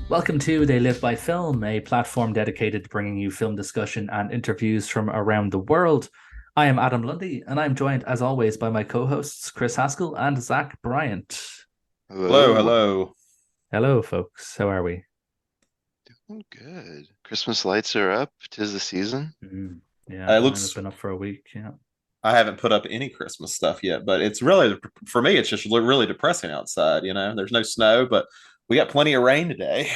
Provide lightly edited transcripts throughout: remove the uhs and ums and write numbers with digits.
Welcome to They Live by Film, a platform dedicated to bringing you film discussion and interviews from around the world. I am Adam Lundy, and I'm joined, as always, by my co hosts, Chris Haskell and Zach Bryant. Hello, Hello. hello. Hello, folks. How are we? I'm good. Christmas lights are up. 'Tis the season. Yeah, It mine have looks. been up for a week. Yeah. I haven't put up any Christmas stuff yet, but it's really for me. It's just really depressing outside. There's no snow, but we got plenty of rain today.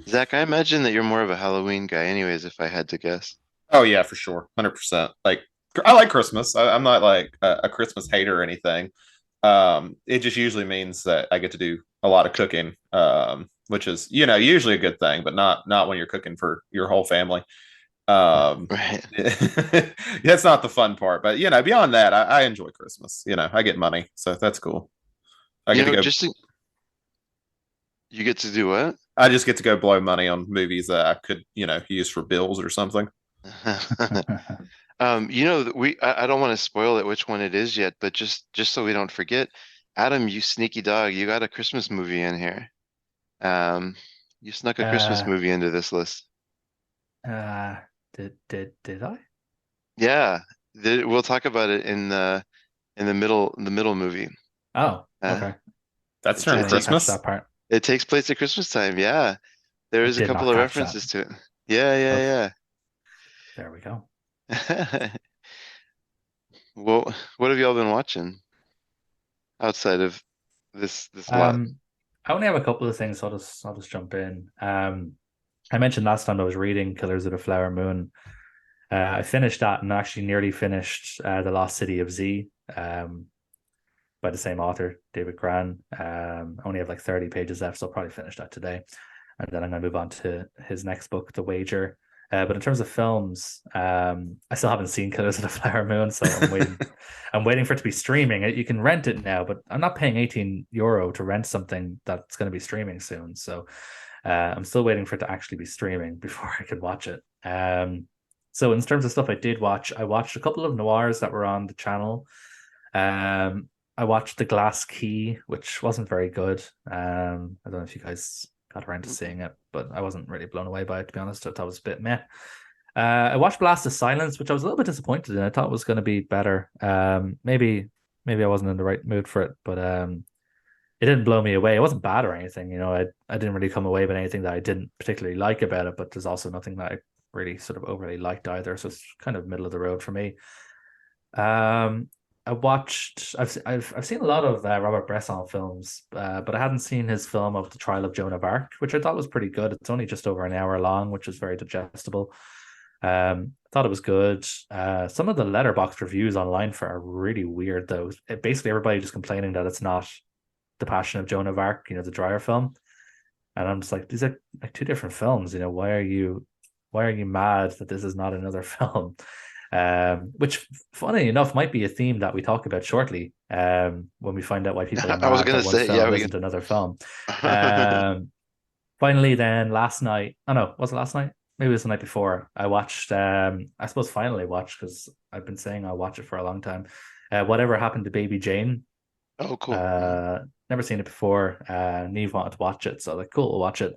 Zach, I imagine that you're more of a Halloween guy anyways, if I had to guess. Oh yeah, for sure, 100%. Like I like Christmas. I'm not like a Christmas hater or anything. It just usually means that I get to do a lot of cooking, which is usually a good thing, but not when you're cooking for your whole family. Um, Right. that's not the fun part, but beyond that, I enjoy Christmas. I get money, so that's cool. I You get to know, go. just to, you get to do what? I just get to go blow money on movies that I could, use for bills or something. I don't want to spoil it which one it is yet, but just so we don't forget, Adam, you sneaky dog, you got a Christmas movie in here. Um, you snuck a Christmas uh, movie into this list. uh, did I? Yeah, we'll talk about it in the middle movie. Oh, Uh, okay. That's it during I it didn't take catch Christmas. that part. it takes place at Christmas time. Yeah, there I is a did couple not of catch that. references to it. Yeah, Okay, yeah, there we go. yeah. Well, what have y'all been watching outside of this lot? Um, I only have a couple of things, so I'll just jump in. I mentioned last time I was reading Killers of the Flower Moon. I finished that and actually nearly finished The Lost City of Z by the same author, David Gran. Only have like 30 pages left, so I'll probably finish that today. And then I'm going to move on to his next book, The Wager. But in terms of films, I still haven't seen Killers of the Flower Moon, so I'm waiting. I'm waiting for it to be streaming. You can rent it now, but I'm not paying €18 to rent something that's going to be streaming soon. So I'm still waiting for it to actually be streaming before I can watch it. So in terms of stuff I did watch, I watched a couple of noirs that were on the channel. Um, I watched The Glass Key, which wasn't very good. I don't know if you guys got around to seeing it, but I wasn't really blown away by it, to be honest. I thought it was a bit meh. I watched Blast of Silence, which I was a little bit disappointed in. I thought it was going to be better. Maybe I wasn't in the right mood for it, but it didn't blow me away. It wasn't bad or anything. I didn't really come away with anything that I didn't particularly like about it, but there's also nothing that I really sort of overly liked either. So it's kind of middle of the road for me. Um, I've seen a lot of Robert Bresson films, but I hadn't seen his film of the Trial of Joan of Arc, which I thought was pretty good. It's only just over an hour long, which is very digestible. I thought it was good. Some of the letterbox reviews online for are really weird, though. Basically, everybody just complaining that it's not The Passion of Joan of Arc, the Dreyer film, and I'm just like, these are like two different films. Why are you mad that this is not another film? Which, funny enough, might be a theme that we talk about shortly. When we find out why people are I was mad gonna that one say, yeah, film we isn't another film. can. Um, Finally, then last night, oh no, was it last night? Maybe it was the night before. I watched. I suppose finally watched because I've been saying I'll watch it for a long time. Whatever happened to Baby Jane? Oh, cool. Uh, Never seen it before. Neve wanted to watch it, so like, cool, we'll watch it.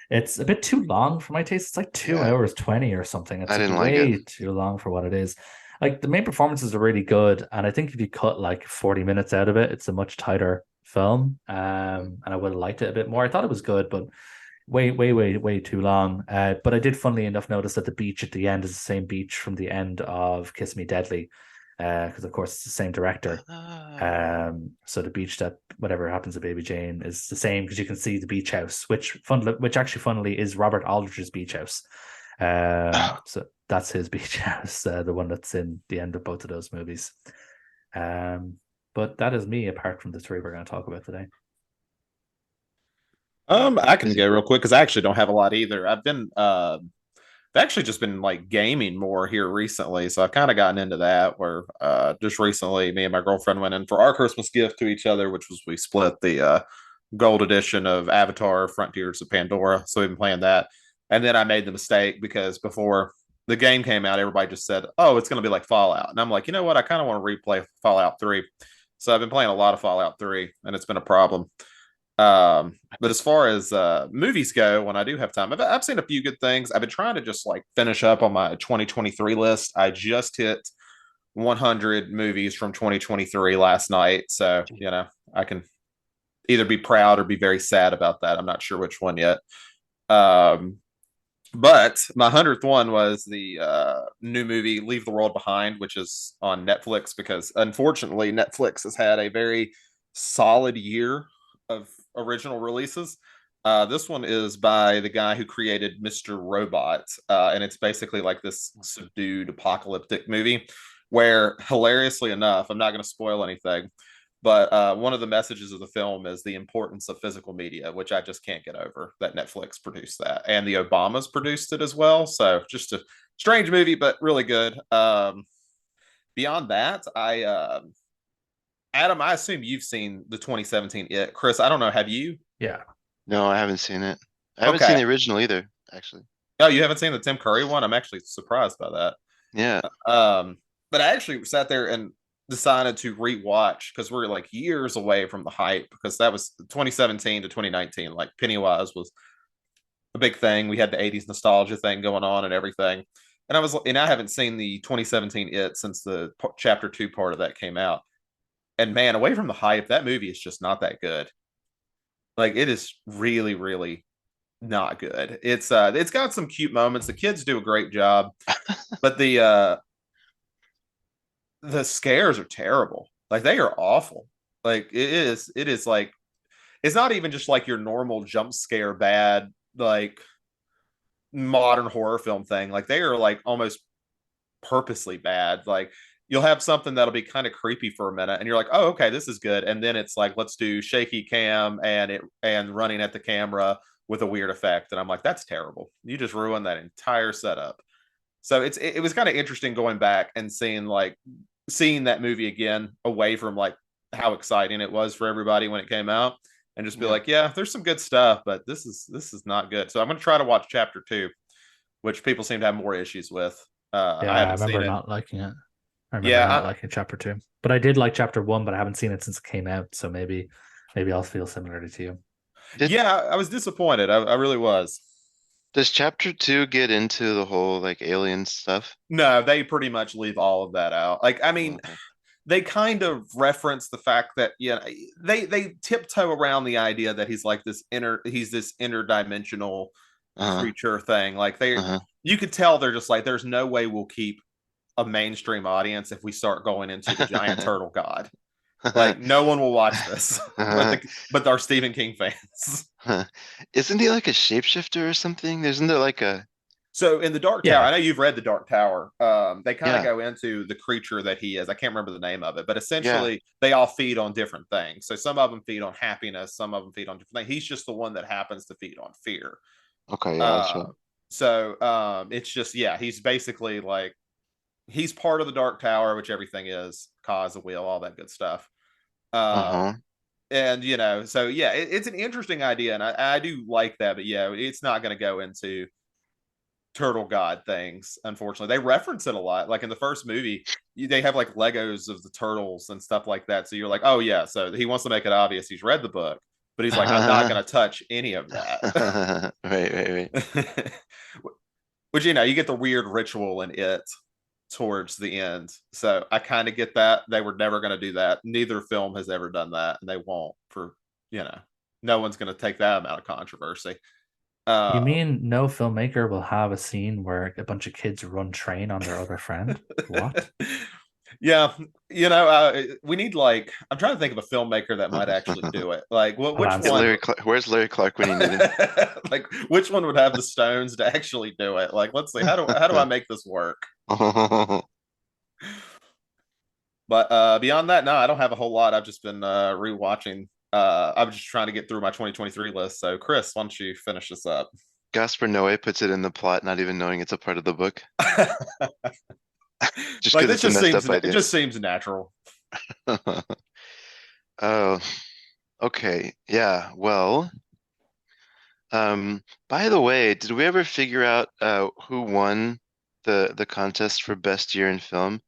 It's a bit too long for my taste. It's like two Yeah, hours 20 or something. It's I like didn't like it. way too long for what it is. Like the main performances are really good, and I think if you cut like 40 minutes out of it, it's a much tighter film. And I would have liked it a bit more. I thought it was good, but way, way, way, way too long. But I did, funnily enough, notice that the beach at the end is the same beach from the end of Kiss Me Deadly, because of course it's the same director. Ah. So the beach that whatever happens to Baby Jane is the same because you can see the beach house, which actually funnily is Robert Aldridge's beach house. So that's his beach house, the one that's in the end of both of those movies. Um, but that is me, apart from the three we're going to talk about today. I can Busy. go real quick because I actually don't have a lot either. I've actually just been like gaming more here recently, so I've kind of gotten into that. Where just recently, me and my girlfriend went in for our Christmas gift to each other, which was we split the gold edition of Avatar: Frontiers of Pandora. So we've been playing that, and then I made the mistake because before the game came out, everybody just said, "Oh, it's going to be like Fallout," and I'm like, you know what? I kind of want to replay Fallout 3. So I've been playing a lot of Fallout 3, and it's been a problem. But as far as movies go, when I do have time, I've seen a few good things. I've been trying to just like finish up on my 2023 list. I just hit 100 movies from 2023 last night. So, I can either be proud or be very sad about that. I'm not sure which one yet. Um, but my 100th one was the new movie Leave the World Behind, which is on Netflix because unfortunately Netflix has had a very solid year of original releases. This one is by the guy who created Mr. Robot, and it's basically like this subdued apocalyptic movie where, hilariously enough, I'm not going to spoil anything, but one of the messages of the film is the importance of physical media, which I just can't get over that Netflix produced that. And the Obamas produced it as well. So just a strange movie, but really good. Beyond that, Adam, I assume you've seen the 2017 It. Chris, I don't know. Have you? Yeah. No, I haven't seen it. I haven't seen Okay. the original either, actually. Oh, you haven't seen the Tim Curry one? I'm actually surprised by that. Yeah. But I actually sat there and decided to rewatch because we're like years away from the hype because that was 2017 to 2019. Like Pennywise was a big thing. We had the 80s nostalgia thing going on and everything. And I haven't seen the 2017 It since the chapter 2 part of that came out. And man, away from the hype, that movie is just not that good. Like it is really, really not good. It's got some cute moments. The kids do a great job, but the scares are terrible. Like they are awful. Like it is like it's not even just like your normal jump scare bad like modern horror film thing. Like they are like almost purposely bad. Like you'll have something that'll be kind of creepy for a minute and you're like, "Oh, okay, this is good." And then it's like, "Let's do shaky cam and running at the camera with a weird effect." And I'm like, "That's terrible. You just ruined that entire setup." So it was kind of interesting going back and seeing that movie again away from like how exciting it was for everybody when it came out and just be Yeah. like, yeah, there's some good stuff, but this is not good. So I'm going to try to watch chapter 2, which people seem to have more issues with. Yeah, I I haven't seen remember it. not liking it. I remember Yeah, not liking chapter 2. But I did like chapter 1, but I haven't seen it since it came out, so maybe I'll feel similarly to you. Did I was disappointed. I really was. does chapter 2 get into the whole like alien stuff? No, they pretty much leave all of that out. Like, I mean, Okay. they kind of reference the fact that they tiptoe around the idea that he's this interdimensional Uh-huh. creature thing. Like Uh-huh. you could tell they're just like, there's no way we'll keep a mainstream audience if we start going into the giant turtle god. Like no one will watch this, but our Stephen King fans. Isn't he like a shapeshifter or something? Isn't there like a So in the Dark Tower, Yeah. I know you've read the Dark Tower. They kind of yeah, go into the creature that he is. I can't remember the name of it, but yeah. essentially they all feed on different things. So some of them feed on happiness, some of them feed on different things. He's just the one that happens to feed on fear. Okay, yeah, that's Uh, right. so it's just he's basically like he's part of the Dark Tower, which everything is, cause a wheel, all that good stuff. Uh-huh. And so it's an interesting idea, and I do like that, but it's not going to go into turtle god things. Unfortunately, they reference it a lot. Like in the first movie, they have like Legos of the turtles and stuff like that. So you're like, oh yeah, so he wants to make it obvious he's read the book, but he's like, I'm not going to touch any of that. Right. Which you get the weird ritual in it towards the end. So I kind of get that. They were never going to do that. Neither film has ever done that, and they won't for no one's going to take that amount of controversy. You Uh, mean no filmmaker will have a scene where a bunch of kids run train on their other friend? What? yeah, we need like I'm trying to think of a filmmaker that might actually do it. Like, which Alan Get one? Larry Where's Larry Clark when you need him? Like, which one would have the stones to actually do it? Like, let's see, how do I make this work? But beyond that, no, I don't have a whole lot. I've just been rewatching. I'm just trying to get through my 2023 list. So, Chris, why don't you finish this up? Gaspar Noé puts it in the plot, not even knowing it's a part of the book, just Like because this it's a just messed seems up it idea. just seems natural. Oh, okay. Yeah. Well, by the way, did we ever figure out who won the contest for best year in film?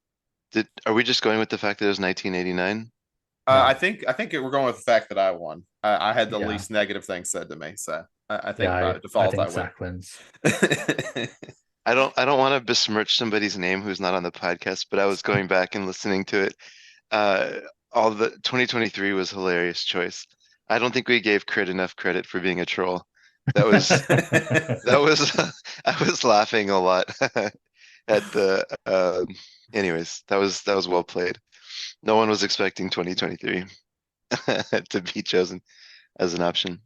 Are we just going with the fact that it was 1989? I No. think we're going with the fact that I won. I had the Yeah. least negative thing said to me, so I Yeah, think by I default I think win. Zach wins. I don't want to besmirch somebody's name who's not on the podcast, but I was going back and listening to it. Uh, all the 2023 was hilarious choice. I don't think we gave Crit enough credit for being a troll. That was that was I was laughing a lot at the anyways, that was well played. No one was expecting 2023 to be chosen as an option.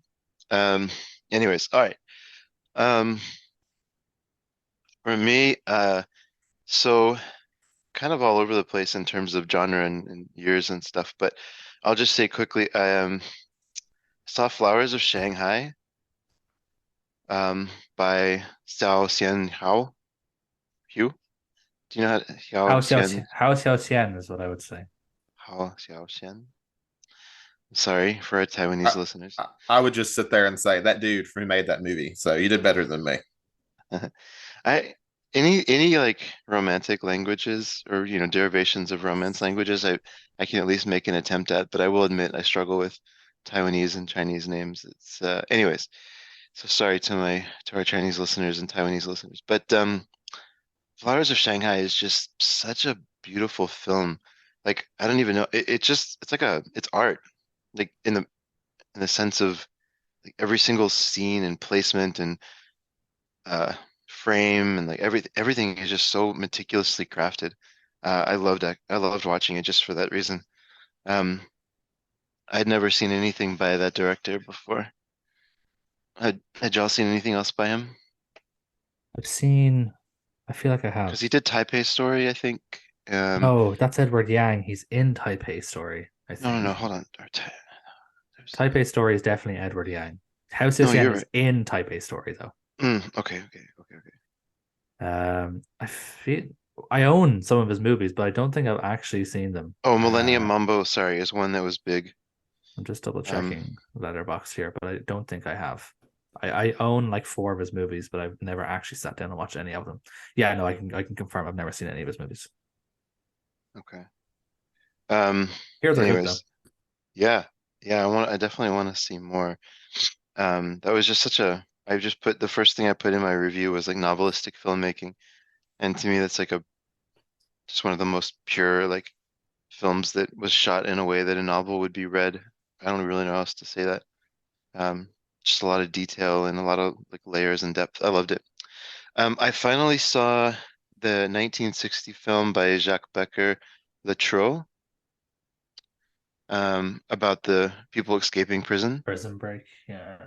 Um anyways, all right. Um for me, so kind of all over the place in terms of genre and years and stuff, but I'll just say quickly, I saw Flowers of Shanghai um, by Xiao Xian Hao. Hugh? Do you know Xiao Xian How Xiao Xian is what I would say. Hao Xiao Xian? Sorry for our I, Taiwanese listeners. I would just sit there and say that dude who made that movie. So you did better than me. I any like romantic languages or derivations of romance languages I can at least make an attempt at, but I will admit I struggle with Taiwanese and Chinese names. It's anyways. So sorry to our Chinese listeners and Taiwanese listeners. But Flowers of Shanghai is just such a beautiful film. Like I don't even know. It's like it's art. Like in the sense of like every single scene and placement and uh frame and like everything is just so meticulously crafted. I loved that. I loved watching it just for that reason. Um I'd never seen anything by that director before. Had y'all seen anything else by him? I've seen, I feel like I Because have. he did Taipei Story, I think. No, that's Edward Yang. He's in Taipei Story, I No, no, no, think. hold on. There's, Taipei Story is definitely Edward Yang. How no, Xian you're is right. in Taipei Story though. Okay, okay, okay, okay. I feel I own some of his movies, but I don't think I've actually seen them. Oh, Millennium Mambo, sorry, is one that was big. I'm just double Um, checking Letterbox here, but I don't think I have. I own like four of his movies, but I've never actually sat down and watched any of them. Yeah, no, I can confirm I've never seen any of his movies. okay. Um, Here's are good though. anyways, yeah, yeah, I definitely want to see more. That was just I just put the first thing I put in my review was like novelistic filmmaking, and to me that's like just one of the most pure like films that was shot in a way that a novel would be read. I don't really know how else to say that. Um, just a lot of detail and a lot of like layers and depth. I loved it. I finally saw the 1960 film by Jacques Becker, Le Trot, about the people escaping prison. Prison Break. Yeah,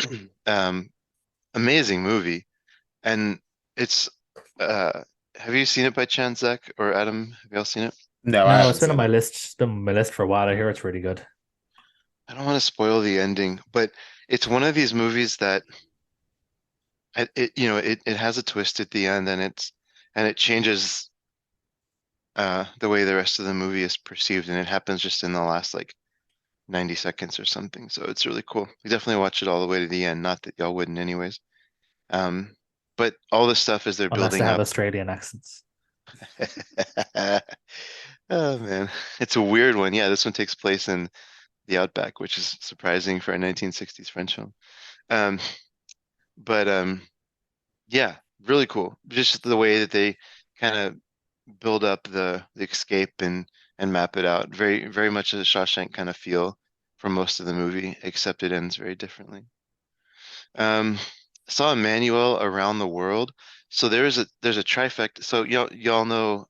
yeah. Um, amazing movie. And it's, uh, have you seen it by chance, Zach or Adam? Have y'all seen it? No, I No, it's haven't been on seen my it. list. It's been on my list for a while. I hear it's really good. I don't want to spoil the ending, but it's one of these movies that it has a twist at the end and it changes the way the rest of the movie is perceived, and it happens just in the last like 90 seconds or something. So it's really cool. We definitely watch it all the way to the end. Not that y'all wouldn't anyways. Um, but all this stuff as they're Unless they building have up. Australian accents. Oh man, it's a weird one. Yeah, this one takes place in the Outback, which is surprising for a 1960s French film. Um, but yeah, really cool. Just the way that they kind of build up the escape and map it out. Very very much a Shawshank kind of feel for most of the movie, except it ends very differently. Um, saw Emmanuel Around the World. So there's a trifecta. So y'all know.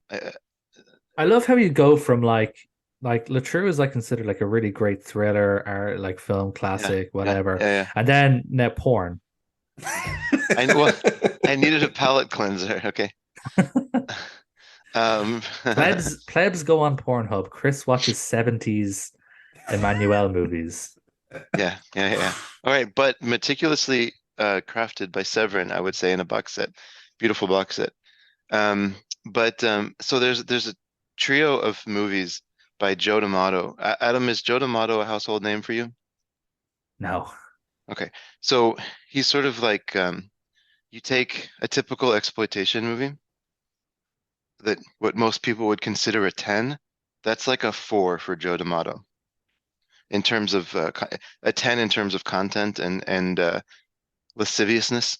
I love how you go from like Latrue is like considered like a really great thriller or like film Yeah, classic, yeah, whatever. yeah, And then net porn. well, I needed a palate cleanser. Okay. Um, Plebs go on Pornhub. Chris watches 70s Emmanuel movies. yeah, yeah, yeah. All right, but meticulously crafted by Severin, I would say, in a box set. Beautiful box set. Um, but so there's a trio of movies by Joe D'Amato. Adam, is Joe D'Amato a household name for you? No. Okay, so he's sort of like you take a typical exploitation movie that what most people would consider a 10, that's like a 4 for Joe D'Amato. in terms of a 10 in terms of content and lasciviousness,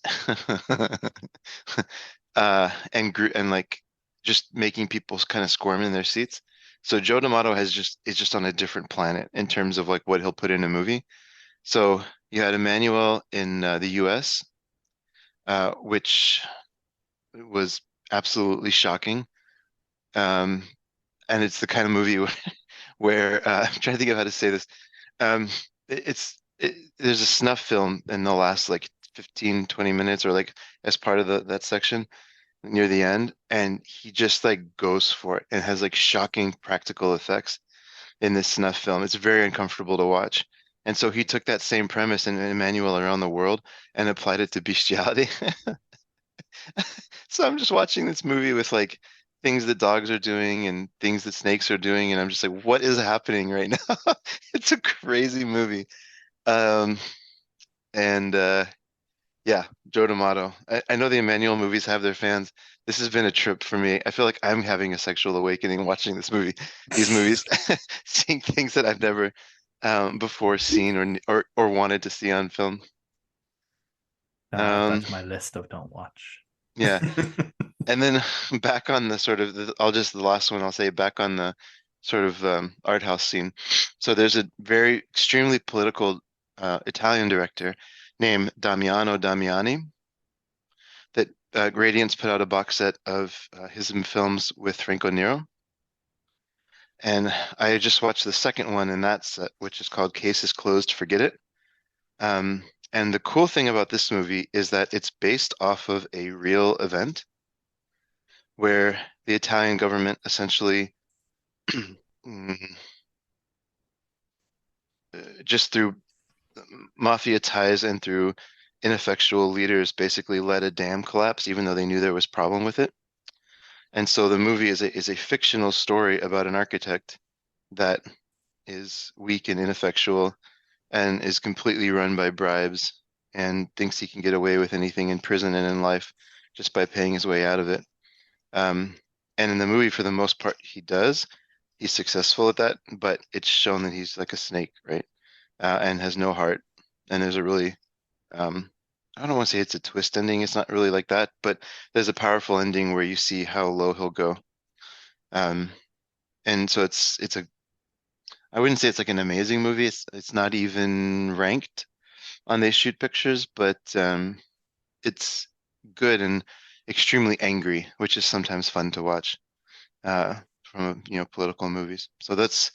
and like just making people kind of squirm in their seats. So Joe D'Amato is just on a different planet in terms of like what he'll put in a movie. So you had Emmanuel in the US, which was absolutely shocking. Um, and it's the kind of movie where I'm trying to think of how to say this. Um, there's a snuff film in the last like 15, 20 minutes or like as part of that section near the end, and he just like goes for it and has like shocking practical effects in this snuff film. It's very uncomfortable to watch. And so he took that same premise in Emmanuel Around the World and applied it to bestiality. So I'm just watching this movie with like things that dogs are doing and things that snakes are doing, and I'm just like, what is happening right now? It's a crazy movie. Um, and Yeah, Joe D'Amato. I know the Emmanuel movies have their fans. This has been a trip for me. I feel like I'm having a sexual awakening watching these movies, seeing things that I've never before seen or wanted to see on film. Add that Um, to my list of don't watch. yeah. And then back on the sort of the last one I'll say back on the sort of art house scene. So there's a very extremely political Italian director named Damiano Damiani that Gradient's put out a box set of his films with Franco Nero. And I just watched the second one in that set, which is called Case is Closed, Forget It. And the cool thing about this movie is that it's based off of a real event where the Italian government essentially just through mafia ties and through ineffectual leaders basically let a dam collapse even though they knew there was problem with it. And so the movie is a fictional story about an architect that is weak and ineffectual and is completely run by bribes and thinks he can get away with anything in prison and in life just by paying his way out of it. Um, and in the movie, for the most part, he does. He's successful at that, but it's shown that he's like a snake, right? And has no heart. And there's a really, I don't want to say it's a twist ending. It's not really like that, but there's a powerful ending where you see how low he'll go. Um, and so I wouldn't say it's like an amazing movie. It's not even ranked on They Shoot Pictures, but it's good and extremely angry, which is sometimes fun to watch from political movies. So it's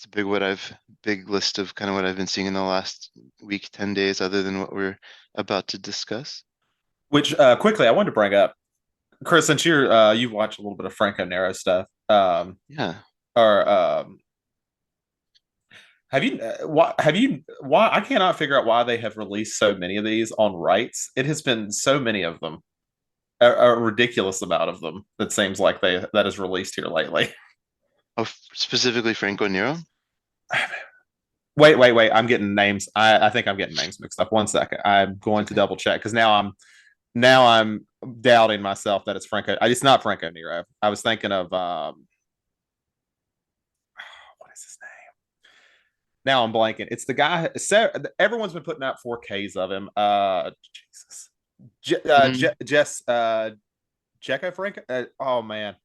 a big list of kind of what I've been seeing in the last week, 10 days, other than what we're about to discuss. Which quickly I wanted to bring up, Chris, since you've watched a little bit of Franco Nero stuff, Yeah. or why I cannot figure out why they have released so many of these on rights. It has been so many of them, a ridiculous amount of them that seems like that is released here lately. Oh, specifically Franco Nero? Wait. I'm getting names. I think I'm getting names mixed up. One second. I'm going to double check because now I'm doubting myself that it's Franco. It's not Franco Nero. I was thinking of what is his name? Now I'm blanking. It's the guy. Everyone's been putting out 4Ks of him. Jesus. Mhm. Jess Checo Franco. Oh man.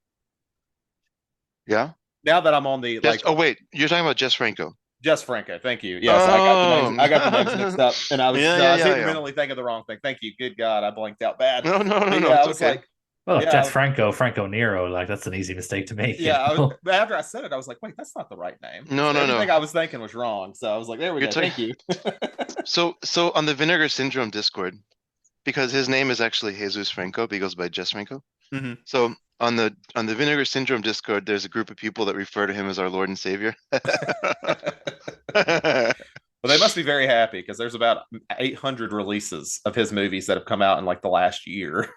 Yeah. Now that I'm on the Just, like oh wait, you're talking about Jess Franco. Jess Franco. Thank you. Yes, I got the names. Oh, I got the names mixed up, and I was yeah, so yeah, I was yeah, yeah. mentally thinking of the wrong thing. Thank you. Good God, I blanked out bad. No, no, no, But no, yeah, I it's was okay. like, Well, Jess yeah, Franco Nero, like that's an easy mistake to make, yeah. know. But after I said it, I was like, wait, that's not the right name. No, So no, no. everything I was thinking was wrong. So I was like, there we You're go. talking. Thank you. So on the Vinegar Syndrome Discord, because his name is actually Jesus Franco, but he goes by Jess Franco. Mhm. So on the Vinegar Syndrome Discord, there's a group of people that refer to him as our Lord and Savior. Well, they must be very happy because there's about 800 releases of his movies that have come out in like the last year.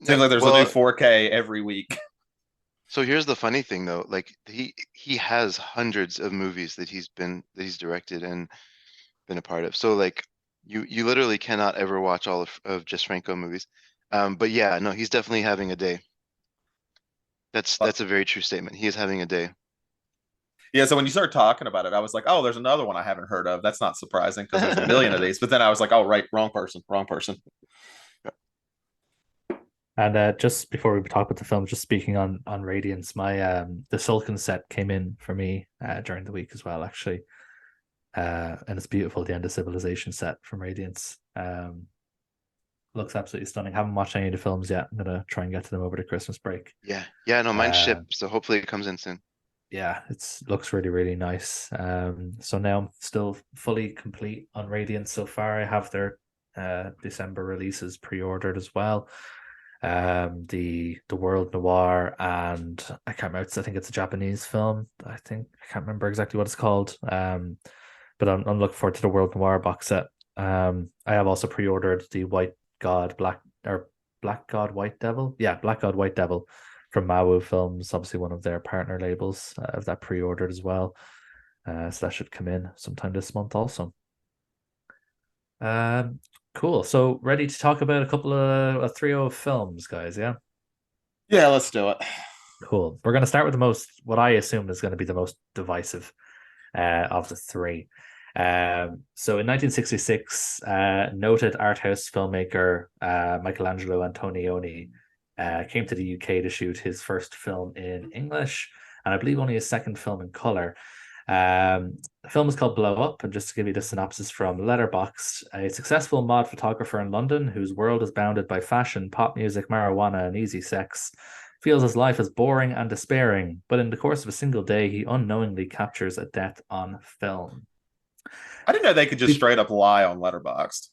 Seems like there's a new Well, 4K every week. so here's the funny thing though, like he has hundreds of movies that he's directed and been a part of. So like you literally cannot ever watch all of Jess Franco movies. But yeah, no, he's definitely having a day. That's a very true statement. He is having a day. Yeah, so when you started talking about it, I was like, oh, there's another one I haven't heard of. That's not surprising because there's a million of these. But then I was like, oh, right, wrong person, wrong person. And just before we talk about the film, just speaking on Radiance, my the Sulkin set came in for me during the week as well, actually. And it's beautiful, the End of Civilization set from Radiance. Looks absolutely stunning. Haven't watched any of the films yet. I'm gonna try and get to them over the Christmas break. Yeah, no, mine's Uh, shipped, so hopefully it comes in soon. yeah, it's looks really, really nice. So now I'm still fully complete on Radiance so far. I have their December releases pre-ordered as well. The World Noir, and I can't remember. I think it's a Japanese film. I can't remember exactly what it's called. But I'm looking forward to the World Noir box set. I have also pre-ordered the White God Black God White Devil. Yeah, Black God White Devil from Mawu Films, obviously one of their partner labels. Of that pre-ordered as well. So that should come in sometime this month also. Um, cool. So ready to talk about a couple of a trio of films, guys? Yeah. Yeah, let's do it. Cool. We're going to start with what I assume is going to be the most divisive of the three. So in 1966, noted art house filmmaker Michelangelo Antonioni came to the UK to shoot his first film in English, and I believe only his second film in color. The film is called Blow Up, and just to give you the synopsis from Letterboxd, a successful mod photographer in London whose world is bounded by fashion, pop music, marijuana, and easy sex feels his life is boring and despairing, but in the course of a single day, he unknowingly captures a death on film. I didn't know they could just straight up lie on Letterboxd.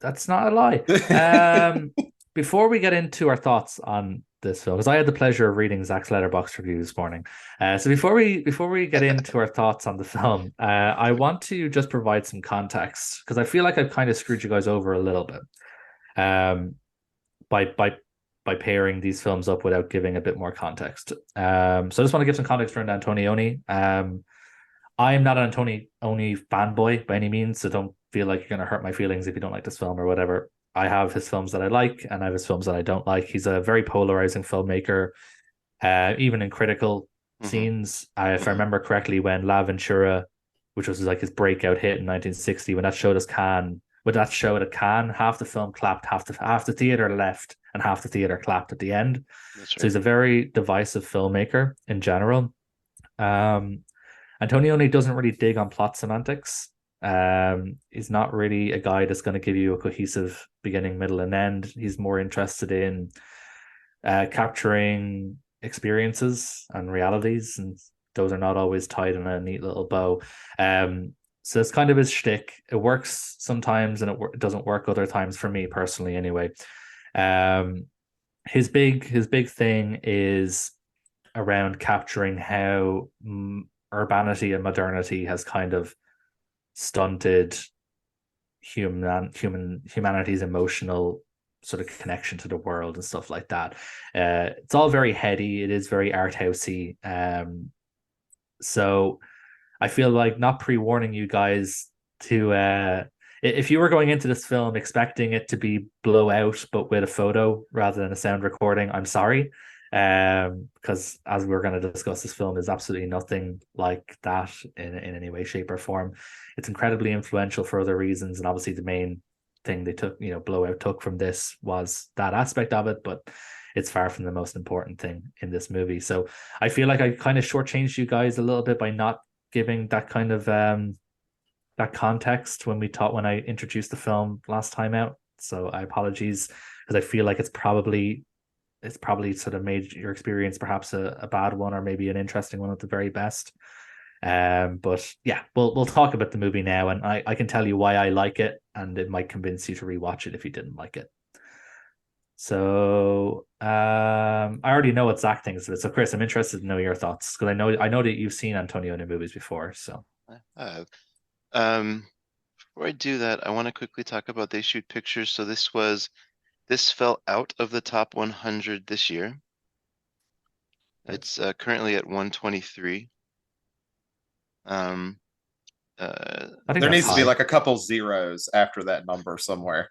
That's not a lie. Before we get into our thoughts on this film, because I had the pleasure of reading Zach's Letterboxd review this morning. So before we get into our thoughts on the film, I want to just provide some context because I feel like I've kind of screwed you guys over a little bit. By pairing these films up without giving a bit more context. So I just want to give some context around Antonioni. I'm not an Antonioni fanboy by any means, so don't feel like you're going to hurt my feelings if you don't like this film or whatever. I have his films that I like, and I have his films that I don't like. He's a very polarizing filmmaker, even in critical scenes. If I remember correctly, when La Ventura, which was like his breakout hit in 1960, when that showed us Cannes, with that show at Cannes, half the film clapped, half the theater left, and half the theater clapped at the end. That's right. So he's a very divisive filmmaker in general. Antonioni doesn't really dig on plot semantics. He's not really a guy that's going to give you a cohesive beginning, middle, and end. He's more interested in capturing experiences and realities, and those are not always tied in a neat little bow. So it's kind of his shtick. It works sometimes, and it doesn't work other times for me personally. Anyway, his big thing is around capturing how urbanity and modernity has kind of stunted humanity's emotional sort of connection to the world and stuff like that. It's all very heady. It is very art housey. So I feel like not pre-warning you guys to if you were going into this film expecting it to be blowout but with a photo rather than a sound recording, I'm sorry. Because as we're going to discuss, this film is absolutely nothing like that in any way, shape, or form. It's incredibly influential for other reasons, and obviously the main thing they took, Blowout took from this was that aspect of it, but it's far from the most important thing in this movie. So I feel like I kind of shortchanged you guys a little bit by not giving that kind of that context when I introduced the film last time out. So I apologize, because I feel like it's probably sort of made your experience perhaps a bad one, or maybe an interesting one at the very best. But yeah, we'll talk about the movie now, and I can tell you why I like it, and it might convince you to rewatch it if you didn't like it. So I already know what Zach thinks of it. So Chris, I'm interested to know your thoughts, because I know that you've seen Antonioni movies before. So before I do that, I want to quickly talk about They Shoot Pictures. So this fell out of the top 100 this year. It's currently at 123. There needs to be like a couple zeros after that number somewhere.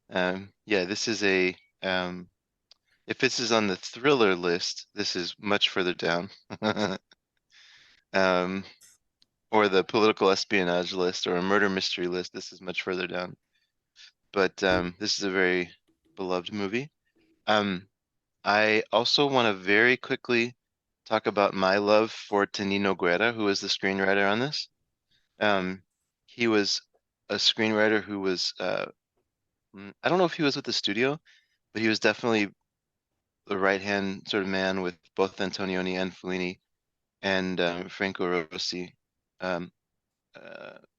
Yeah, this is a if this is on the thriller list, this is much further down. um, or the political espionage list, or a murder mystery list. This is much further down. But this is a very beloved movie. I also want to very quickly talk about my love for Tonino Guerra, who is the screenwriter on this. He was a screenwriter who was, I don't know if he was with the studio, but he was definitely the right-hand sort of man with both Antonioni and Fellini and Franco Rossi. Um,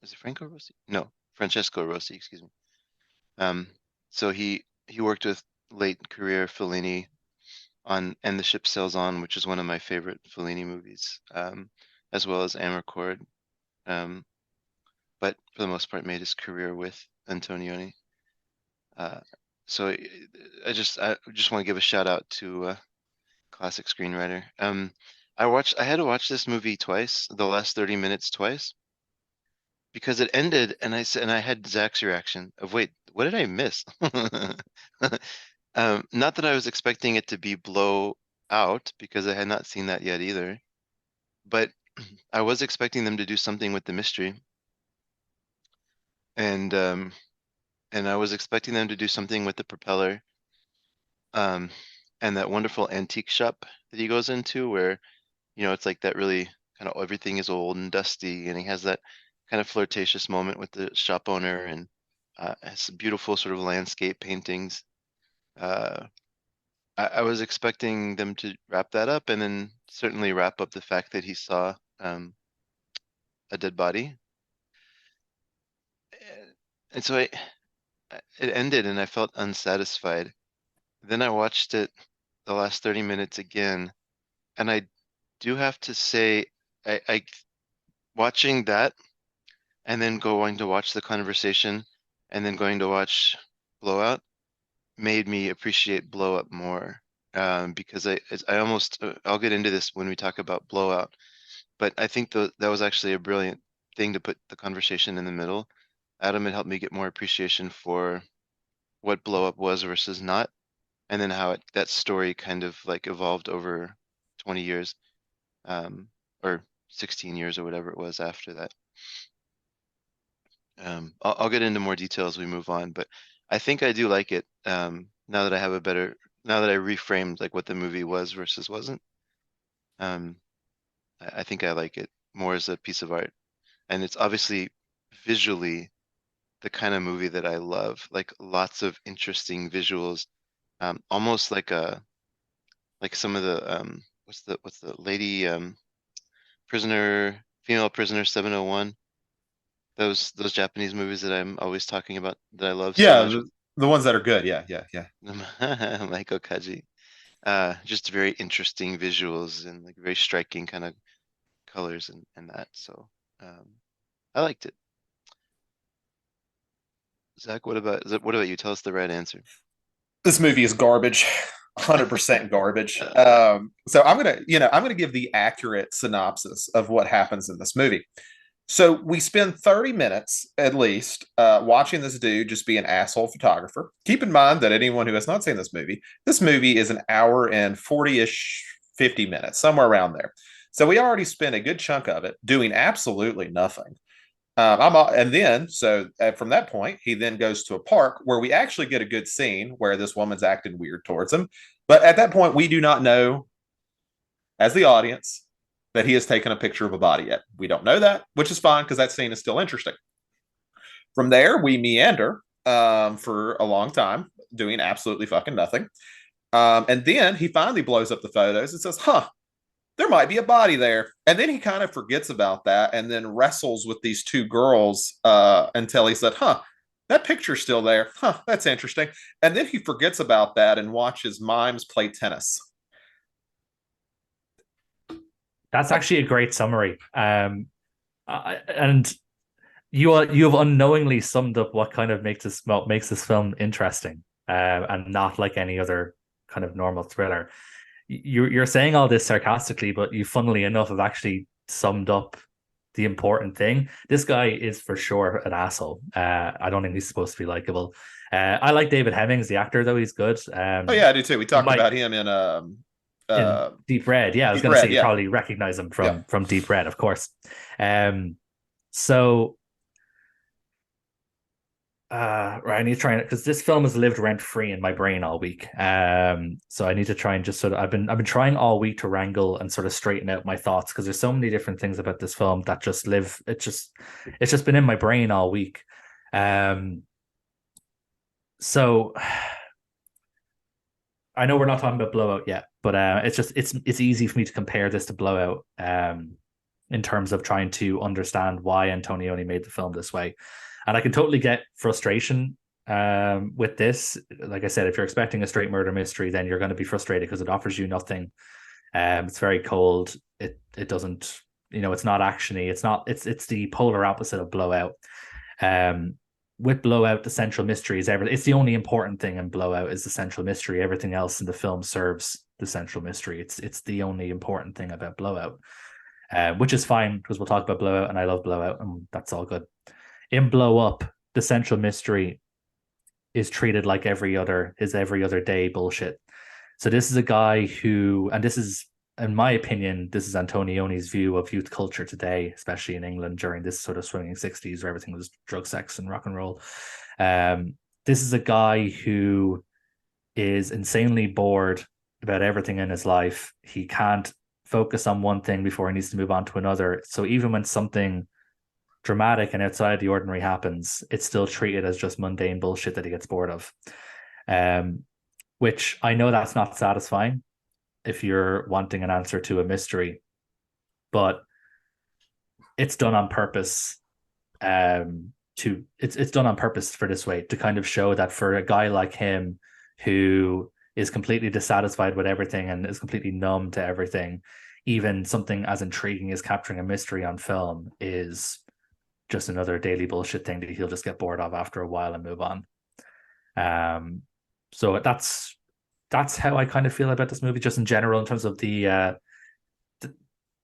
is it Franco Rossi? No, Francesco Rossi, excuse me. So he worked with late career Fellini on And the Ship Sails On, which is one of my favorite Fellini movies, as well as Amarcord. But for the most part, made his career with Antonioni. So I just want to give a shout out to classic screenwriter. I had to watch this movie twice, the last 30 minutes twice, because it ended, and I had Zach's reaction of, wait, what did I miss? Not that I was expecting it to be blow out, because I had not seen that yet either, but I was expecting them to do something with the mystery, and I was expecting them to do something with the propeller, and that wonderful antique shop that he goes into, where it's like that really kind of everything is old and dusty, and he has that kind of flirtatious moment with the shop owner, and has beautiful sort of landscape paintings. I was expecting them to wrap that up, and then certainly wrap up the fact that he saw a dead body. And so it ended, and I felt unsatisfied. Then I watched it the last 30 minutes again, and I do have to say, I watching that, and then going to watch The Conversation, and then going to watch Blowout, made me appreciate Blowout more, because I'll get into this when we talk about Blowout, but I think that was actually a brilliant thing to put The Conversation in the middle. Adam had helped me get more appreciation for what Blow Up was versus not, and then how that story kind of like evolved over 20 years, or 16 years or whatever it was after that. I'll get into more detail as we move on, but I think I do like it, now that I reframed like what the movie was versus wasn't. I think I like it more as a piece of art, and it's obviously visually the kind of movie that I love, like lots of interesting visuals, almost like some of the what's the lady female prisoner 701, those Japanese movies that I'm always talking about that I love so much. The ones that are good. Yeah. Maiko Kaji. Just very interesting visuals and like very striking kind of colors and that. So I liked it. Zach, what about you? Tell us the right answer. This movie is garbage. 100% garbage. So I'm gonna give the accurate synopsis of what happens in this movie. So we spend 30 minutes at least watching this dude just be an asshole photographer. Keep in mind that anyone who has not seen this movie is an hour and 40-ish, 50 minutes, somewhere around there. So we already spent a good chunk of it doing absolutely nothing. From that point, he then goes to a park where we actually get a good scene where this woman's acting weird towards him. But at that point, we do not know, as the audience, that he has taken a picture of a body yet. We don't know that, which is fine because that scene is still interesting. From there, we meander for a long time, doing absolutely fucking nothing. And then he finally blows up the photos and says, there might be a body there. And then he kind of forgets about that and then wrestles with these two girls until he said, that picture's still there. That's interesting. And then he forgets about that and watches mimes play tennis. That's actually a great summary. And you have unknowingly summed up what kind of makes this film interesting, and not like any other kind of normal thriller. You're saying all this sarcastically, but you, funnily enough, have actually summed up the important thing. This guy is for sure an asshole. I don't think he's supposed to be likable. I like David Hemmings, the actor, though. He's good. I do too. We talked about him in in Deep Red. Yeah, I was Deep going to say Red. you Yeah, probably recognize him yeah. from Deep Red, of course. So right, I need to try because this film has lived rent free in my brain all week. So I need to try and just sort of I've been trying all week to wrangle and sort of straighten out my thoughts because there's so many different things about this film that just live. It's just been in my brain all week. Um, so I know we're not talking about Blowout yet, but it's easy for me to compare this to Blowout. In terms of trying to understand why Antonioni made the film this way. And I can totally get frustration with this. Like I said, if you're expecting a straight murder mystery, then you're going to be frustrated because it offers you nothing. It's very cold. It doesn't, it's not actiony. It's the polar opposite of Blowout. Um, with Blowout, the central mystery is everything. It's the only important thing in Blowout is the central mystery. Everything else in the film serves the central mystery. It's the only important thing about Blowout. Which is fine because we'll talk about Blowout and I love Blowout and that's all good. In Blow Up, the central mystery is treated like every other day bullshit. So this is a guy who, and this is, in my opinion, this is Antonioni's view of youth culture today, especially in England during this sort of swinging 60s where everything was drug, sex, and rock and roll. This is a guy who is insanely bored about everything in his life. He can't focus on one thing before he needs to move on to another. So even when something dramatic and outside the ordinary happens, it's still treated as just mundane bullshit that he gets bored of. Which I know that's not satisfying if you're wanting an answer to a mystery, but it's done on purpose. It's done on purpose for this way to kind of show that for a guy like him who is completely dissatisfied with everything and is completely numb to everything, even something as intriguing as capturing a mystery on film is just another daily bullshit thing that he'll just get bored of after a while and move on. So that's how I kind of feel about this movie, just in general, in terms of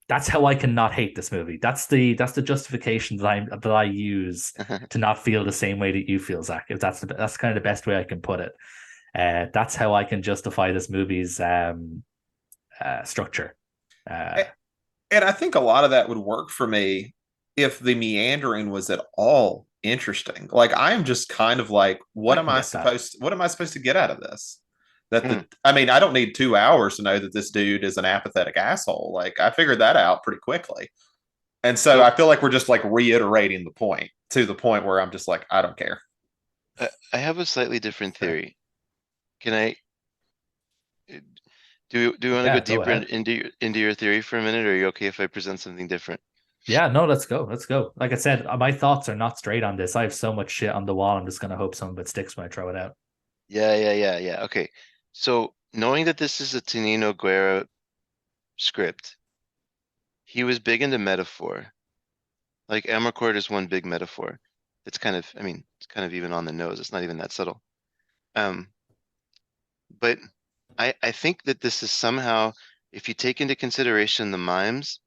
that's how I can not hate this movie. That's the justification that I use to not feel the same way that you feel, Zach. If that's kind of the best way I can put it. That's how I can justify this movie's structure. And I think a lot of that would work for me if the meandering was at all interesting. Like I'm just kind of like, what am I supposed to get out of this? I mean, I don't need 2 hours to know that this dude is an apathetic asshole. Like I figured that out pretty quickly. And so I feel like we're just like reiterating the point to the point where I'm just like, I don't care. I have a slightly different theory. Can I do you want to go deeper into your theory for a minute, or are you okay if I present something different? Yeah, no, let's go. Let's go. Like I said, my thoughts are not straight on this. I have so much shit on the wall. I'm just gonna hope some of it sticks when I throw it out. Yeah. Okay. So knowing that this is a Tonino Guerra script, he was big into metaphor. Like Amarcord is one big metaphor. It's kind of, I mean, it's kind of even on the nose. It's not even that subtle. But I think that this is somehow, if you take into consideration the mimes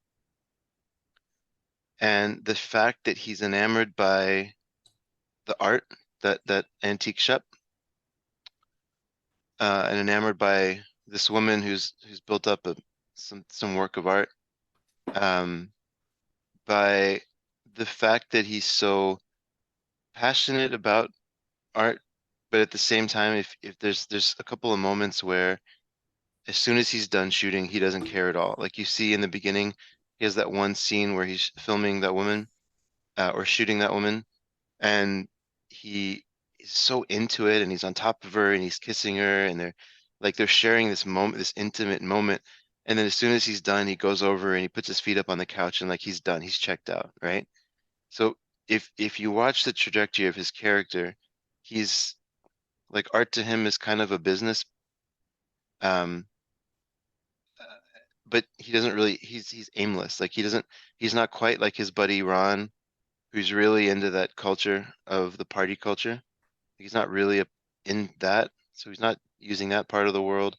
and the fact that he's enamored by the art, that antique shop, and enamored by this woman who's built up some work of art, by the fact that he's so passionate about art, but at the same time, if there's a couple of moments where as soon as he's done shooting, he doesn't care at all. Like you see in the beginning, he has that one scene where he's filming that woman, or shooting that woman, and he is so into it, and he's on top of her, and he's kissing her, and they're sharing this moment, this intimate moment. And then as soon as he's done, he goes over and he puts his feet up on the couch, and like he's done, he's checked out, right? So if you watch the trajectory of his character, he's like art to him is kind of a business. Um, but he doesn't really he's aimless. Like he's not quite like his buddy Ron, who's really into that culture of the party culture. He's not really in that, so he's not using that part of the world.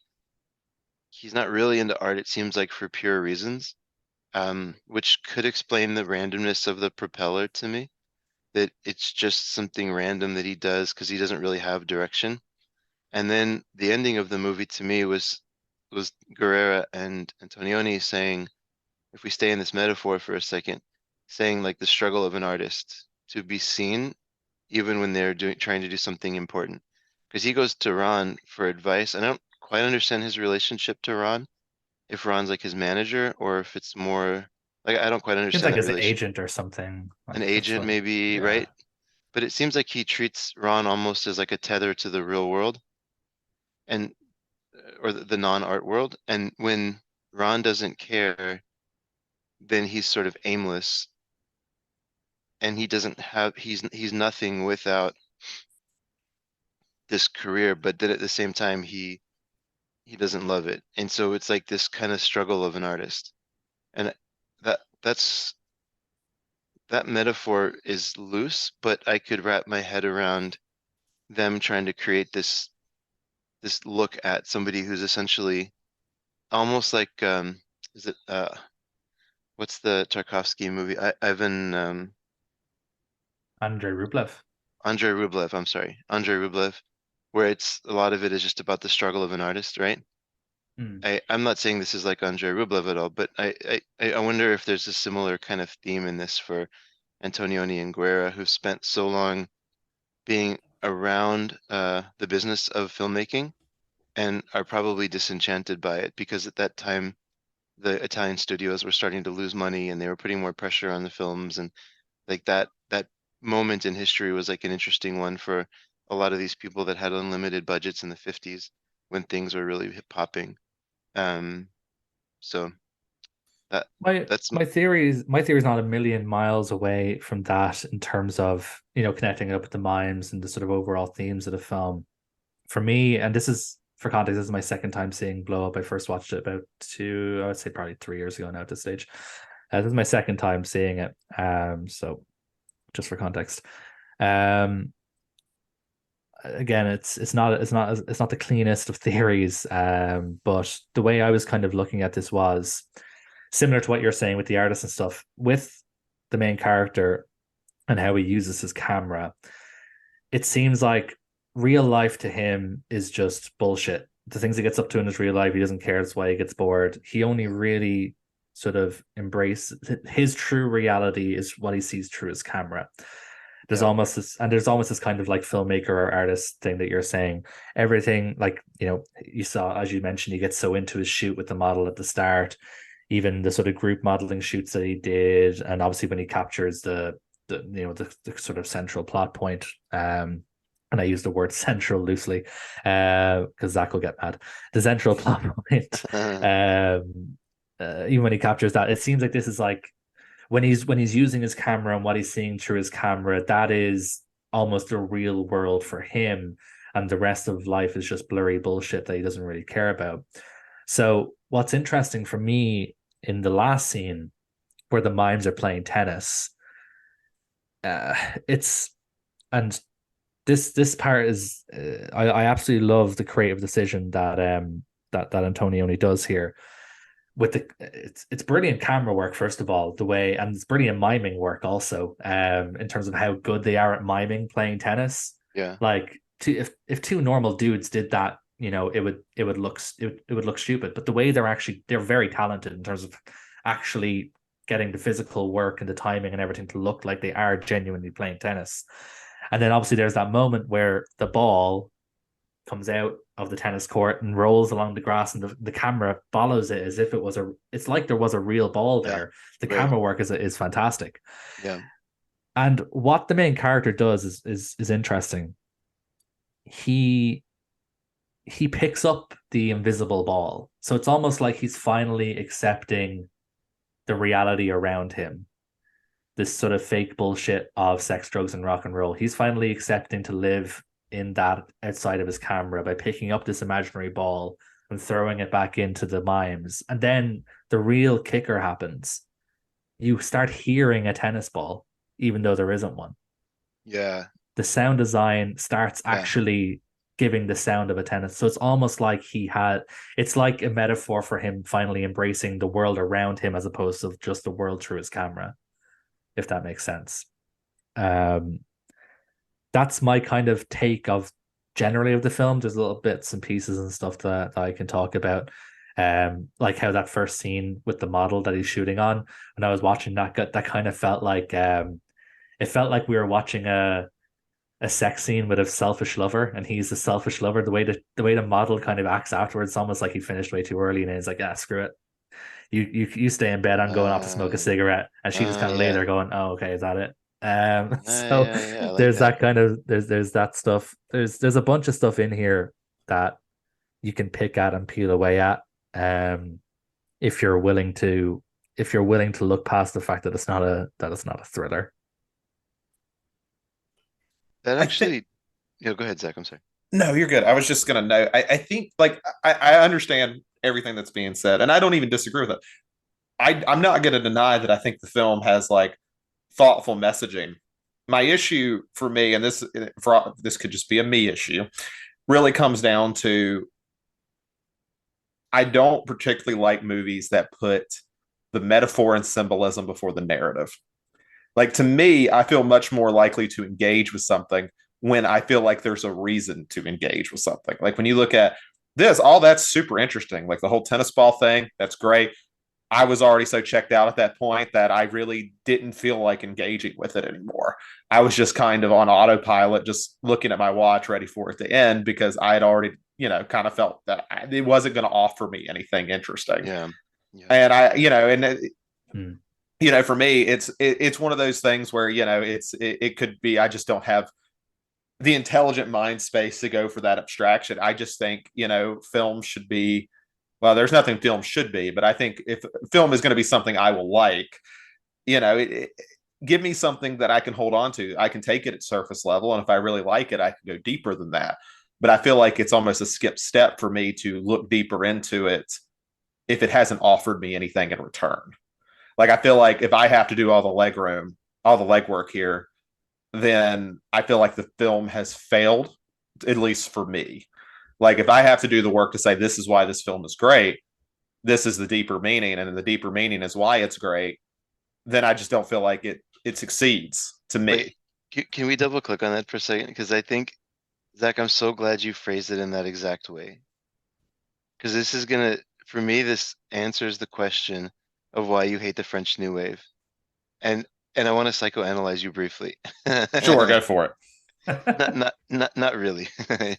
He's not really into art, it seems like, for pure reasons, which could explain the randomness of the propeller to me, that it's just something random that he does because he doesn't really have direction. And then the ending of the movie to me was was Guerrera and Antonioni saying, if we stay in this metaphor for a second, saying like the struggle of an artist to be seen even when they're trying to do something important. Because he goes to Ron for advice. And I don't quite understand his relationship to Ron, if Ron's like his manager or if it's more like I don't quite Seems understand like that his relation. agent or something. An Like that's agent what. maybe, Yeah. right? But it seems like he treats Ron almost as like a tether to the real world and or the non-art world. And when Ron doesn't care, then he's sort of aimless and he doesn't have he's nothing without this career, but then at the same time he doesn't love it. And so it's like this kind of struggle of an artist. And that's that metaphor is loose, but I could wrap my head around them trying to create this look at somebody who's essentially almost like is it what's the Tarkovsky movie? Ivan Andrei Rublev. Andrei Rublev, I'm sorry. Andrei Rublev, where it's a lot of it is just about the struggle of an artist, right? Hmm. I'm not saying this is like Andrei Rublev at all, but I wonder if there's a similar kind of theme in this for Antonioni and Guerra, who've spent so long being around the business of filmmaking and are probably disenchanted by it because at that time the Italian studios were starting to lose money and they were putting more pressure on the films and like that moment in history was like an interesting one for a lot of these people that had unlimited budgets in the 50s when things were really popping. Um, so that My that's my theory is not a million miles away from that in terms of, connecting it up with the mimes and the sort of overall themes of the film. For me, and this is for context, this is my second time seeing Blow Up. I first watched it about I would say probably 3 years ago now at this stage. This is my second time seeing it. So just for context. Um, Again, it's not the cleanest of theories. But the way I was kind of looking at this was similar to what you're saying with the artist and stuff, with the main character and how he uses his camera. It seems like real life to him is just bullshit. The things he gets up to in his real life, he doesn't care. That's why he gets bored. He only really sort of embrace his true reality is what he sees through his camera. There's yeah, almost this, and there's almost this kind of like filmmaker or artist thing that you're saying. Everything, like, you saw, as you mentioned, he gets so into his shoot with the model at the start, even the sort of group modeling shoots that he did, and obviously when he captures the sort of central plot point. And I use the word central loosely, because Zach will get mad. The central plot point. Even when he captures that, it seems like this is like when he's using his camera and what he's seeing through his camera, that is almost the real world for him, and the rest of life is just blurry bullshit that he doesn't really care about. So what's interesting for me in the last scene where the mimes are playing tennis, uh, it's and this part is I absolutely love the creative decision that Antonioni does here with it's brilliant camera work, first of all, the way, and it's brilliant miming work also, in terms of how good they are at miming playing tennis. yeah, Like, if two normal dudes did that, it would look stupid. But the way they're very talented in terms of actually getting the physical work and the timing and everything to look like they are genuinely playing tennis. And then obviously there's that moment where the ball comes out of the tennis court and rolls along the grass, and the camera follows it as if it's like there was a real ball yeah, there. The right, camera work is fantastic. yeah, And what the main character does is interesting. He picks up the invisible ball. So it's almost like he's finally accepting the reality around him. This sort of fake bullshit of sex, drugs, and rock and roll. He's finally accepting to live in that outside of his camera by picking up this imaginary ball and throwing it back into the mimes. And then the real kicker happens. You start hearing a tennis ball, even though there isn't one. yeah, The sound design starts yeah, actually giving the sound of a tennis. So it's almost like it's like a metaphor for him finally embracing the world around him as opposed to just the world through his camera, if that makes sense. Um, that's my kind of take of generally of the film. There's little bits and pieces and stuff that I can talk about. Like how that first scene with the model that he's shooting on, when I was watching that kind of felt like it felt like we were watching a sex scene with a selfish lover, and he's the selfish lover. The way the model kind of acts afterwards, it's almost like he finished way too early, and he's like, "Yeah, screw it. You stay in bed. I'm going off to smoke a cigarette." And she just kind of lay there Yeah. going, "Oh, okay, is that it?" So Yeah. I like there's that. that kind of there's that stuff. There's a bunch of stuff in here that you can pick at and peel away at. Um, if you're willing to look past the fact that it's not a thriller. That I think actually, go ahead, Zach. I'm sorry. no, you're good. I was just gonna know. I think like I understand everything that's being said, and I don't even disagree with it. I'm not gonna deny that I think the film has like thoughtful messaging. My issue for me, and this could just be a me issue, really comes down to I don't particularly like movies that put the metaphor and symbolism before the narrative. Like to me, I feel much more likely to engage with something when I feel like there's a reason to engage with something. Like when you look at this, all that's super interesting. Like the whole tennis ball thing, that's great. I was already so checked out at that point that I really didn't feel like engaging with it anymore. I was just kind of on autopilot, just looking at my watch, ready for it to end because I had already, kind of felt that it wasn't going to offer me anything interesting. Yeah. Yeah. And and Hmm. for me, it's one of those things where it could be I just don't have the intelligent mind space to go for that abstraction. I just think film should be well. There's nothing film should be, but I think if film is going to be something I will like, give me something that I can hold on to. I can take it at surface level, and if I really like it, I can go deeper than that. But I feel like it's almost a skip step for me to look deeper into it if it hasn't offered me anything in return. Like I feel like if I have to do all the legwork here, then I feel like the film has failed, at least for me. Like if I have to do the work to say this is why this film is great, this is the deeper meaning, and the deeper meaning is why it's great, then I just don't feel like it succeeds to Wait, me. can we double click on that for a second? Because I think, Zach, I'm so glad you phrased it in that exact way. Because for me, this answers the question of why you hate the French New Wave. And and I want to psychoanalyze you briefly. Sure, go for it. Not really.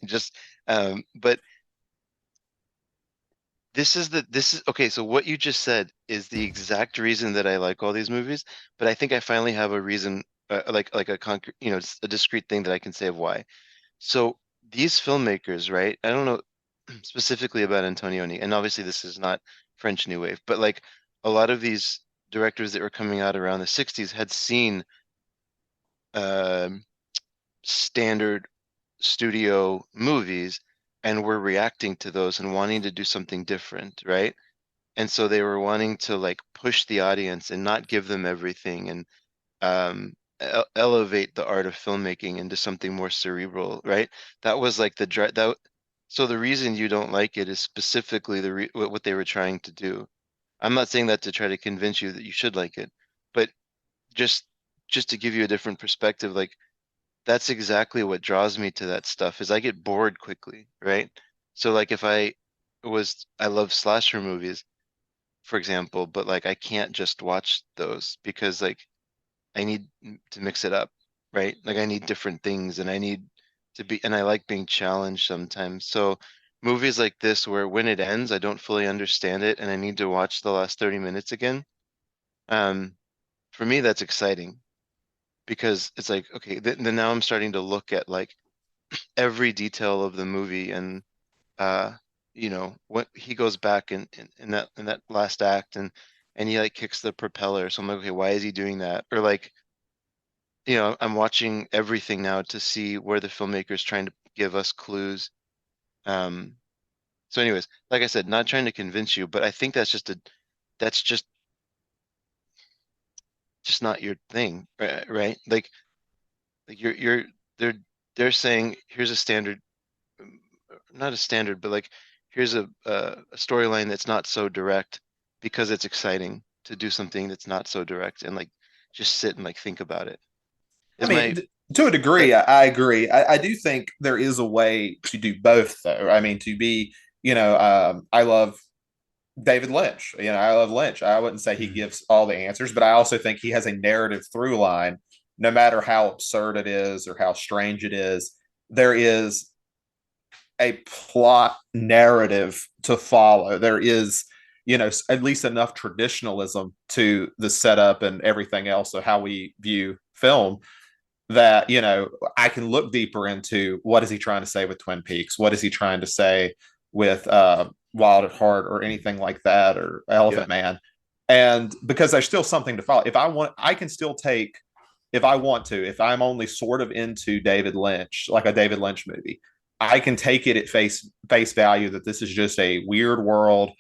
Just but this is okay, so what you just said is the exact reason that I like all these movies, but I think I finally have a reason, like a concrete, a discrete thing that I can say of why. So these filmmakers, right? I don't know specifically about Antonioni, and obviously this is not French New Wave, but like a lot of these directors that were coming out around the 60s had seen um standard studio movies and were reacting to those and wanting to do something different, right? And so they were wanting to like push the audience and not give them everything and elevate the art of filmmaking into something more cerebral, right? That was like that. So the reason you don't like it is specifically what they were trying to do. I'm not saying that to try to convince you that you should like it, but just just to give you a different perspective, like that's exactly what draws me to that stuff is I get bored quickly, right? So like if I love slasher movies, for example, but like I can't just watch those because like I need to mix it up, right? Like I need different things and and I like being challenged sometimes. So movies like this where when it ends, I don't fully understand it and I need to watch the last 30 minutes again. Um, for me, that's exciting because it's like, okay, then now I'm starting to look at like every detail of the movie and uh what he goes back in that last act and he like kicks the propeller, so I'm like, okay, why is he doing that? Or like I'm watching everything now to see where the filmmaker's trying to give us clues. um so anyways, like I said, not trying to convince you, but I think that's just not your thing, right? Like you're they're they're saying here's a standard, not a standard, but like here's a storyline that's not so direct because it's exciting to do something that's not so direct and like just sit and like think about it. I Is mean, my to a that degree, I agree. I do think there is a way to do both, though. I mean, to be, I love David Lynch. I love Lynch. I wouldn't say he Mm. gives all the answers, but I also think he has a narrative through line. No matter how absurd it is or how strange it is, there is a plot narrative to follow. There is, at least enough traditionalism to the setup and everything else of how we view film that, I can look deeper into what is he trying to say with Twin Peaks? What is he trying to say with Wild at Heart or anything like that, or Yeah. Elephant Man? And because there's still something to follow. If I want, I can still take, if I want to, if I'm only sort of into David Lynch, like a David Lynch movie, I can take it at face value that this is just a weird world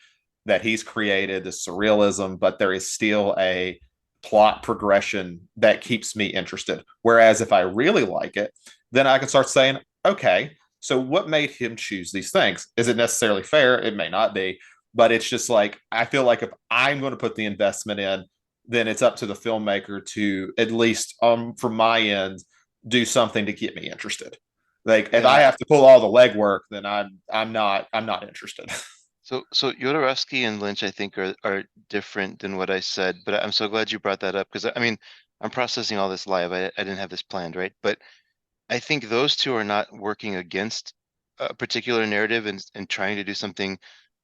that he's created, the surrealism, but there is still a plot progression that keeps me interested. Whereas if I really like it, then I can start saying, okay, so what made him choose these things? Is it necessarily fair? It may not be, but it's just like, I feel like if I'm going to put the investment in, then it's up to the filmmaker to, at least from my end, do something to keep me interested. Like if I Yeah. have to pull all the legwork, then I'm not interested. So Jodorowsky and Lynch, I think, are different than what I said, but I'm so glad you brought that up because I mean, I'm processing all this live. I didn't have this planned, right? But I think those two are not working against a particular narrative and trying to do something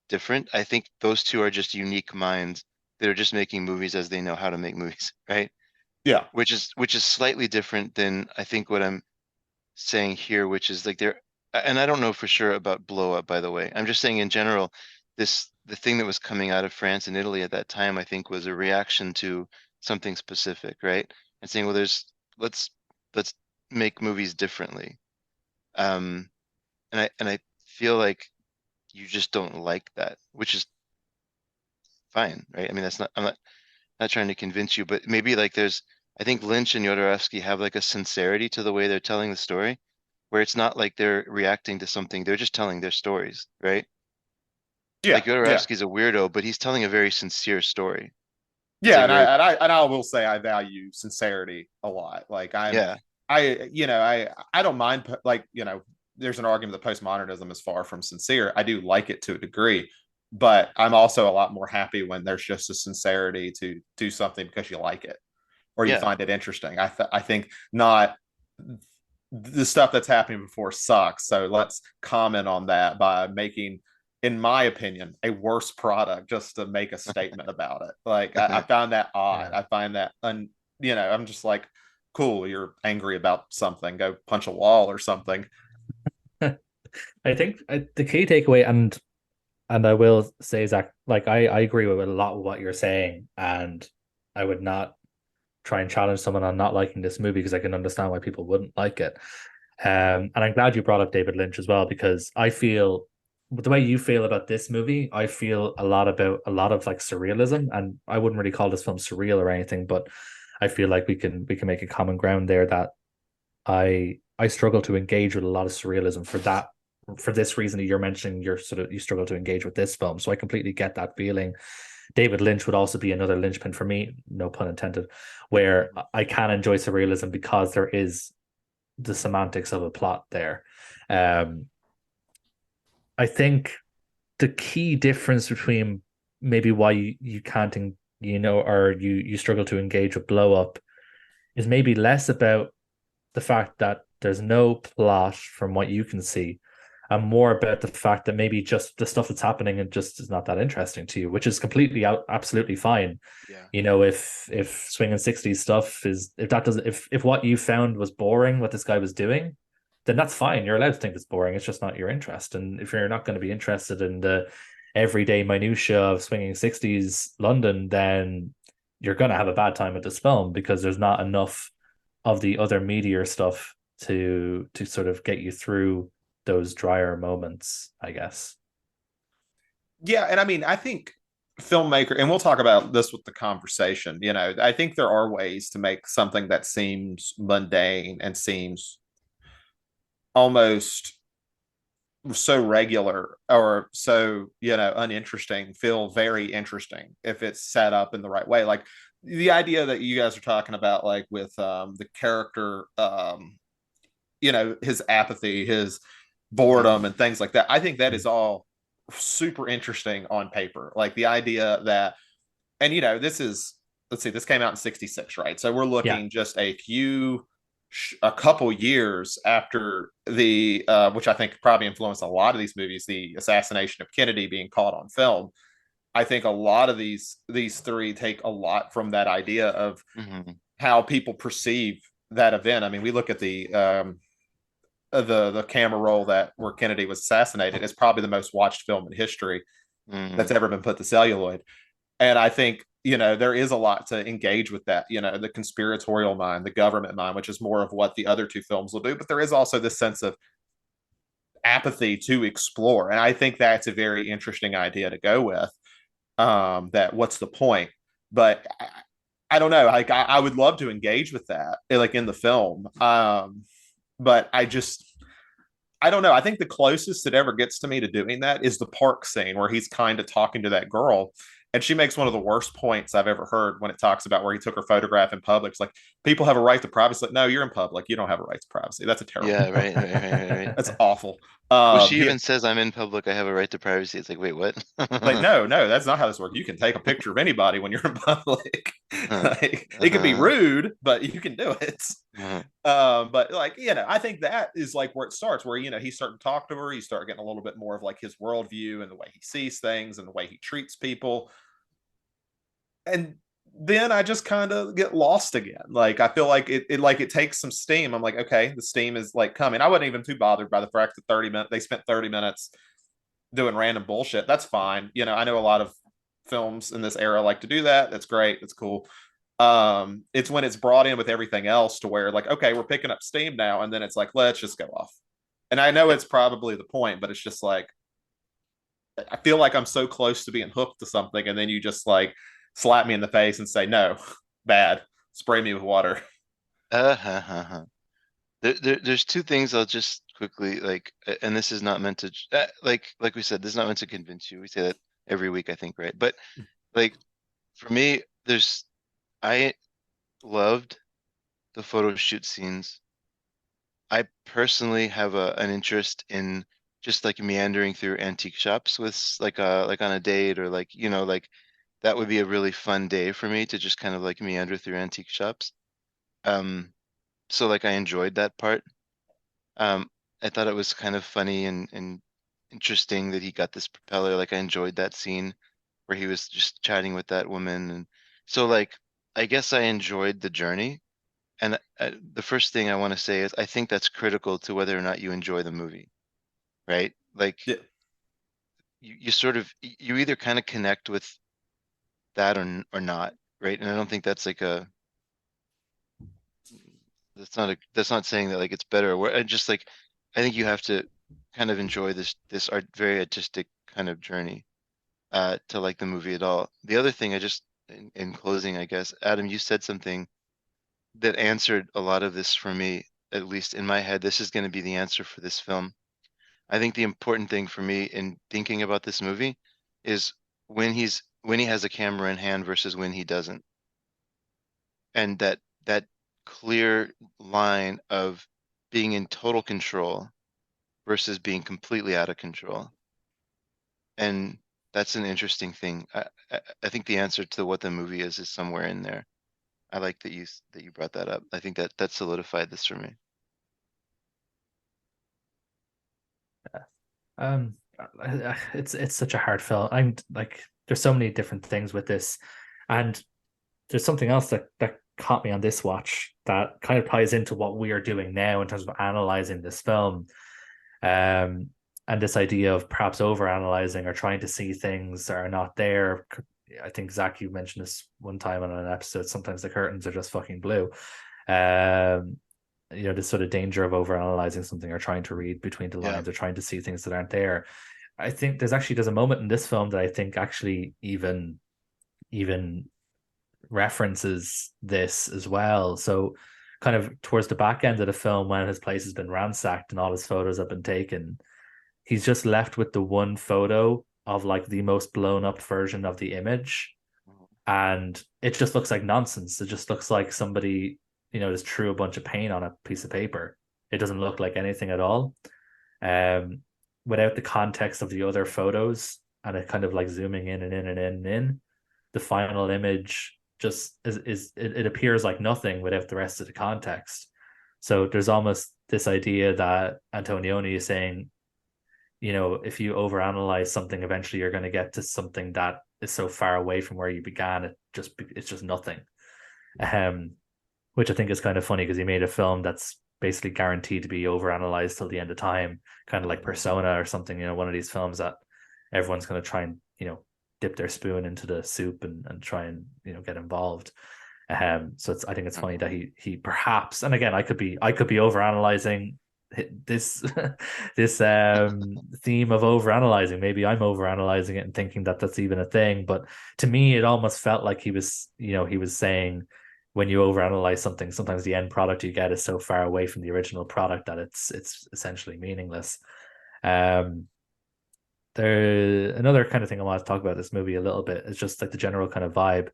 different. I think those two are just unique minds that are just making movies as they know how to make movies, right? Yeah. Which is slightly different than I think what I'm saying here, which is like and I don't know for sure about Blow Up, by the way. I'm just saying in general, the thing that was coming out of France and Italy at that time, I think was a reaction to something specific, right? And saying, well, let's let's make movies differently. Um, and I feel like you just don't like that, which is fine, right? I mean, that's not I'm not trying to convince you, but maybe like I think Lynch and Jodorowsky have like a sincerity to the way they're telling the story, where it's not like they're reacting to something, they're just telling their stories, right? Like Yeah. Yeah. Jodorowsky's a weirdo, but he's telling a very sincere story. It's Yeah, like and very, I will say I value sincerity a lot. Like yeah, I don't mind, like, there's an argument that postmodernism is far from sincere. I do like it to a degree, but I'm also a lot more happy when there's just a sincerity to do something because you like it or you yeah, find it interesting. I think not the stuff that's happening before sucks. So let's comment on that by making, in my opinion, a worse product just to make a statement about it. Like I found that odd. Yeah. I find that I'm just like, cool, you're angry about something. Go punch a wall or something. I think the key takeaway, and I will say, Zach, like I agree with a lot of what you're saying, and I would not try and challenge someone on not liking this movie because I can understand why people wouldn't like it. And I'm glad you brought up David Lynch as well, because I feel the way you feel about this movie, I feel a lot about a lot of like surrealism, and I wouldn't really call this film surreal or anything, but I feel like we can make a common ground there that I struggle to engage with a lot of surrealism for this reason that you're mentioning. You struggle to engage with this film, so I completely get that feeling. David Lynch would also be another linchpin for me, no pun intended, where I can enjoy surrealism because there is the semantics of a plot there. Um, I think the key difference between maybe why you can't, or you struggle to engage with Blow Up is maybe less about the fact that there's no plot from what you can see, and more about the fact that maybe just the stuff that's happening and just is not that interesting to you, which is completely absolutely fine. yeah, If swinging 60s stuff is, if that doesn't, if what you found was boring, what this guy was doing, then that's fine. You're allowed to think it's boring. It's just not your interest. And if you're not going to be interested in the everyday minutia of swinging 60s London, then you're going to have a bad time with this film because there's not enough of the other meteor stuff to sort of get you through those drier moments, I guess. Yeah, and I mean, I think filmmaker, and we'll talk about this with the conversation. I think there are ways to make something that seems mundane and seems almost so regular or so uninteresting feel very interesting if it's set up in the right way. Like the idea that you guys are talking about, like with the character, his apathy, his hmm, boredom and things like that. I think that is all super interesting on paper. Like the idea that, and this is, let's see, this came out in 66, right? So we're Yeah. looking just a couple years after the which I think probably influenced a lot of these movies, the assassination of Kennedy being caught on film. I think a lot of these three take a lot from that idea of Mm-hmm. how people perceive that event. I mean, we look at the camera roll that where Kennedy was assassinated. It's probably the most watched film in history Mm-hmm. that's ever been put to celluloid. And I think, there is a lot to engage with that, the conspiratorial mind, the government mind, which is more of what the other two films will do. But there is also this sense of apathy to explore. And I think that's a very interesting idea to go with. That what's the point? But I don't know. Like I would love to engage with that, like in the film. But I don't know. I think the closest it ever gets to me to doing that is the park scene where he's kind of talking to that girl. And she makes one of the worst points I've ever heard when it talks about where he took her photograph in public. It's like, people have a right to privacy. Like, no, you're in public. You don't have a right to privacy. That's a terrible. Yeah, right. That's awful. Well, she He, even says, "I'm in public. I have a right to privacy." It's like, wait, what? like, no, that's not how this works. You can take a picture of anybody when you're in public. Uh-huh. Like, it can be Uh-huh. rude, but you can do it. Uh-huh. But like, I think that is like where it starts, where he's starting to talk to her, you start getting a little bit more of like his worldview and the way he sees things and the way he treats people. And then I just kind of get lost again. Like I feel like it takes some steam. I'm like, okay, the steam is like coming. I wasn't even too bothered by the fact that 30 minutes they spent 30 minutes doing random bullshit. That's fine. I know a lot of films in this era like to do that. That's great. That's cool. It's when it's brought in with everything else to where like, okay, we're picking up steam now, and then it's like, let's just go off. And I know it's probably the point, but it's just like I feel like I'm so close to being hooked to something, and then you just like slap me in the face and say, no, bad. Spray me with water. Uh-huh. There's two things I'll just quickly and this is not meant to, like we said, this is not meant to convince you. We say that every week, I think, right? But like for me, I loved the photo shoot scenes. I personally have an interest in just like meandering through antique shops with like on a date, or like like that would be a really fun day for me to just kind of like meander through antique shops. Um, so like I enjoyed that part. Um, I thought it was kind of funny and interesting that he got this propeller. Like I enjoyed that scene where he was just chatting with that woman, and so like I guess I enjoyed the journey. And the first thing I want to say is I think that's critical to whether or not you enjoy the movie, right? Like Yeah. you sort of you either kind of connect with that or not, right? And I don't think that's like that's not saying that like it's better or I just like I think you have to kind of enjoy this art very artistic kind of journey to like the movie at all. The other thing I just in closing, I guess, Adam, you said something that answered a lot of this for me, at least in my head. This is going to be the answer for this film. I think the important thing for me in thinking about this movie is when he has a camera in hand versus when he doesn't. And that clear line of being in total control versus being completely out of control. And that's an interesting thing. I think the answer to what the movie is somewhere in there. I like that you brought that up. I think that solidified this for me. Um, it's such a hard film. I'm like, there's so many different things with this, and there's something else that caught me on this watch that kind of ties into what we are doing now in terms of analyzing this film. Um, and this idea of perhaps over analyzing or trying to see things that are not there. I think Zach, you mentioned this one time on an episode. Sometimes the curtains are just fucking blue. Um, this sort of danger of over analyzing something or trying to read between the Yeah. lines or trying to see things that aren't there. I think there's a moment in this film that I think actually even references this as well. So kind of towards the back end of the film, when his place has been ransacked and all his photos have been taken, he's just left with the one photo of like the most blown up version of the image, and it just looks like nonsense. It just looks like somebody just threw a bunch of paint on a piece of paper. It doesn't look like anything at all. um without the context of the other photos and it kind of like zooming in and in and in and in, the final image just it appears like nothing without the rest of the context. So there's almost this idea that Antonioni is saying, if you overanalyze something, eventually you're going to get to something that is so far away from where you began, it's just nothing. Which I think is kind of funny because he made a film that's basically guaranteed to be overanalyzed till the end of time, kind of like Persona or something. One of these films that everyone's going to try and dip their spoon into the soup and try and get involved. So I think it's funny that he perhaps, and again, I could be overanalyzing this this theme of overanalyzing. Maybe I'm overanalyzing it and thinking that that's even a thing, but to me it almost felt like he was saying, when you overanalyze something, sometimes the end product you get is so far away from the original product that it's essentially meaningless. There another kind of thing I want to talk about this movie a little bit is just like the general kind of vibe.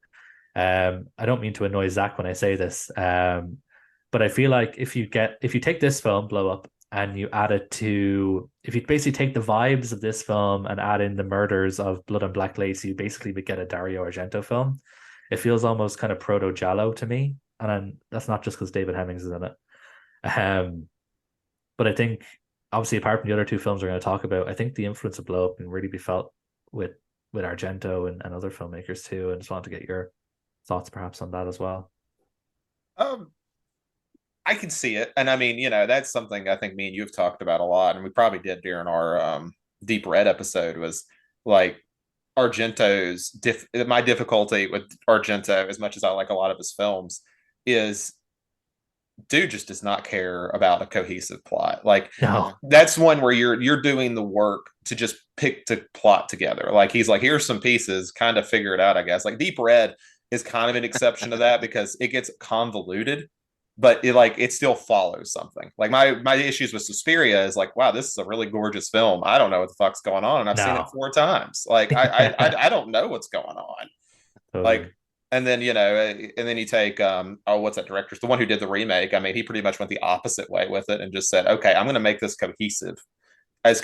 I don't mean to annoy Zach when I say this, but I feel like if you take this film, Blow Up, and you add it to, if you basically take the vibes of this film and add in the murders of Blood and Black Lace, you basically would get a Dario Argento film. It feels almost kind of proto Giallo to me, and that's not just because David Hemmings is in it. But I think, obviously, apart from the other two films we're going to talk about, I think the influence of Blow Up can really be felt with Argento and other filmmakers too. And just wanted to get your thoughts perhaps on that as well. I can see it, and I mean, that's something I think me and you have talked about a lot, and we probably did during our Deep Red episode, was like Argento's my difficulty with Argento, as much as I like a lot of his films, is dude just does not care about a cohesive plot. Like, No. That's one where you're doing the work to just pick the plot together. Like, he's like, here's some pieces, kind of figure it out, I guess. Like Deep Red is kind of an exception to that because it gets convoluted, but it still follows something. Like my issues with Suspiria is like, wow, this is a really gorgeous film. I don't know what the fuck's going on, and I've seen it 4 times. Like I don't know what's going on. Totally. Like, and then and then you take what's that director's, the one who did the remake. I mean, he pretty much went the opposite way with it and just said, okay, I'm going to make this cohesive as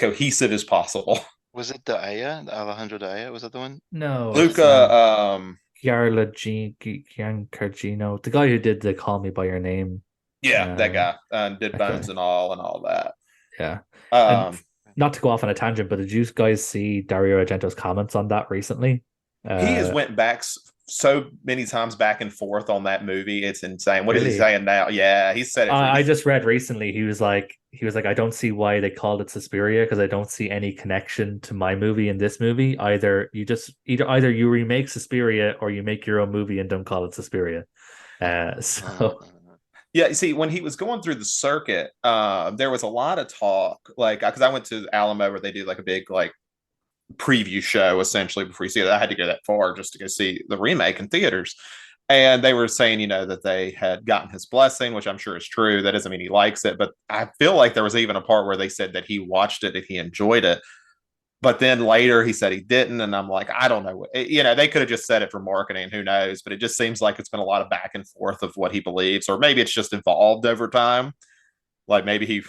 possible. Was it the Alejandro Daya? Was that the one? No, Luca Giancargino, the guy who did the Call Me by Your Name. Yeah, that guy did Bones and all that. Yeah. And not to go off on a tangent, but did you guys see Dario Argento's comments on that recently? He has went back so many times back and forth on that movie. It's insane. What Really? is he saying now? Yeah, he said it. I just read recently he was like, I don't see why they called it Suspiria, because I don't see any connection to my movie in this movie. Either you remake Suspiria or you make your own movie and don't call it Suspiria. So yeah, you see, when he was going through the circuit, there was a lot of talk, like, because I went to Alamo where they do like a big like preview show essentially before you see it. I had to go that far just to go see the remake in theaters. And they were saying, that they had gotten his blessing, which I'm sure is true. That doesn't mean he likes it, but I feel like there was even a part where they said that he watched it and he enjoyed it. But then later he said he didn't. And I'm like, I don't know. They could have just said it for marketing. Who knows? But it just seems like it's been a lot of back and forth of what he believes, or maybe it's just evolved over time. Like maybe he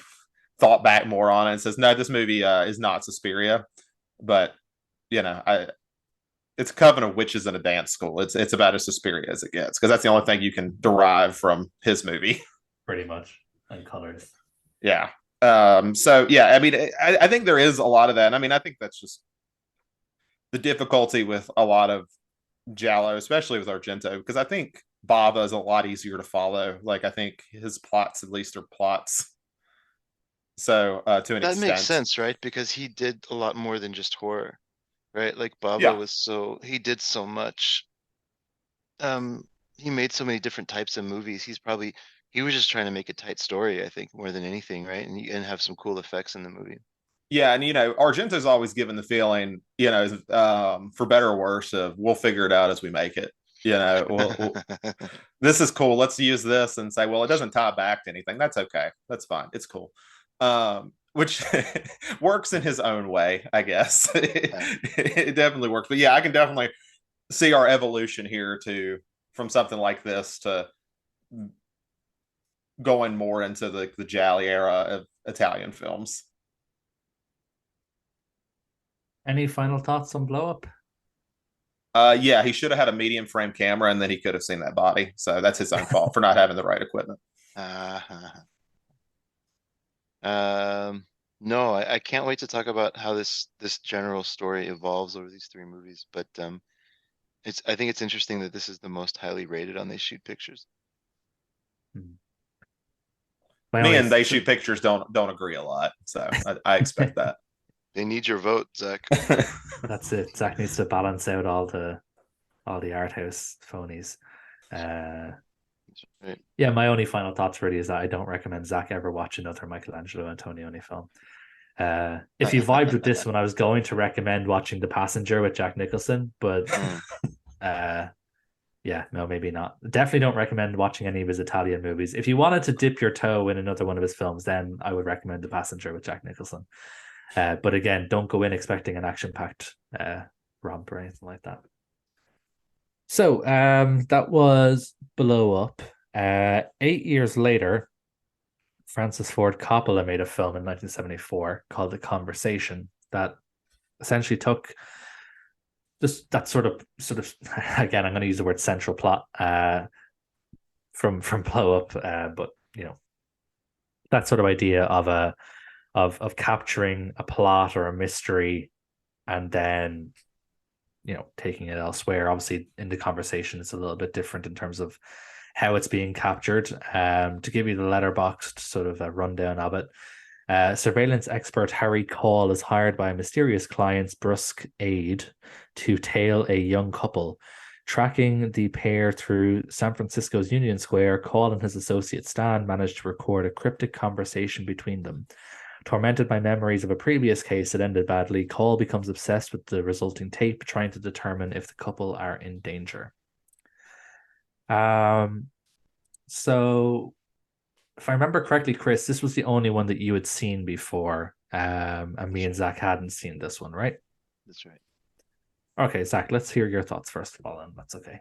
thought back more on it and says, no, this movie is not Suspiria. But it's Coven of Witches in a Dance School. It's about as Suspiria as it gets, because that's the only thing you can derive from his movie. Pretty much, and colors. Yeah. So yeah, I mean, I think there is a lot of that. I mean, I think that's just the difficulty with a lot of Giallo, especially with Argento, because I think Bava is a lot easier to follow. Like, I think his plots, at least, are plots. So to an extent, that makes sense, right? Because he did a lot more than just horror, right? Like Bava he did so much. He made so many different types of movies. He was just trying to make a tight story, I think, more than anything, right? And have some cool effects in the movie. Yeah, and Argento's always given the feeling, for better or worse, of we'll figure it out as we make it. This is cool. Let's use this and say, well, it doesn't tie back to anything. That's okay. That's fine. It's cool. Which works in his own way, I guess. It definitely works. But yeah, I can definitely see our evolution here from something like this to going more into the Giallo era of Italian films. Any final thoughts on Blow Up? Yeah, he should have had a medium frame camera, and then he could have seen that body. So that's his own fault for not having the right equipment. Uh, um, no, I can't wait to talk about how this general story evolves over these three movies. But I think it's interesting that this is the most highly rated on They Shoot Pictures. Hmm. My Me only and They Shoot Pictures don't agree a lot, so I expect that. They need your vote, Zach. that's it. Zach needs to balance out all the art house phonies. Right. Yeah, my only final thoughts really is that I don't recommend Zach ever watch another Michelangelo Antonioni film. If you vibed with this one, I was going to recommend watching The Passenger with Jack Nicholson, but yeah, no, maybe not. Definitely don't recommend watching any of his Italian movies. If you wanted to dip your toe in another one of his films, then I would recommend The Passenger with Jack Nicholson. But again, don't go in expecting an action-packed romp or anything like that. So that was Blow Up. 8 years later, Francis Ford Coppola made a film in 1974 called The Conversation that essentially took this that sort of again, I'm going to use the word central plot from Blow Up, but you know, that sort of idea of capturing a plot or a mystery and then taking it elsewhere. Obviously in The Conversation it's a little bit different in terms of how it's being captured. To give you the letterboxed sort of a rundown of it, surveillance expert Harry Call is hired by a mysterious client's brusque aide to tail a young couple. Tracking the pair through San Francisco's Union Square, Call and his associate Stan manage to record a cryptic conversation between them. Tormented by memories of a previous case that ended badly, Call becomes obsessed with the resulting tape, trying to determine if the couple are in danger. So if I remember correctly, Chris, this was the only one that you had seen before. And me and Zach hadn't seen this one, right? That's right. Okay, Zach, let's hear your thoughts first of all, and that's okay.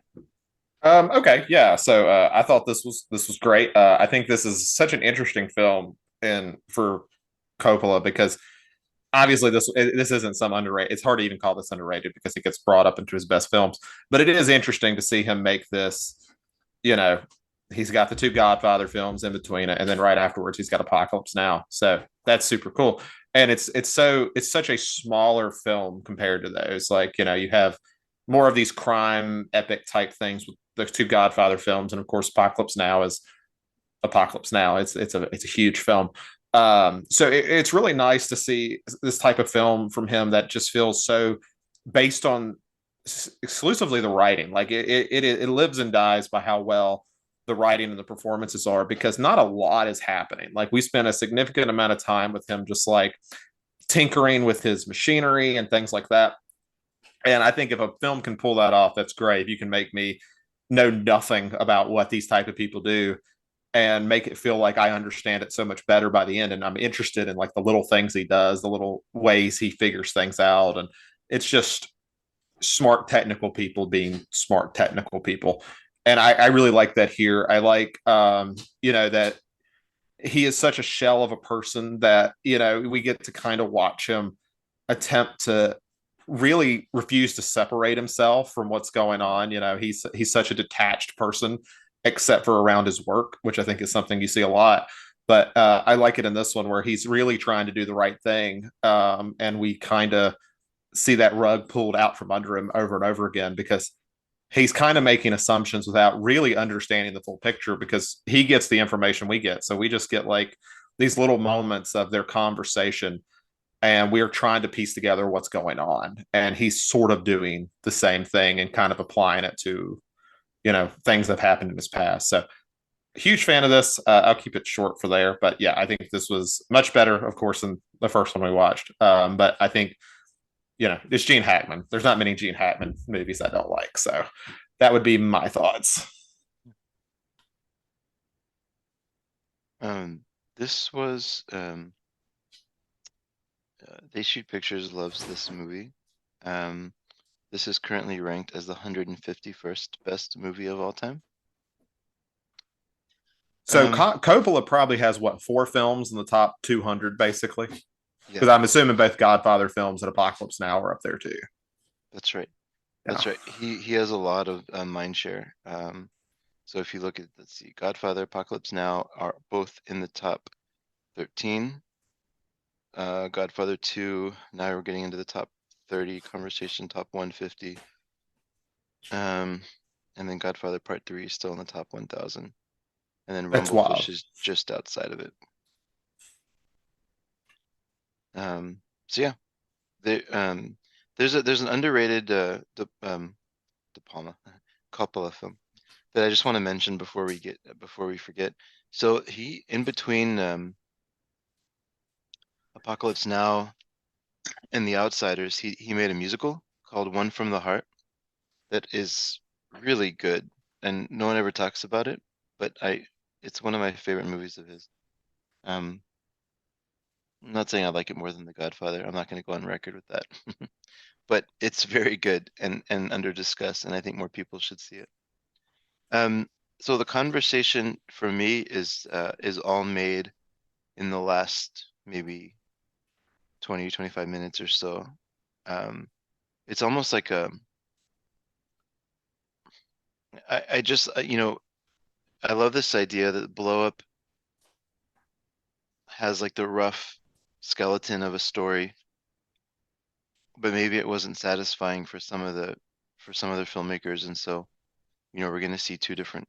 Okay, yeah. So I thought this was great. I think this is such an interesting film, and for Coppola, because obviously this isn't some underrated. It's hard to even call this underrated because it gets brought up into his best films. But it is interesting to see him make this. You know, he's got the two Godfather films in between it, and then right afterwards he's got Apocalypse Now. So that's super cool. And it's such a smaller film compared to those. Like, you have more of these crime epic type things with the two Godfather films, and of course Apocalypse Now is Apocalypse Now. It's a huge film. So it's really nice to see this type of film from him that just feels so based on exclusively the writing. Like it lives and dies by how well the writing and the performances are, because not a lot is happening. Like, we spent a significant amount of time with him just like tinkering with his machinery and things like that. And I think if a film can pull that off, that's great. If you can make me know nothing about what these type of people do and make it feel like I understand it so much better by the end, and I'm interested in like the little things he does, the little ways he figures things out, and it's just smart technical people being smart technical people. And I really like that here. I like that he is such a shell of a person that we get to kind of watch him attempt to really refuse to separate himself from what's going on. He's such a detached person, except for around his work, which I think is something you see a lot. But I like it in this one where he's really trying to do the right thing, and we kind of see that rug pulled out from under him over and over again, because he's kind of making assumptions without really understanding the full picture, because he gets the information we get. So we just get like these little moments of their conversation, and we're trying to piece together what's going on. And he's sort of doing the same thing and kind of applying it to, things that have happened in his past. So huge fan of this. I'll keep it short for there. But yeah, I think this was much better, of course, than the first one we watched. But I think, it's Gene Hackman. There's not many Gene Hackman movies I don't like. So that would be my thoughts. This was They Shoot Pictures loves this movie. This is currently ranked as the 151st best movie of all time. So Coppola probably has what, 4 films in the top 200, basically. Because I'm assuming both Godfather films and Apocalypse Now are up there too. That's right. Yeah. That's right. He has a lot of mind share. So if you look at, let's see, Godfather, Apocalypse Now are both in the top 13. Godfather 2, now we're getting into the top 30, Conversation top 150. And then Godfather Part 3 is still in the top 1000. And then That's Rumblefish wild. is just outside of it. So yeah, there's an underrated De Palma Coppola film that I just want to mention before we forget. So he, in between Apocalypse Now and The Outsiders, he made a musical called One from the Heart that is really good, and no one ever talks about it, but it's one of my favorite movies of his. I'm not saying I like it more than The Godfather. I'm not going to go on record with that. But it's very good and under discussed, and I think more people should see it. So the conversation for me is all made in the last maybe 20, 25 minutes or so. It's almost like I just, I love this idea that Blow Up has like the rough skeleton of a story, but maybe it wasn't satisfying for some other filmmakers, and so we're going to see two different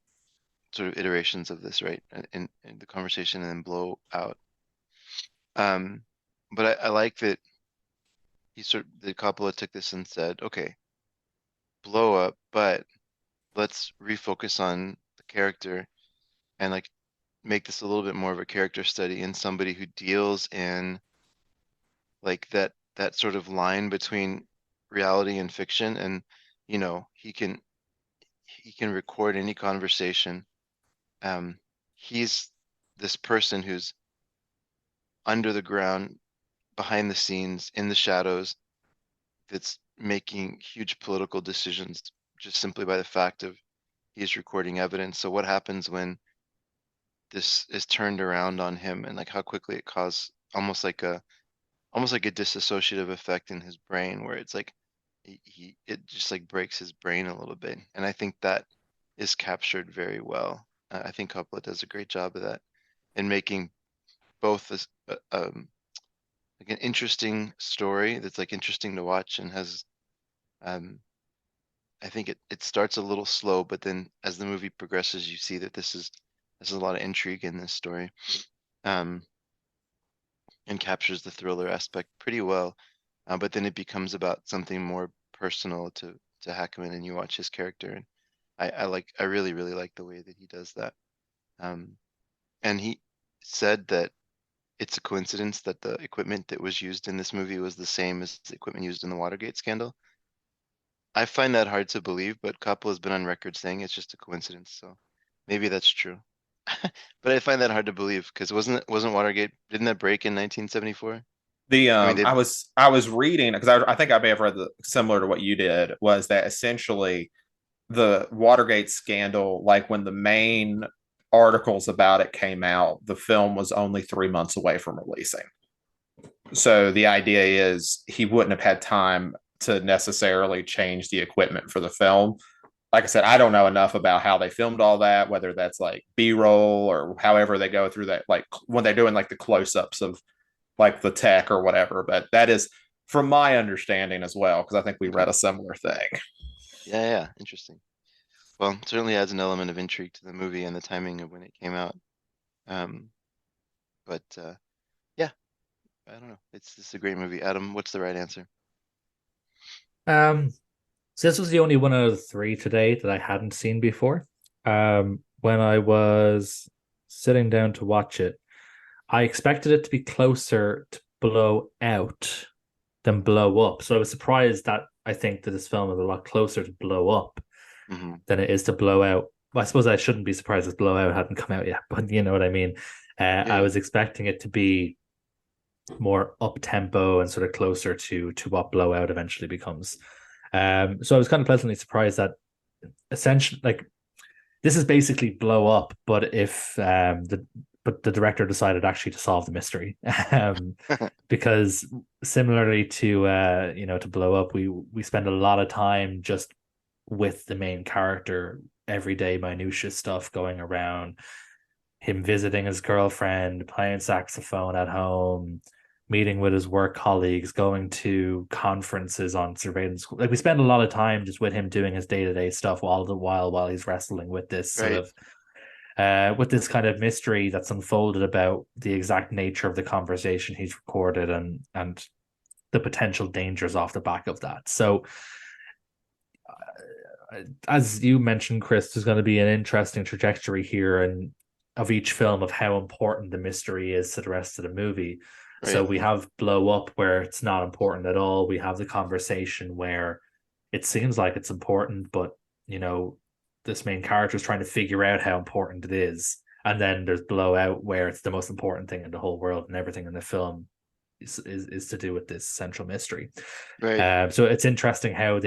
sort of iterations of this, right? In the conversation and then Blow Out. But I like that the Coppola took this and said, okay, Blow Up, but let's refocus on the character and like make this a little bit more of a character study in somebody who deals in like that sort of line between reality and fiction, and he can record any conversation. He's this person who's under the ground, behind the scenes, in the shadows, that's making huge political decisions just simply by the fact of he's recording evidence. So what happens when this is turned around on him, and like how quickly it causes almost like a disassociative effect in his brain, where it's like it just like breaks his brain a little bit. And I think that is captured very well. I think Coppola does a great job of that in making both this like an interesting story that's like interesting to watch and has I think it starts a little slow, but then as the movie progresses, you see that there's a lot of intrigue in this story, and captures the thriller aspect pretty well. But then it becomes about something more personal to Hackman, and you watch his character, and I really really like the way that he does that. And he said that it's a coincidence that the equipment that was used in this movie was the same as the equipment used in the Watergate scandal. I find that hard to believe, but Coppola's been on record saying it's just a coincidence, so maybe that's true. But I find that hard to believe because wasn't Watergate, didn't that break in 1974? I mean, I was reading because I think I may have read similar to what you did, was that essentially the Watergate scandal, like when the main articles about it came out, the film was only 3 months away from releasing. So the idea is he wouldn't have had time to necessarily change the equipment for the film. Like I said, I don't know enough about how they filmed all that, whether that's like B-roll or however they go through that, like when they're doing like the close-ups of like the tech or whatever. But that is from my understanding as well, because I think we read a similar thing. Yeah, interesting. Well, it certainly adds an element of intrigue to the movie and the timing of when it came out. But yeah, I don't know. It's a great movie. Adam, what's the right answer? So this was the only one out of the three today that I hadn't seen before. When I was sitting down to watch it, I expected it to be closer to Blow Out than Blow Up. So I was surprised that I think that this film is a lot closer to Blow Up than it is to Blow Out. Well, I suppose I shouldn't be surprised if Blow Out hadn't come out yet, but you know what I mean. I was expecting it to be more up tempo and sort of closer to what Blow Out eventually becomes. So I was kind of pleasantly surprised that essentially, like, this is basically Blow Up, but if but the director decided actually to solve the mystery. Because similarly to to Blow Up, we spend a lot of time just with the main character, everyday minutia stuff going around, him visiting his girlfriend, playing saxophone at home, meeting with his work colleagues, going to conferences on surveillance. Like we spend a lot of time just with him doing his day-to-day stuff while he's wrestling with this sort Right. of with this kind of mystery that's unfolded about the exact nature of the conversation he's recorded and the potential dangers off the back of that. So as you mentioned, Chris, there's going to be an interesting trajectory here and of each film of how important the mystery is to the rest of the movie. Right. So we have Blow Up where it's not important at all. We have the conversation where it seems like it's important, but this main character is trying to figure out how important it is. And then there's Blowout where it's the most important thing in the whole world, and everything in the film is to do with this central mystery. Right. So it's interesting how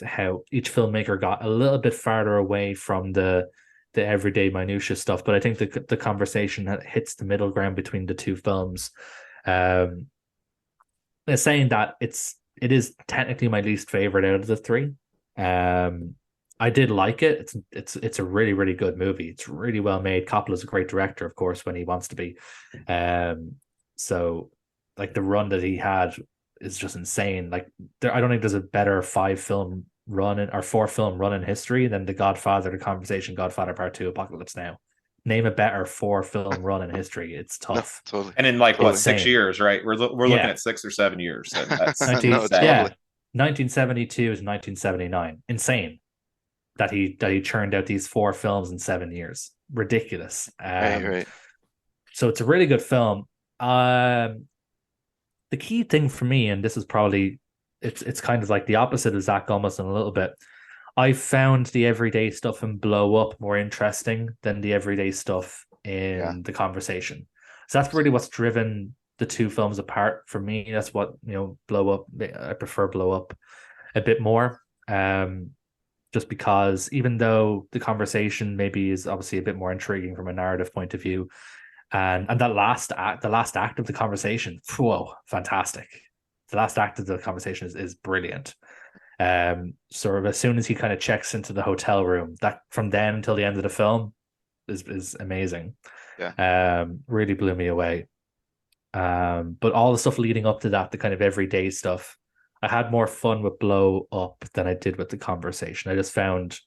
how each filmmaker got a little bit farther away from the everyday minutia stuff, but I think the conversation hits the middle ground between the two films. Saying that it is technically my least favorite out of the three. I did like it. It's a really, really good movie. It's really well made. Coppola's a great director, of course, when he wants to be. So like the run that he had is just insane. Like I don't think there's a better 4-film run in history than The Godfather, The Conversation, Godfather Part 2, Apocalypse Now. Name a better 4-film run in history. It's tough. No, totally. And in like Totally. what, 6 years, right? We're looking at 6 or 7 years. So that's 1972 to 1979. Insane that he churned out these 4 films in 7 years. Ridiculous. Right. So it's a really good film. The key thing for me, and this is probably it's kind of like the opposite of Zach almost in a little bit. I found the everyday stuff in Blow Up more interesting than the everyday stuff in The Conversation. So that's really what's driven the two films apart for me. That's what, Blow Up, I prefer Blow Up a bit more. Just because even though The Conversation maybe is obviously a bit more intriguing from a narrative point of view, and the last act of The Conversation, whoa, fantastic. The last act of The Conversation is brilliant. Sort of as soon as he kind of checks into the hotel room, that from then until the end of the film is amazing. Really blew me away. But all the stuff leading up to that, the kind of everyday stuff, I had more fun with Blow Up than I did with The Conversation. I just found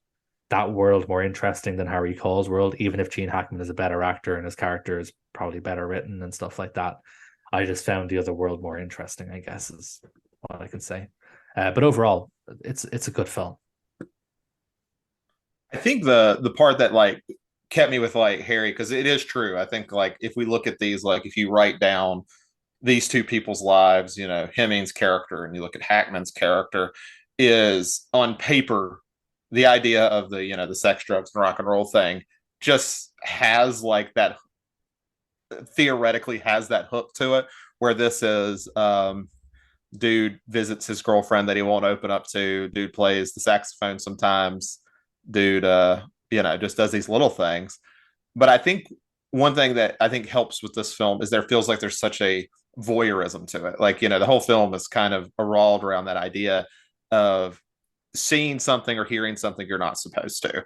that world more interesting than Harry Cole's world, even if Gene Hackman is a better actor and his character is probably better written and stuff like that. I just found the other world more interesting, I guess, is what I can say. But overall, it's a good film. I think the part that like kept me with like Harry, because it is true. I think like if we look at these, like if you write down these two people's lives, Hemming's character and you look at Hackman's character, is on paper, the idea of the sex, drugs, and rock and roll thing just has like that, theoretically has that hook to it, where this is dude visits his girlfriend that he won't open up to, dude plays the saxophone sometimes, dude just does these little things. But I think one thing that I think helps with this film is there feels like there's such a voyeurism to it. Like, the whole film is kind of revolved around that idea of seeing something or hearing something you're not supposed to.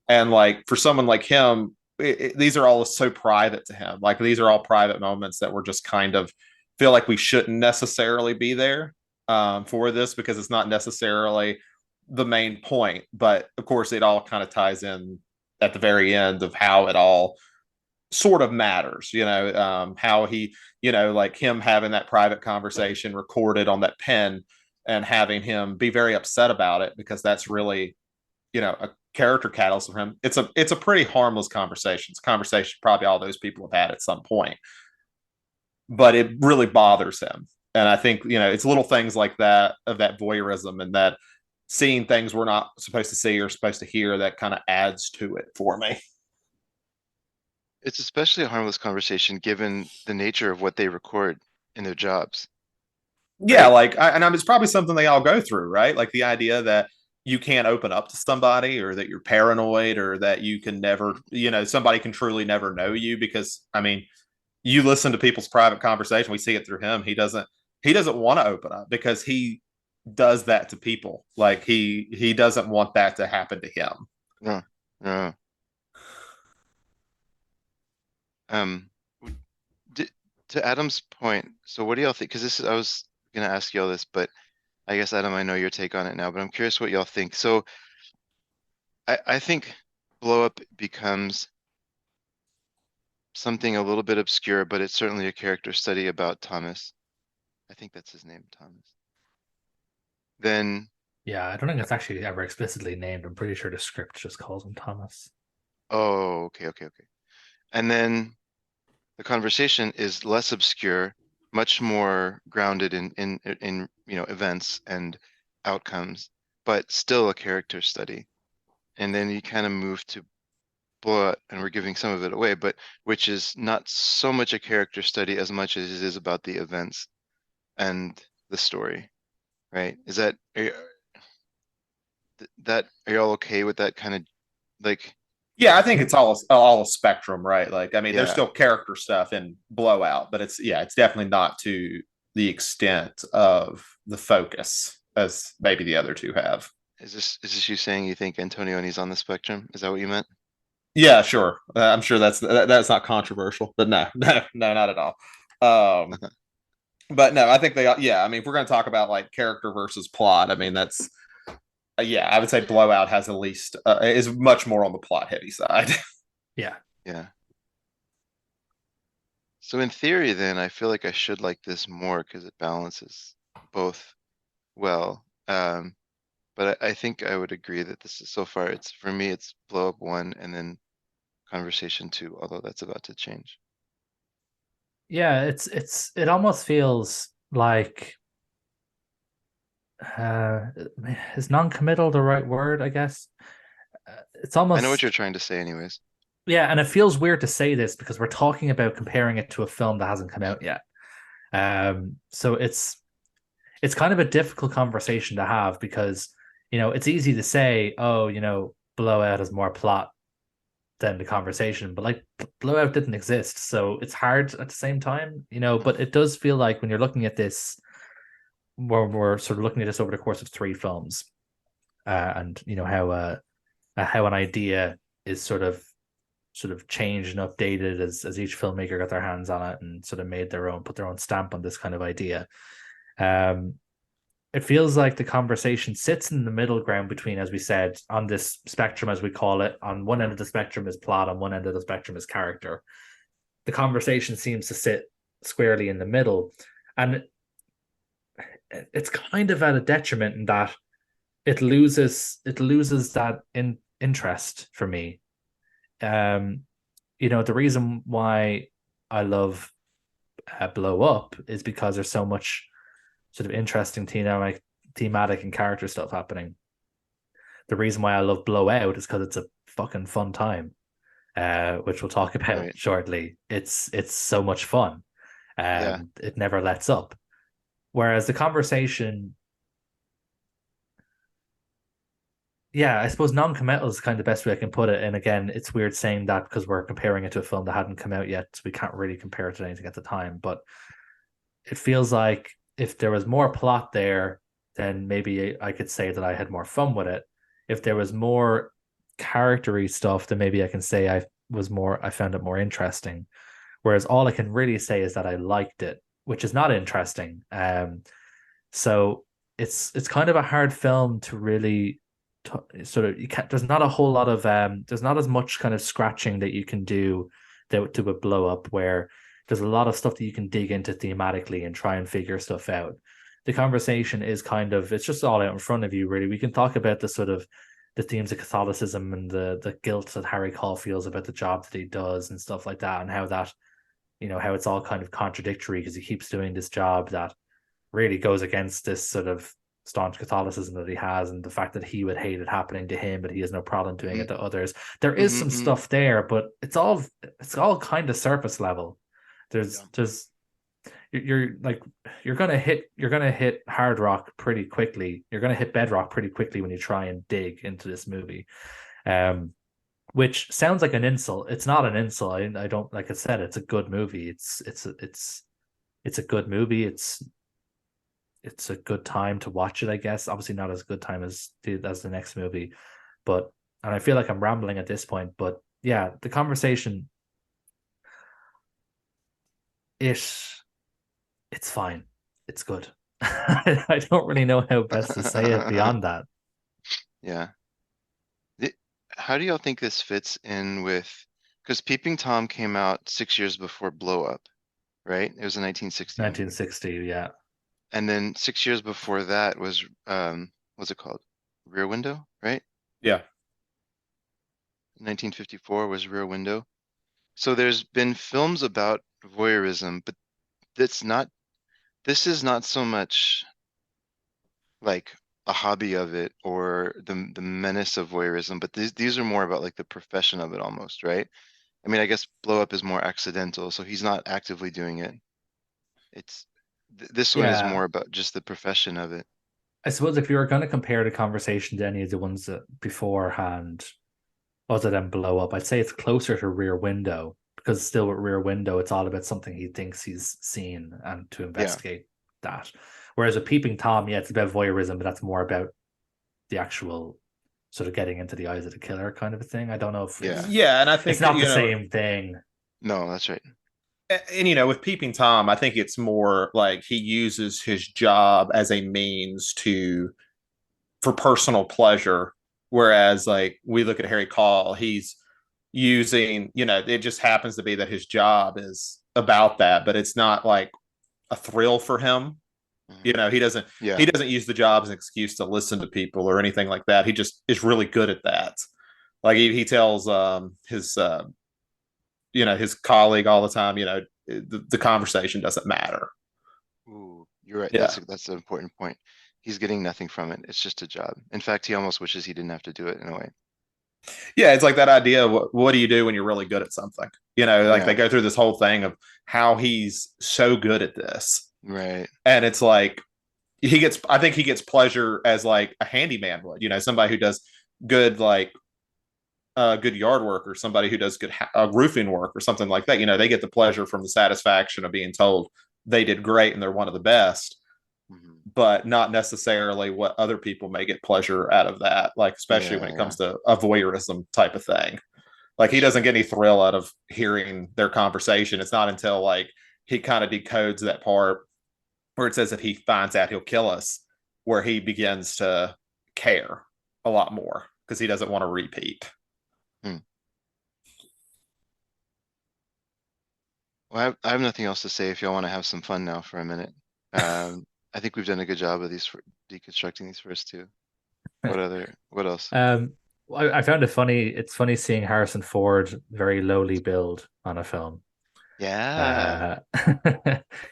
And like for someone like him, these are all so private to him. Like these are all private moments that we're just kind of feel like we shouldn't necessarily be there for this, because it's not necessarily the main point. But of course, it all kind of ties in at the very end of how it all sort of matters, how he, like him having that private conversation recorded on that pen and having him be very upset about it, because that's really, a character catalyst for him. It's a pretty harmless conversation. It's a conversation probably all those people have had at some point, but it really bothers him. And I think, it's little things like that, of that voyeurism and that seeing things we're not supposed to see or supposed to hear, that kind of adds to it for me. It's especially a harmless conversation given the nature of what they record in their jobs. Yeah, right? It's probably something they all go through, right? Like the idea that you can't open up to somebody, or that you're paranoid, or that you can never, somebody can truly never know you. Because I mean, you listen to people's private conversation, we see it through him. He doesn't want to open up because he does that to people. Like he doesn't want that to happen to him. No, no. Um, to Adam's point, so what do y'all think? Because I was gonna ask y'all this, but I guess Adam, I know your take on it now, but I'm curious what y'all think. So I think Blow Up becomes something a little bit obscure, but it's certainly a character study about Thomas. I think that's his name, Thomas. Then, Yeah, I don't think it's actually ever explicitly named. I'm pretty sure the script just calls him Thomas. oh, okay. And then the conversation is less obscure, much more grounded in events and outcomes, but still a character study. And then you kind of move to Blow Up, and we're giving some of it away, but which is not so much a character study as much as it is about the events and the story, right? Are y'all okay with that kind of like? Yeah, I think it's all a spectrum, right? Like, I mean, there's Yeah. still character stuff in Blowout, but it's definitely not to the extent of the focus as maybe the other two have. Is this you saying you think Antonioni's on the spectrum? Is that what you meant? Yeah, sure. I'm sure that's not controversial, but no, no, no, not at all. Um, but no, I think yeah. I mean, if we're going to talk about like character versus plot, I mean, that's yeah. I would say Blowout has at least is much more on the plot heavy side. Yeah. Yeah. So in theory, then I feel like I should like this more because it balances both well. But I think I would agree that this is so far. It's for me, it's Blow Up 1 and then Conversation 2, although that's about to change. Yeah, it almost feels like is non-committal the right word, I guess? It's I know what almost you're trying to say, anyways. yeah, and it feels weird to say this because we're talking about comparing it to a film that hasn't come out yet. So it's kind of a difficult conversation to have because it's easy to say, oh, Blowout has more plot than the conversation, but like Blowout didn't exist, so it's hard at the same time, but it does feel like when you're looking at this, we're sort of looking at this over the course of three films, and how an idea is sort of changed and updated as each filmmaker got their hands on it and sort of put their own stamp on this kind of idea. It feels like the conversation sits in the middle ground between, as we said, on this spectrum, as we call it. On one end of the spectrum is plot, on one end of the spectrum is character. The conversation seems to sit squarely in the middle. And it's kind of at a detriment in that it loses that interest for me. The reason why I love Blow Up is because there's so much sort of interesting thematic and character stuff happening. The reason why I love Blowout is because it's a fucking fun time, which we'll talk about shortly. It's so much fun, and it never lets up. Whereas the conversation, yeah, I suppose non-committal is kind of the best way I can put it. And again, it's weird saying that because we're comparing it to a film that hadn't come out yet, so we can't really compare it to anything at the time. But it feels like if there was more plot there, then maybe I could say that I had more fun with it. If there was more charactery stuff, then maybe I can say I found it more interesting. Whereas all I can really say is that I liked it, which is not interesting. So it's kind of a hard film to really sort of there's not a whole lot of there's not as much kind of scratching that you can do to a Blow Up, where there's a lot of stuff that you can dig into thematically and try and figure stuff out. The conversation is it's just all out in front of you, really. We can talk about the sort of the themes of Catholicism and the guilt that Harry Cole feels about the job that he does and stuff like that, and how that, how it's all kind of contradictory because he keeps doing this job that really goes against this sort of staunch Catholicism that he has, and the fact that he would hate it happening to him, but he has no problem doing it to others. There is some stuff there, but it's all kind of surface level. There's you're like you're gonna hit hard rock pretty quickly. You're gonna hit bedrock pretty quickly when you try and dig into this movie. Which sounds like an insult. It's not an insult. I don't, like I said, it's a good movie. It's a good movie. It's a good time to watch it, I guess. Obviously not as good time as the next movie, but and I feel like I'm rambling at this point, but yeah, the conversation it's fine. It's good. I don't really know how best to say it beyond that. Yeah. How do y'all think this fits in with, because Peeping Tom came out 6 years before Blow Up, right? It was a 1960 movie. 1960, yeah. And then 6 years before that was what's it called? Rear Window, right? Yeah. 1954 was Rear Window. So there's been films about voyeurism, but this is not so much like a hobby of it or the menace of voyeurism, but these are more about like the profession of it almost, right? I mean, I guess Blow Up is more accidental, so he's not actively doing it. It's this one is more Yeah. about just the profession of it. I suppose if you were going to compare the conversation to any of the ones that beforehand, other than Blow Up, I'd say it's closer to Rear Window, because still with Rear Window, it's all about something he thinks he's seen and to Yeah. investigate that. Whereas with Peeping Tom, yeah, it's about voyeurism, but that's more about the actual sort of getting into the eyes of the killer kind of a thing. I don't know if Yeah. Yeah, and I think it's not that, the same thing. No, that's right. and with Peeping Tom, I think it's more like he uses his job as a means for personal pleasure. Whereas like we look at Harry Call, he's using, it just happens to be that his job is about that, but it's not like a thrill for him. Mhm. He doesn't Yeah. he doesn't use the job as an excuse to listen to people or anything like that. He just is really good at that. Like he tells his colleague all the time, the conversation doesn't matter. Ooh, you're right. Yeah. That's an important point. He's getting nothing from it. It's just a job. In fact, he almost wishes he didn't have to do it in a way. Yeah, it's like that idea of what do you do when you're really good at something? Like they Yeah. go through this whole thing of how he's so good at this. Right. And it's like I think he gets pleasure as like a handyman would, somebody who does good like good yard work, or somebody who does good roofing work or something like that. They get the pleasure from the satisfaction of being told they did great and they're one of the best, Mhm. but not necessarily what other people may get pleasure out of that. Like, especially when Yeah, it yeah. comes to a voyeurism type of thing. Like, he doesn't get any thrill out of hearing their conversation. It's not until like he kind of decodes that part where it says that he finds out he'll kill us, where he begins to care a lot more because he doesn't want to repeat. Hmm. Well, I have nothing else to say if y'all want to have some fun now for a minute. I think we've done a good job of deconstructing these first two. What else? I found it funny. It's funny seeing Harrison Ford very lowly build on a film. Yeah.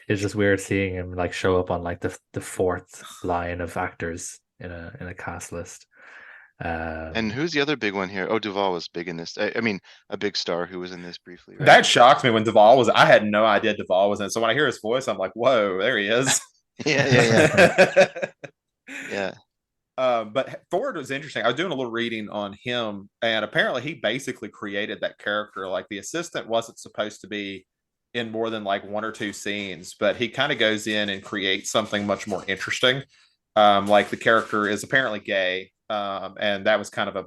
It's just weird seeing him like show up on like the fourth line of actors in a cast list. And who's the other big one here? Oh, Duvall was big in this. I mean, a big star who was in this briefly, right? That shocked me when Duvall was. I had no idea Duvall was in. So when I hear his voice, I'm like, "Whoa, there he is!" Yeah. Yeah. But Ford was interesting. I was doing a little reading on him, and apparently he basically created that character. Like, the assistant wasn't supposed to be in more than like one or two scenes, but he kind of goes in and creates something much more interesting. Like, the character is apparently gay, and that was kind of a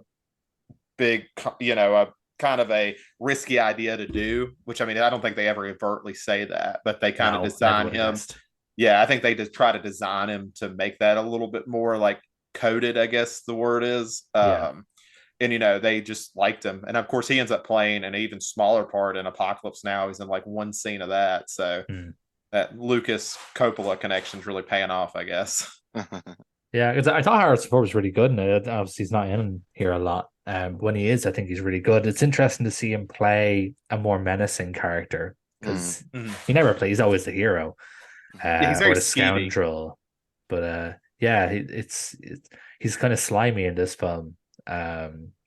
big, a kind of a risky idea to do. Which, I mean, I don't think they ever overtly say that, but they kind of No, never design would have him. guessed. Yeah, I think they just try to design him to make that a little bit more like coded, I guess the word is. Yeah. And they just liked him, and of course he ends up playing an even smaller part in Apocalypse Now. He's in like one scene of that, so that Lucas Coppola connection's really paying off, I guess. Yeah, because I thought Harrison Ford was really good in it. Obviously, he's not in here a lot. When he is, I think he's really good. It's interesting to see him play a more menacing character, because he never plays. He's always the hero, Yeah, he's very or the skeevy. scoundrel. But yeah, he's kind of slimy in this film,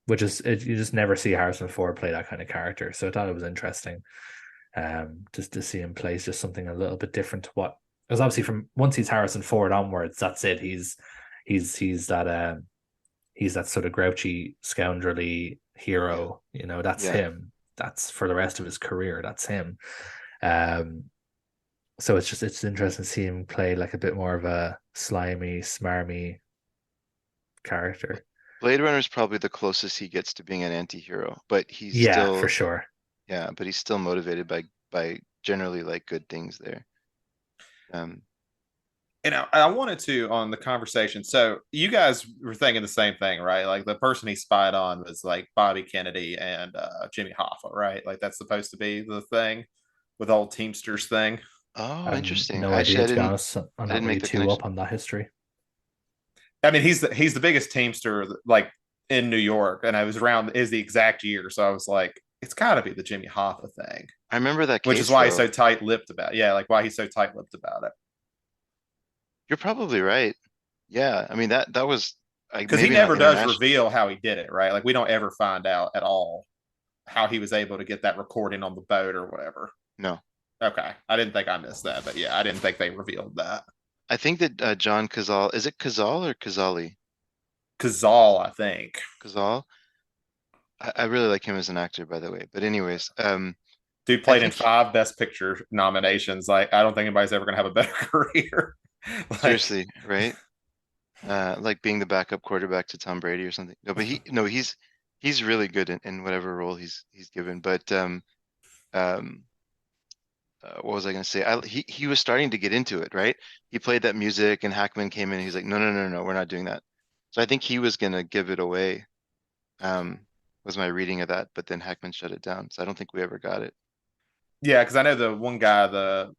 which is you just never see Harrison Ford play that kind of character. So I thought it was interesting. Just to see him play is just something a little bit different to what, because obviously from once he's Harrison Ford onwards, that's it. He's that he's that sort of grouchy, scoundrelly Yeah. hero. That's Yeah. him. That's for the rest of his career. That's him. Um, so it's interesting to see him play like a bit more of a slimy, smarmy character. Blade Runner is probably the closest he gets to being an anti-hero, but he's Yeah, for still, sure. yeah, but he's still motivated by generally like good things there. Um, And I wanted to on the conversation. So you guys were thinking the same thing, right? Like the person he spied on was like Bobby Kennedy and Jimmy Hoffa, right? Like that's supposed to be the thing with the old Teamsters thing. oh, I have interesting. no Actually, idea, to be honest. I'm I not didn't make really the too up connection. on that history. I mean, he's the biggest Teamster like in New York, and I was around is the exact year, so I was like, it's got to be the Jimmy Hoffa thing, I remember that which is case why he's though. so tight-lipped about. It. Yeah, like why he's so tight-lipped about it. You're probably right. Yeah, I mean that was like Because he maybe not never does international. reveal how he did it, right? Like we don't ever find out at all how he was able to get that recording on the boat or whatever. No, Okay, I didn't think I missed that, but yeah, I didn't think they revealed that. I think that John Cazale, is it Cazale or Cazale? Cazal, I think, Cazale. I really like him as an actor, by the way. But anyways, dude I played in think 5 Best Picture nominations. Like I don't think anybody's ever gonna have a better career. Like, seriously, right? Like being the backup quarterback to Tom Brady or something. No, but he's really good in whatever role he's given. But um, what was I going to say? He was starting to get into it, right? He played that music, and Hackman came in. He's like, no, no, no, no, we're not doing that. So I think he was going to give it away. Um, was my reading of that, but then Hackman shut it down. So I don't think we ever got it. yeah, because I know the one guy, the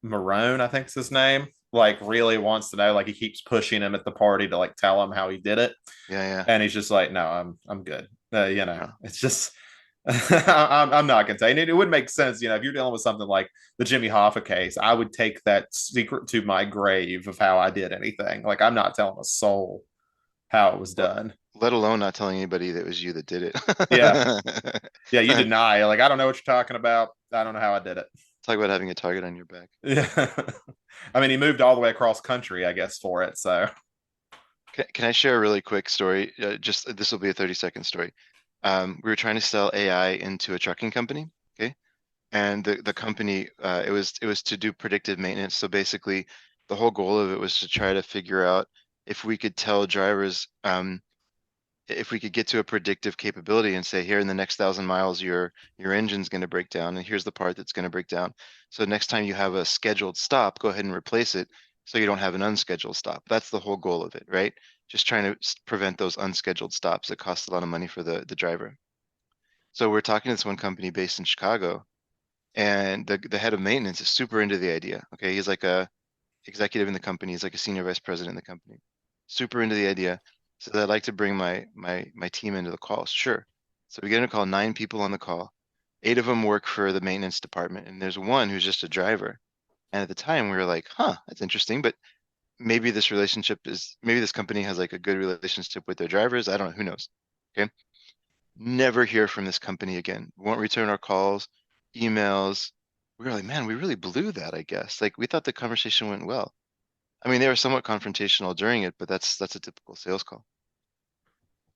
Marone, I think is his name, like really wants to know. Like he keeps pushing him at the party to like tell him how he did it, Yeah, yeah. and he's just like, no, I'm good. No. It's just I'm not gonna say it would make sense, if you're dealing with something like the Jimmy Hoffa case, I would take that secret to my grave of how I did anything. Like I'm not telling a soul how it was Let done. let alone not telling anybody that it was you that did Yeah. it. Yeah, you deny. Like I don't know what you're talking about. I don't know how I did it. Talk about having a target on your back. Yeah. I mean, he moved all the way across country, I guess, for it. So Can I share a really quick story? Just this will be a 30-second story. We were trying to sell AI into a trucking company, okay? And the company it was to do predictive maintenance. So basically, the whole goal of it was to try to figure out if we could tell drivers if we could get to a predictive capability and say, here in the next 1,000 miles, your engine's going to break down, and here's the part that's going to break down. So next time you have a scheduled stop, go ahead and replace it so you don't have an unscheduled stop. That's the whole goal of it, right? Just trying to prevent those unscheduled stops that cost a lot of money for the driver. So we're talking to this one company based in Chicago, and the head of maintenance is super into the idea. Okay, he's like a executive in the company. He's like a senior vice president in the company. Super into the idea. So I'd like to bring my team into the call. Sure. So we get a call, 9 people on the call. 8 of them work for the maintenance department, and there's one who's just a driver. And at the time, we were like, huh, that's interesting. But maybe this company has like a good relationship with their drivers. I don't know. Who knows? Okay. Never hear from this company again. Won't return our calls, emails. We were like, man, we really blew that, I guess. Like we thought the conversation went well. I mean, they were somewhat confrontational during it, but that's a typical sales call.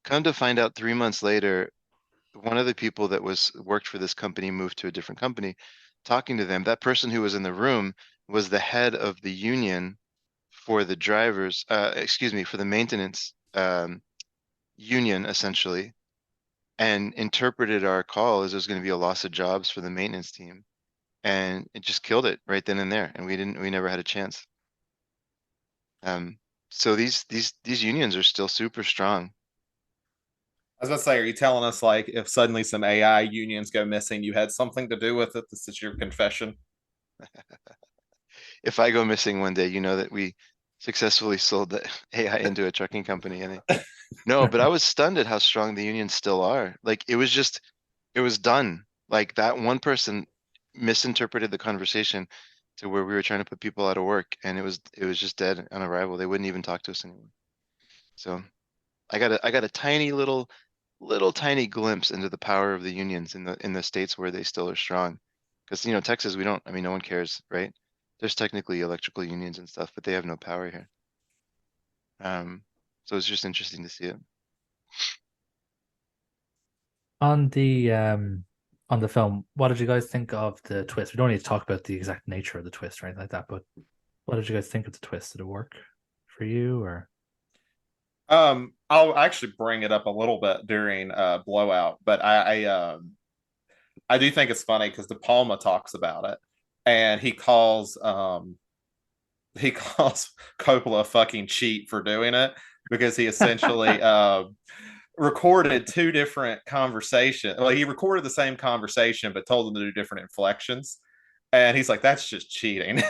Come to find out 3 months later, one of the people that was worked for this company moved to a different company. Talking to them, that person who was in the room was the head of the union for the drivers, excuse me, for the maintenance union, essentially, and interpreted our call as there's going to be a loss of jobs for the maintenance team. And it just killed it right then and there. And we never had a chance. Um, so these unions are still super strong. I was about to say, are you telling us like if suddenly some AI unions go missing, you had something to do with it? This is your confession. If I go missing one day, you know that we successfully sold the AI into a trucking company. And no, but I was stunned at how strong the unions still are. Like it was done. Like that one person misinterpreted the conversation to where we were trying to put people out of work, and it was just dead on arrival. They wouldn't even talk to us anymore. So I got a tiny little tiny glimpse into the power of the unions in the states where they still are strong. Because Texas, we don't. I mean, no one cares, right? There's technically electrical unions and stuff, but they have no power here. Um, so it's just interesting to see it. On the film, what did you guys think of the twist? We don't need to talk about the exact nature of the twist or anything like that, but what did you guys think of the twist? Did it work for you or? I'll actually bring it up a little bit during Blowout, but I do think it's funny because De Palma talks about it, and he calls Coppola a fucking cheat for doing it because he essentially recorded two different conversations. Well, he recorded the same conversation but told them to do different inflections, and he's like, "That's just cheating."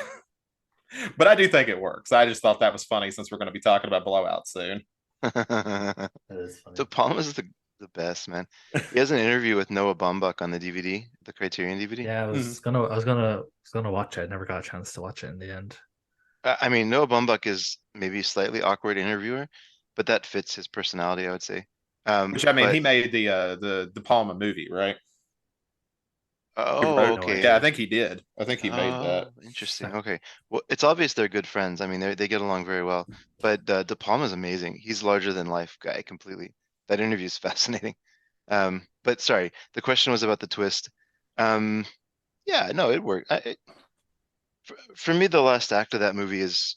But I do think it works. I just thought that was funny since we're going to be talking about Blowout soon. That is funny. De Palma's the best, man. He has an interview with Noah Baumbach on the DVD, the Criterion DVD. Yeah, I was gonna watch it. I never got a chance to watch it in the end. I mean, Noah Baumbach is maybe a slightly awkward interviewer, but that fits his personality, I would say. Which I mean, But he made the De Palma movie, right? He oh, wrote, No yeah, I okay. idea. think he did. I think he made that. Oh, interesting. Okay. Well, it's obvious they're good friends. I mean, they get along very well. But De Palma's amazing. He's larger than life guy completely. That interview is fascinating. But sorry, the question was about the twist. Um, yeah, no, it worked. For me, the last act of that movie is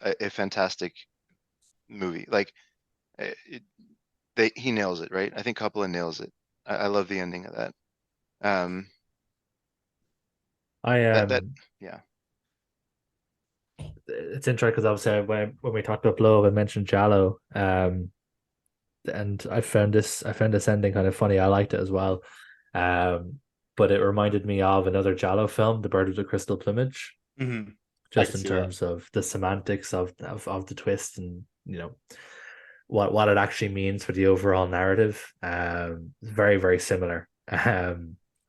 a fantastic movie. Like, it, he nails it, right? I think Coppola nails it. I love the ending of that. Um, I that yeah. It's interesting because obviously when we talked about Blow, I mentioned Jallo, and I found this ending kind of funny. I liked it as well, but it reminded me of another Jallo film, The Bird with the Crystal Plumage, Mm-hmm. I just can in see that. terms of the semantics of the twist and what it actually means for the overall narrative. It's very very similar.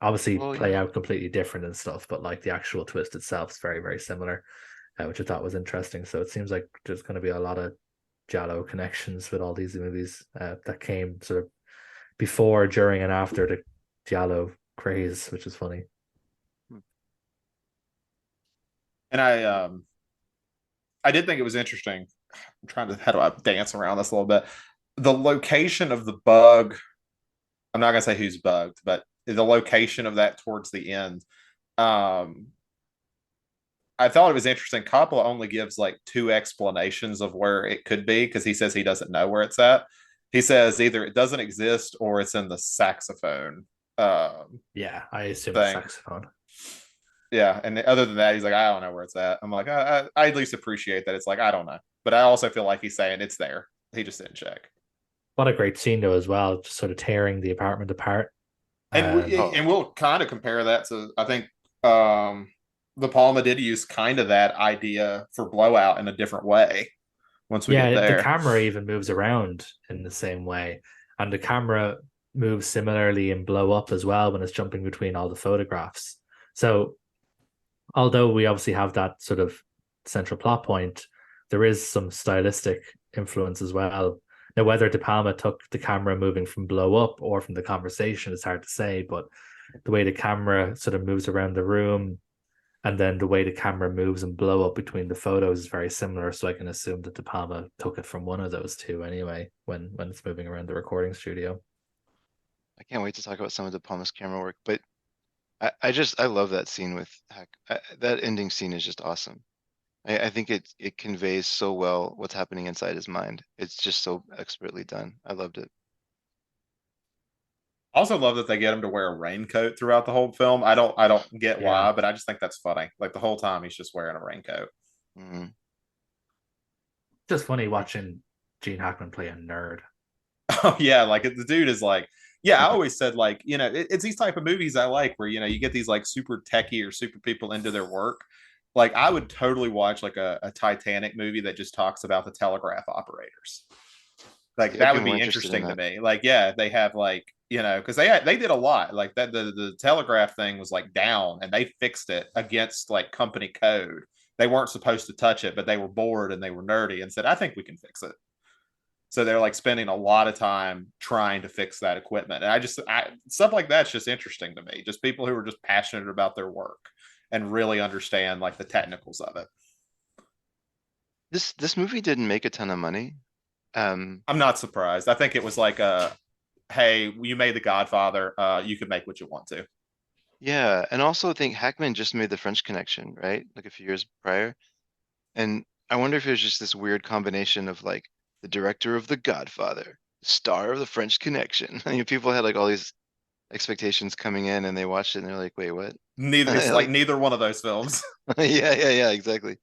Obviously Well, play yeah. out completely different and stuff, but like the actual twist itself is very very similar, which I thought was interesting. So it seems like there's going to be a lot of Jallo connections with all these movies that came sort of before, during, and after the Jallo craze, which is funny. And I did think it was interesting. I'm trying to how do I dance around this a little bit. The location of the bug, I'm not gonna say who's bugged, but the location of that towards the end. Um, I thought it was interesting. Coppola only gives like two explanations of where it could be because he says he doesn't know where it's at. He says either it doesn't exist or it's in the saxophone Yeah, I assume it's thing. saxophone. Yeah, and other than that, he's like, I don't know where it's at. I'm like, I at least appreciate that it's like I don't know, but I also feel like he's saying it's there. He just didn't check. What a great scene though as well, just sort of tearing the apartment apart. And Oh, we'll kind of compare that to I think um, the Palma did use kind of that idea for Blowout in a different way once we get Yeah, the there. camera even moves around in the same way, and the camera moves similarly in Blow Up as well when it's jumping between all the photographs. So although we obviously have that sort of central plot point, there is some stylistic influence as well. Now, whether De Palma took the camera moving from Blow Up or from the conversation is hard to say, but the way the camera sort of moves around the room and then the way the camera moves and Blow Up between the photos is very similar. So I can assume that De Palma took it from one of those two anyway when it's moving around the recording studio. I can't wait to talk about some of De Palma's camera work. But I love that scene with Hack. That ending scene is just awesome. I think it conveys so well what's happening inside his mind. It's just so expertly done. I loved it. I also love that they get him to wear a raincoat throughout the whole film. I don't get Yeah, why, but I just think that's funny. Like the whole time he's just wearing a raincoat. Mhm. just funny watching Gene Hackman play a nerd. Oh yeah, like the dude is like, yeah. I always said like, it's these type of movies I like where you get these like super techie or super people into their work. Like I would totally watch like a Titanic movie that just talks about the telegraph operators. Like See, I'd that be would more be interested in interesting to that. me. Like yeah, they have like because they did a lot like that. The telegraph thing was like down and they fixed it against like company code. They weren't supposed to touch it, but they were bored and they were nerdy and said, I think we can fix it. So they're like spending a lot of time trying to fix that equipment. And stuff like that's just interesting to me. Just people who are just passionate about their work and really understand like the technicals of it. This movie didn't make a ton of money. I'm not surprised. I think it was like hey, you made The Godfather. You can make what you want to. Yeah, and also I think Hackman just made The French Connection, right? Like a few years prior. And I wonder if it was just this weird combination of like the director of The Godfather, star of The French Connection. I mean, people had like all these expectations coming in and they watched it and they're like, wait, what? Neither it's like neither one of those films. Yeah, exactly.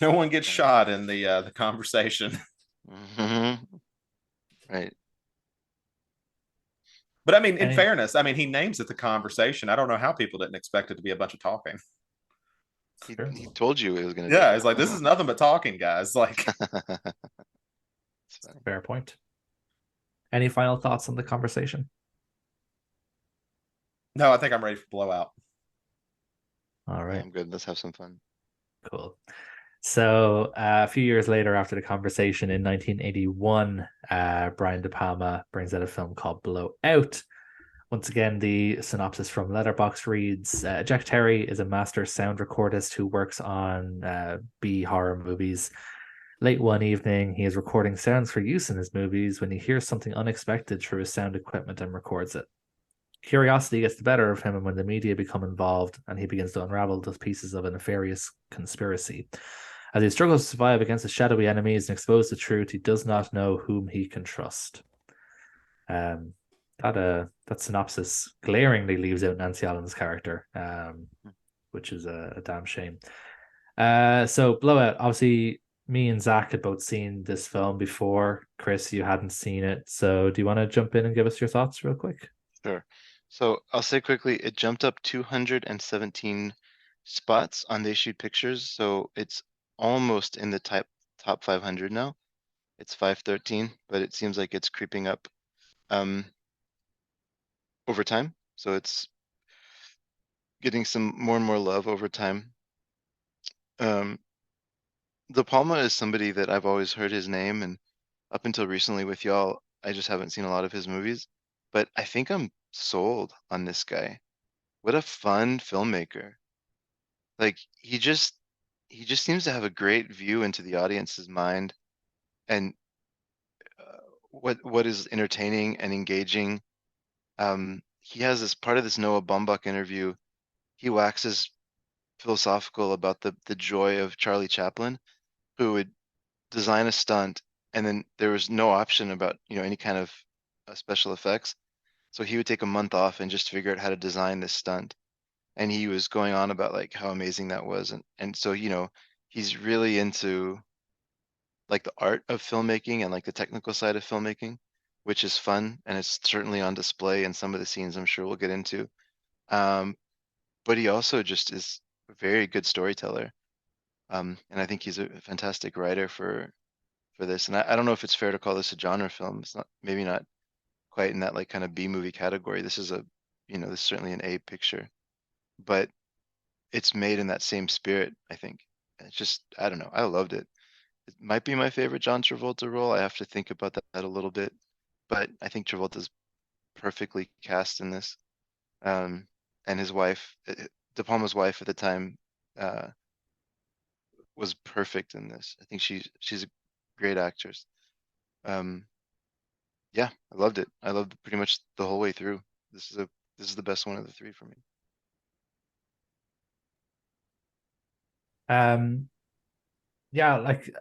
No one gets shot in the conversation. Mm-hmm. Right. But I mean, in fairness, I mean, he names it The Conversation. I don't know how people didn't expect it to be a bunch of talking. He told you it was going to. Yeah, it's like this is nothing but talking, guys. Like, fair point. Any final thoughts on The Conversation? No, I think I'm ready for Blowout. All right, I'm good. Let's have some fun. Cool. So a few years later, after The Conversation in 1981, Brian De Palma brings out a film called Blowout. Once again, the synopsis from Letterboxd reads, Jack Terry is a master sound recordist who works on B horror movies. Late one evening, he is recording sounds for use in his movies when he hears something unexpected through his sound equipment and records it. Curiosity gets the better of him, and when the media become involved, and he begins to unravel the pieces of a nefarious conspiracy. As he struggles to survive against the shadowy enemies and expose the truth, he does not know whom he can trust. That synopsis glaringly leaves out Nancy Allen's character, which is a damn shame. So Blowout, obviously me and Zach had both seen this film before. Chris, you hadn't seen it. So do you want to jump in and give us your thoughts real quick? Sure. So I'll say quickly, it jumped up 217 spots on They Shoot Pictures. So it's almost in the top 500 now. It's 513, but it seems like it's creeping up over time. So it's getting some more and more love over time. De Palma is somebody that I've always heard his name, and up until recently with y'all, I just haven't seen a lot of his movies. But I think I'm sold on this guy. What a fun filmmaker. Like he just seems to have a great view into the audience's mind and what is entertaining and engaging. He has this part of this Noah Baumbach interview. He waxes philosophical about the joy of Charlie Chaplin, who would design a stunt and then there was no option about any kind of special effects. So he would take a month off and just figure out how to design this stunt. And he was going on about like how amazing that was. And so, he's really into like the art of filmmaking and like the technical side of filmmaking, which is fun. And it's certainly on display in some of the scenes I'm sure we'll get into. But he also just is a very good storyteller. And I think he's a fantastic writer for this. And I don't know if it's fair to call this a genre film. It's not, maybe not quite in that like kind of B movie category. This is this is certainly an A picture, but it's made in that same spirit, I think. It's just, I don't know. I loved it. It might be my favorite John Travolta role. I have to think about that a little bit, but I think Travolta's perfectly cast in this. And his wife, De Palma's wife at the time, was perfect in this. I think she's a great actress. Yeah, I loved it. I loved it pretty much the whole way through. This is the best one of the three for me. Yeah, like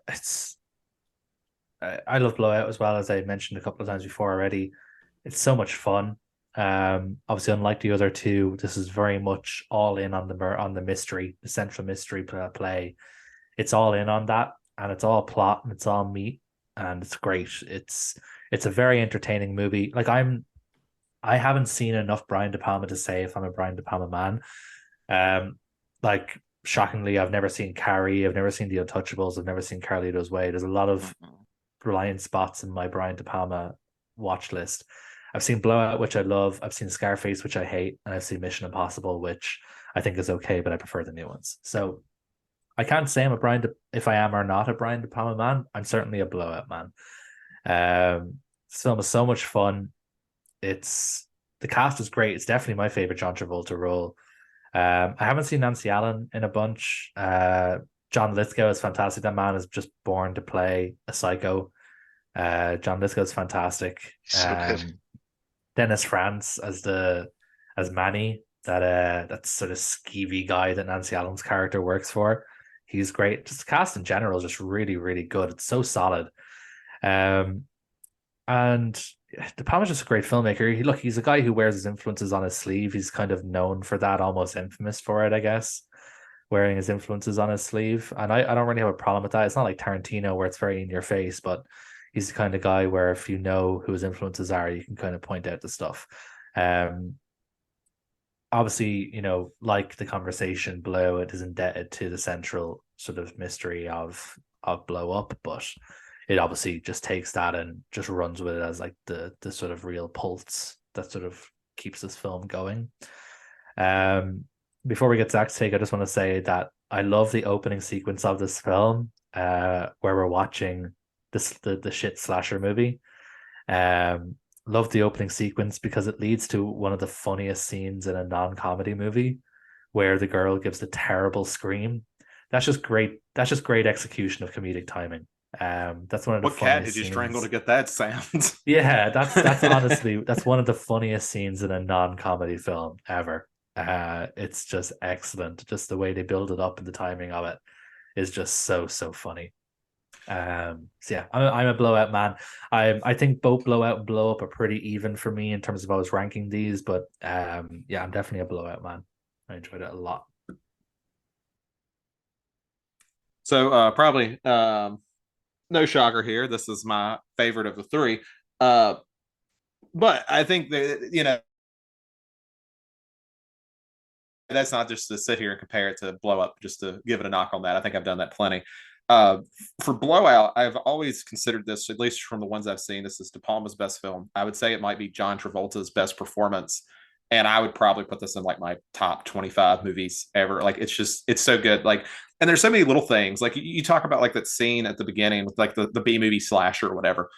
I love Blowout as well, as I mentioned a couple of times before already. It's so much fun. Obviously, unlike the other two, this is very much all in on the mystery, the central mystery play. It's all in on that, and it's all plot and it's all meat, and it's great. It's a very entertaining movie. Like I haven't seen enough Brian De Palma to say if I'm a Brian De Palma man. Like shockingly, I've never seen Carrie, I've never seen The Untouchables, I've never seen Carlito's Way. There's a lot of blind spots in my Brian De Palma watch list. I've seen Blowout, which I love. I've seen Scarface, which I hate, and I've seen Mission Impossible, which I think is okay, but I prefer the new ones. So I can't say if I am or not a Brian De Palma man. I'm certainly a Blowout man. This film is so much fun. It's the cast is great. It's definitely my favorite John Travolta role. I haven't seen Nancy Allen in a bunch. John Lithgow is fantastic. That man is just born to play a psycho. John Lithgow is fantastic. So good. Dennis Franz as Manny, that sort of skeevy guy that Nancy Allen's character works for. He's great. Just the cast in general is just really, really good. It's so solid. And De Palma's just a great filmmaker. He's a guy who wears his influences on his sleeve. He's kind of known for that, almost infamous for it, I guess, wearing his influences on his sleeve. And I don't really have a problem with that. It's not like Tarantino where it's very in your face, but he's the kind of guy where if you know who his influences are, you can kind of point out the stuff. Obviously, like the conversation below, it is indebted to the central sort of mystery of Blow Up, but it obviously just takes that and just runs with it as like the sort of real pulse that sort of keeps this film going. Before we get Zach's take, I just want to say that I love the opening sequence of this film, where we're watching the shit slasher movie. Love the opening sequence because it leads to one of the funniest scenes in a non-comedy movie, where the girl gives the terrible scream. That's just great. That's just great execution of comedic timing. That's one of the What cat funniest did you scenes. strangle to get that sound? Yeah, that's honestly that's one of the funniest scenes in a non-comedy film ever. It's just excellent. Just the way they build it up and the timing of it is just so funny. So yeah, I'm a Blowout man. I think both Blowout and Blow Up are pretty even for me in terms of I was ranking these, but yeah, I'm definitely a Blowout man. I enjoyed it a lot. So probably no shocker here. This is my favorite of the three. But I think that that's not just to sit here and compare it to Blow Up, just to give it a knock on that. I think I've done that plenty. For Blowout, I've always considered this, at least from the ones I've seen, this is De Palma's best film. I would say it might be John Travolta's best performance. And I would probably put this in like my top 25 movies ever. Like it's so good. Like, and there's so many little things. Like you talk about like that scene at the beginning with like the B movie slasher or whatever.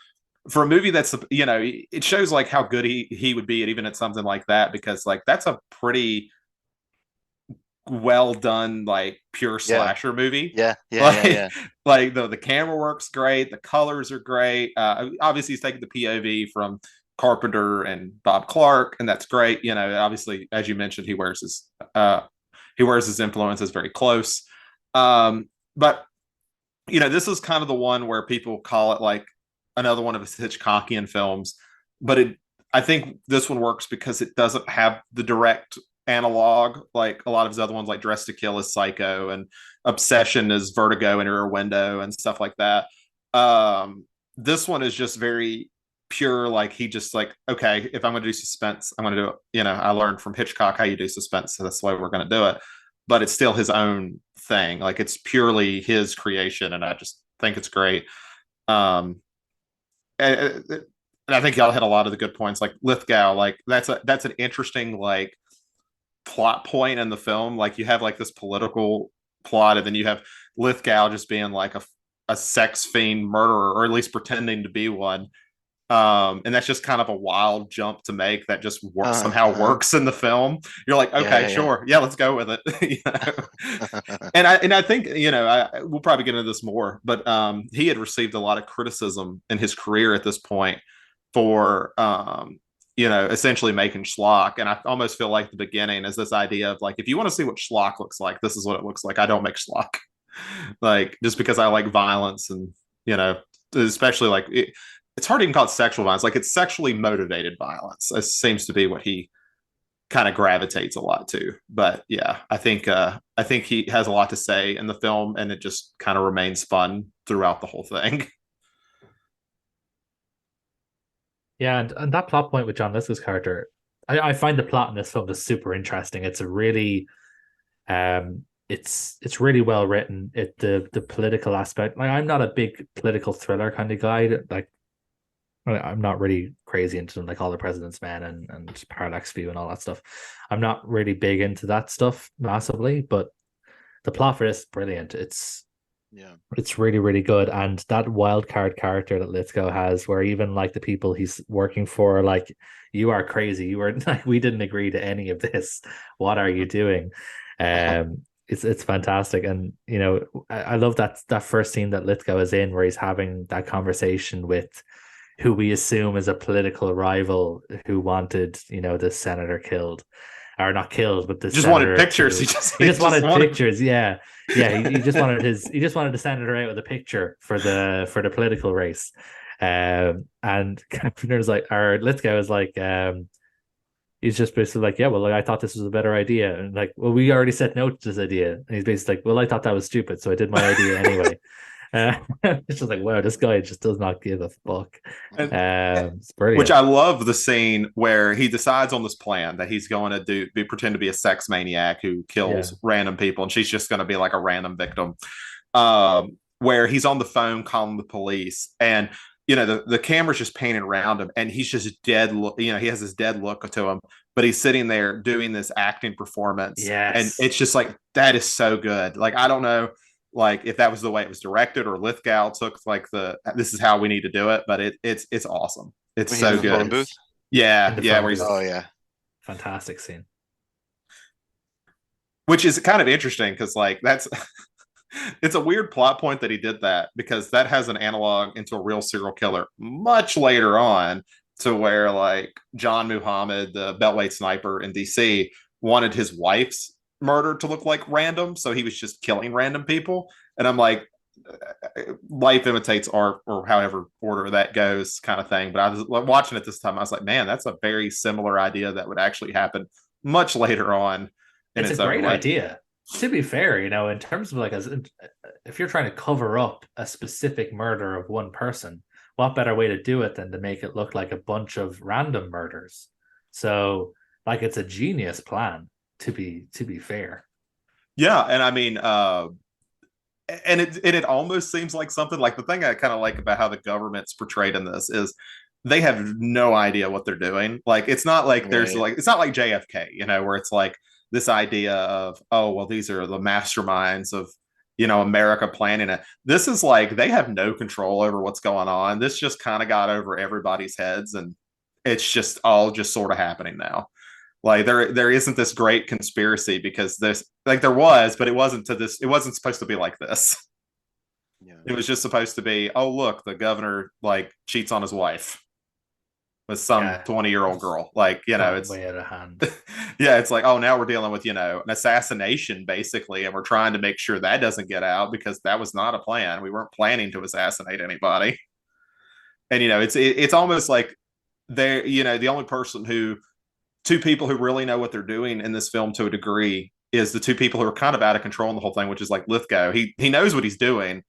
For a movie that's it shows like how good he would be at even at something like that, because like that's a pretty well done like pure slasher movie. Like the camera works great, the colors are great. Obviously he's taking the POV from Carpenter and Bob Clark, and that's great. Obviously, as you mentioned, he wears his influences very close. But this is kind of the one where people call it like another one of his Hitchcockian films, but I think this one works because it doesn't have the direct analog like a lot of his other ones, like Dressed to Kill is Psycho and Obsession is Vertigo and Rear Window and stuff like that. This one is just very pure. Like he just like, okay, if I'm going to do suspense, I'm going to do it. I learned from Hitchcock how you do suspense, so that's the way we're going to do it. But it's still his own thing. Like it's purely his creation, and I just think it's great. And I think y'all hit a lot of the good points. Like Lithgow, like that's an interesting like plot point in the film. Like you have like this political plot, and then you have Lithgow just being like a sex fiend murderer, or at least pretending to be one. And that's just kind of a wild jump to make that just somehow works in the film. You're like, okay, sure. Yeah, let's go with it. And I think, we'll probably get into this more, but he had received a lot of criticism in his career at this point for, essentially making schlock. And I almost feel like the beginning is this idea of like, if you want to see what schlock looks like, this is what it looks like. I don't make schlock. Like, just because I like violence and, especially like it's hard to even call it sexual violence. Like it's sexually motivated violence. It seems to be what he kind of gravitates a lot to. But yeah, I think he has a lot to say in the film, and it just kind of remains fun throughout the whole thing. Yeah, and that plot point with John Lithgow's character, I find the plot in this film just super interesting. It's a really, it's really well written. The political aspect. Like I'm not a big political thriller kind of guy. Like I'm not really crazy into them, like All the President's Men and Parallax View and all that stuff. I'm not really big into that stuff massively, but the plot for this is brilliant. Yeah. It's really, really good. And that wild card character that Lithgow has, where even like the people he's working for, like, you are crazy. You were like, we didn't agree to any of this. What are you doing? It's fantastic. And I love that first scene that Lithgow is in, where he's having that conversation with who we assume is a political rival who wanted, the senator killed. Or not killed, but the Just wanted senator pictures. to, He just wanted wanted pictures. Yeah. Yeah, he just wanted he just wanted to send her out with a picture for the political race. And Carpenter's like, or Lithgow is like, he's just basically like, yeah, well, like, I thought this was a better idea. And like, well, we already said no to this idea. And he's basically like, well, I thought that was stupid, so I did my idea anyway. It's just like, wow, this guy just does not give a fuck. It's brilliant. Which I love the scene where he decides on this plan that he's going to pretend to be a sex maniac who kills random people, and she's just going to be like a random victim. Where he's on the phone calling the police, and the camera's just painting around him, and he's just dead. He has this dead look to him, but he's sitting there doing this acting performance. Yes. And it's just like, that is so good. Like, I don't know, like, if that was the way it was directed, or Lithgow took like this is how we need to do it, but it's awesome. It's so good. Phone booth? Yeah. Oh yeah. Fantastic scene. Which is kind of interesting, because like that's it's a weird plot point that he did that, because that has an analog into a real serial killer much later on, to where like John Muhammad, the Beltway sniper in DC, wanted his wife's murder to look like random, so he was just killing random people. And I'm like, life imitates art, or however order that goes, kind of thing. But I was watching it this time, I was like, man, that's a very similar idea that would actually happen much later on. It's a great idea. To be fair, in terms of like, if you're trying to cover up a specific murder of one person, what better way to do it than to make it look like a bunch of random murders? So like, it's a genius plan, to be fair. Yeah. And I mean, and it almost seems like something like, the thing I kind of like about how the government's portrayed in this is they have no idea what they're doing. Like, it's not like there's like, it's not like JFK, where it's like this idea of, oh, well, these are the masterminds of, America planning it. This is like, they have no control over what's going on. This just kind of got over everybody's heads, and it's just all just sort of happening now. Like, there isn't this great conspiracy, because this, like, there was, but it wasn't supposed to be like this. Yeah. It was just supposed to be, oh, look, the governor like cheats on his wife with some 20-year-old girl. Like, it's way out of hand. Yeah, it's like, oh, now we're dealing with, an assassination, basically, and we're trying to make sure that doesn't get out, because that was not a plan. We weren't planning to assassinate anybody. And it's almost like they're, the only two people who really know what they're doing in this film to a degree is the two people who are kind of out of control in the whole thing, which is like Lithgow. He knows what he's doing.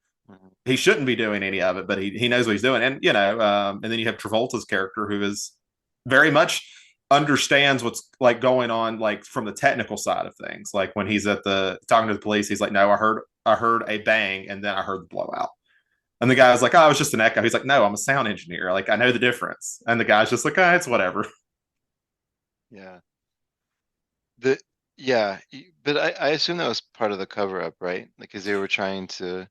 He shouldn't be doing any of it, but he knows what he's doing. And, and then you have Travolta's character, who is very much understands what's like going on, like from the technical side of things. Like when he's talking to the police, he's like, no, I heard a bang, and then I heard the blowout. And the guy's like, oh, it was just an echo. He's like, no, I'm a sound engineer. Like, I know the difference. And the guy's just like, it's whatever. Yeah. But I assume that was part of the cover up, right? Like, because they were trying to.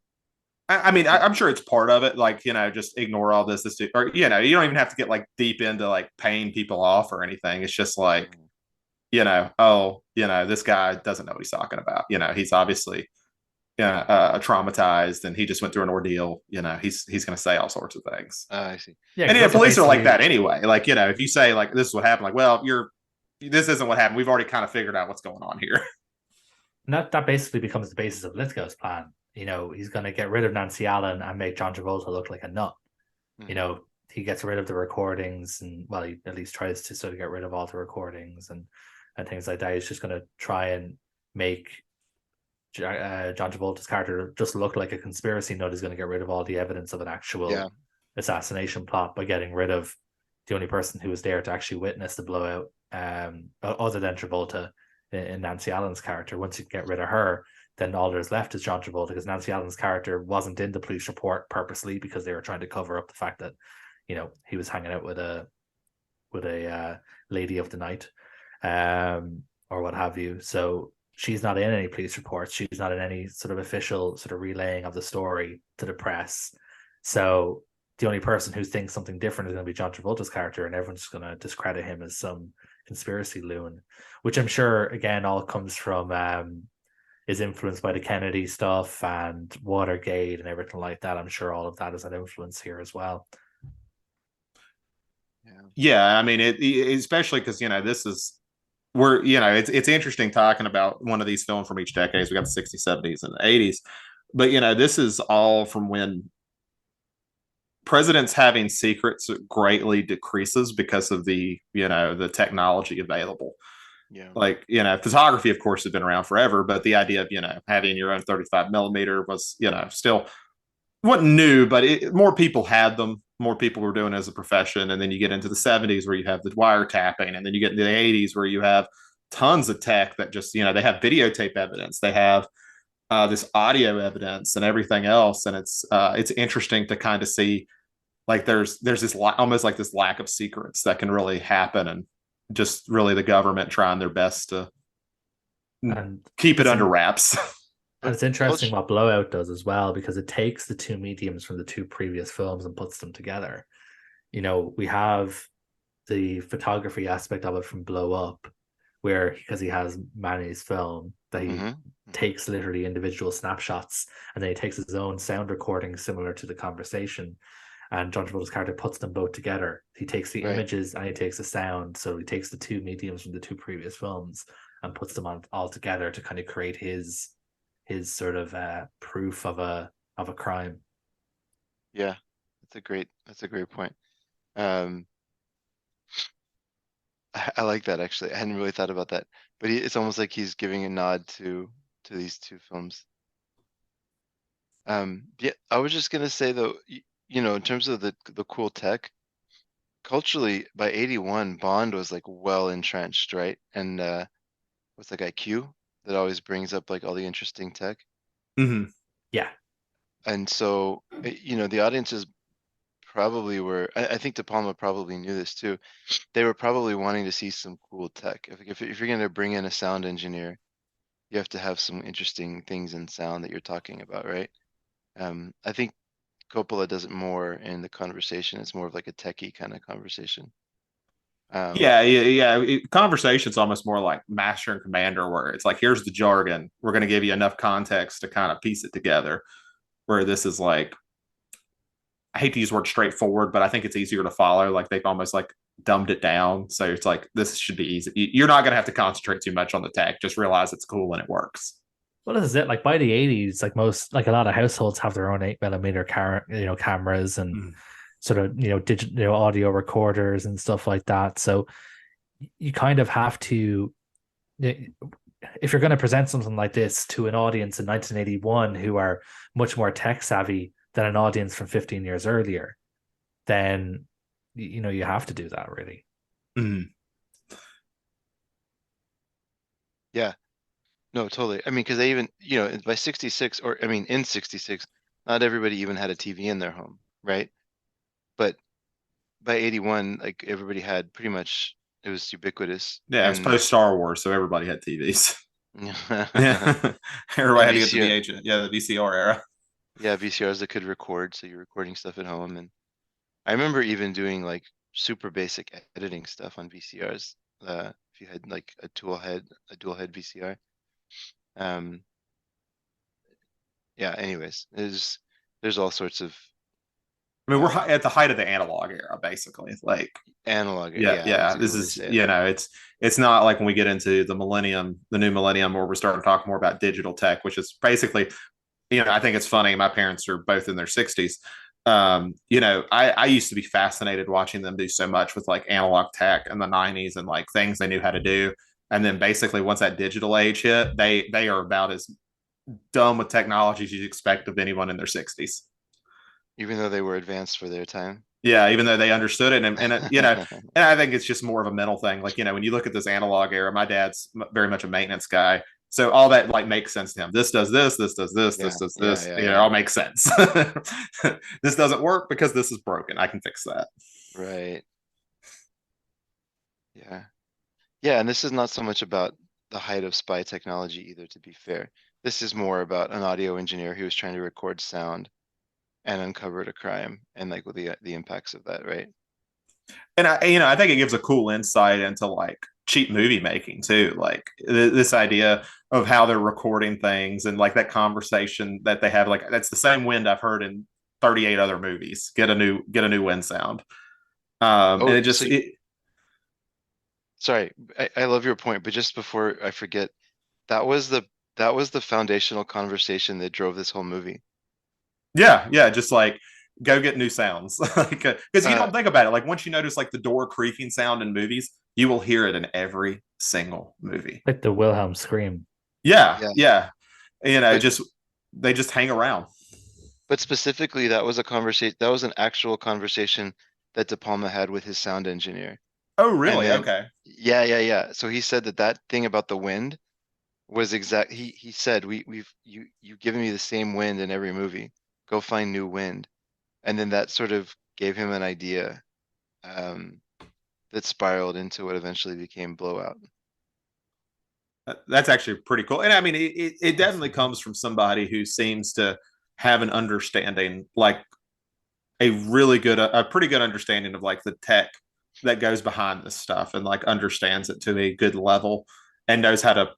I mean, I'm sure it's part of it. Like, just ignore all this, or, you don't even have to get like deep into like paying people off or anything. It's just like, this guy doesn't know what he's talking about. He's obviously, traumatized, and he just went through an ordeal. He's going to say all sorts of things. I see. Yeah, and police are like that anyway. Like, if you say like, this is what happened, like, well, this isn't what happened. We've already kind of figured out what's going on here. And that basically becomes the basis of Lithgow's plan. He's going to get rid of Nancy Allen and make John Travolta look like a nut. Mm-hmm. He gets rid of the recordings, and, well, he at least tries to sort of get rid of all the recordings and things like that. He's just going to try and make John Travolta's character just look like a conspiracy nut. He's going to get rid of all the evidence of an actual assassination plot by getting rid of the only person who was there to actually witness the blowout, other than Travolta in Nancy Allen's character. Once you get rid of her, then all there's left is John Travolta, because Nancy Allen's character wasn't in the police report purposely, because they were trying to cover up the fact that, he was hanging out with a lady of the night, or what have you. So she's not in any police reports. She's not in any sort of official sort of relaying of the story to the press. So the only person who thinks something different is going to be John Travolta's character, and everyone's just going to discredit him as some conspiracy loon, which I'm sure again all comes from is influenced by the Kennedy stuff and Watergate and everything like that. I'm sure all of that is an influence here as well. Yeah, I mean, especially because this is we're it's interesting talking about one of these films from each decade. We got the 60s, 70s, and the 80s, but this is all from when presidents having secrets greatly decreases because of the technology available. Yeah. Like, photography, of course, has been around forever, but the idea of, having your own 35 millimeter was, still wasn't new, but more people had them. More people were doing it as a profession. And then you get into the 70s where you have the wiretapping. And then you get into the 80s where you have tons of tech that just, they have videotape evidence. They have this audio evidence and everything else. And it's interesting to kind of see like there's this almost like this lack of secrets that can really happen, and just really the government trying their best to keep it under wraps. And it's interesting what Blowout does as well, because it takes the two mediums from the two previous films and puts them together. We have the photography aspect of it from Blow Up, where because he has Manny's film that he takes literally individual snapshots, and then he takes his own sound recording similar to the conversation, and John Travolta's character puts them both together. He takes the images and he takes the sound, so he takes the two mediums from the two previous films and puts them all together to kind of create his sort of proof of a crime. Yeah, that's a great point. I like that, actually. I hadn't really thought about that, but it's almost like he's giving a nod to these two films. Yeah, I was just gonna say though, in terms of the cool tech, culturally by 81, Bond was like well entrenched, right? And what's that guy, Q, that always brings up like all the interesting tech. Mm-hmm. Yeah. And so, the audiences probably were, I think De Palma probably knew this too. They were probably wanting to see some cool tech. If you're going to bring in a sound engineer, you have to have some interesting things in sound that you're talking about, right? I think Coppola does it more in the conversation. It's more of like a techie kind of conversation. Conversation's almost more like Master and Commander, where it's like, here's the jargon. We're going to give you enough context to kind of piece it together. Where this is like, I hate to use the word straightforward, but I think it's easier to follow. Like they've almost like dumbed it down. So it's like, this should be easy. You're not going to have to concentrate too much on the tech. Just realize it's cool and it works. Well, this is it. Like by the 80s, like a lot of households have their own 8mm cameras and sort of, digital audio recorders and stuff like that. So you kind of have to, if you're going to present something like this to an audience in 1981 who are much more tech savvy than an audience from 15 years earlier, then you have to do that, really. Yeah, no, totally. I mean, because they even, by 66, or I mean, in 66, not everybody even had a TV in their home, right? But by 81, like everybody had pretty much, it was ubiquitous. Yeah, it's post Star Wars, so everybody had TVs. Yeah. Everybody had to get the VHS. Yeah, the VCR era. Yeah, VCRs that could record, so you're recording stuff at home. And I remember even doing like super basic editing stuff on VCRs. If you had like a dual head VCR. Yeah, anyways, there's all sorts of, I mean, we're at the height of the analog era, basically. Like analog. Yeah. This is, it's not like when we get into the new millennium, where we're starting to talk more about digital tech, which is basically, I think it's funny. My parents are both in their 60s. I used to be fascinated watching them do so much with like analog tech in the 90s and like things they knew how to do. And then basically once that digital age hit, they are about as dumb with technology as you'd expect of anyone in their 60s. Even though they were advanced for their time. Yeah, even though they understood it, and and I think it's just more of a mental thing. Like when you look at this analog era, my dad's very much a maintenance guy, so all that like makes sense to him. This does this, this does this, this does this. It all makes sense. This doesn't work because this is broken. I can fix that. Right. Yeah, and this is not so much about the height of spy technology either, to be fair. This is more about an audio engineer who was trying to record sound and uncovered a crime and like with the impacts of that, right? And I think it gives a cool insight into like cheap movie making too, like this idea of how they're recording things and like that conversation that they have. Like that's the same wind I've heard in 38 other movies. Get a new wind sound. And Oh, it just sorry, I love your point, but just before I forget, that was the that was the foundational conversation that drove this whole movie. yeah, just like go get new sounds, like because you Uh, don't think about it. Like once you notice like the door creaking sound in movies, you will hear it in every single movie. Like the Wilhelm scream. Yeah, yeah, yeah, but just they just hang around. specifically, that was a conversation. That was an actual conversation that De Palma had with his sound engineer. Oh, And really? then, Okay. yeah. So he said that that thing about the wind was exact. He said you've given me the same wind in every movie. Go find new wind. And then that sort of gave him an idea um, that spiraled into what eventually became Blowout. That's actually pretty cool. And I mean, it definitely Fascinating. comes from somebody who seems to have an understanding, like a pretty good understanding of like the tech that goes behind this stuff and like understands it to a good level and knows how to,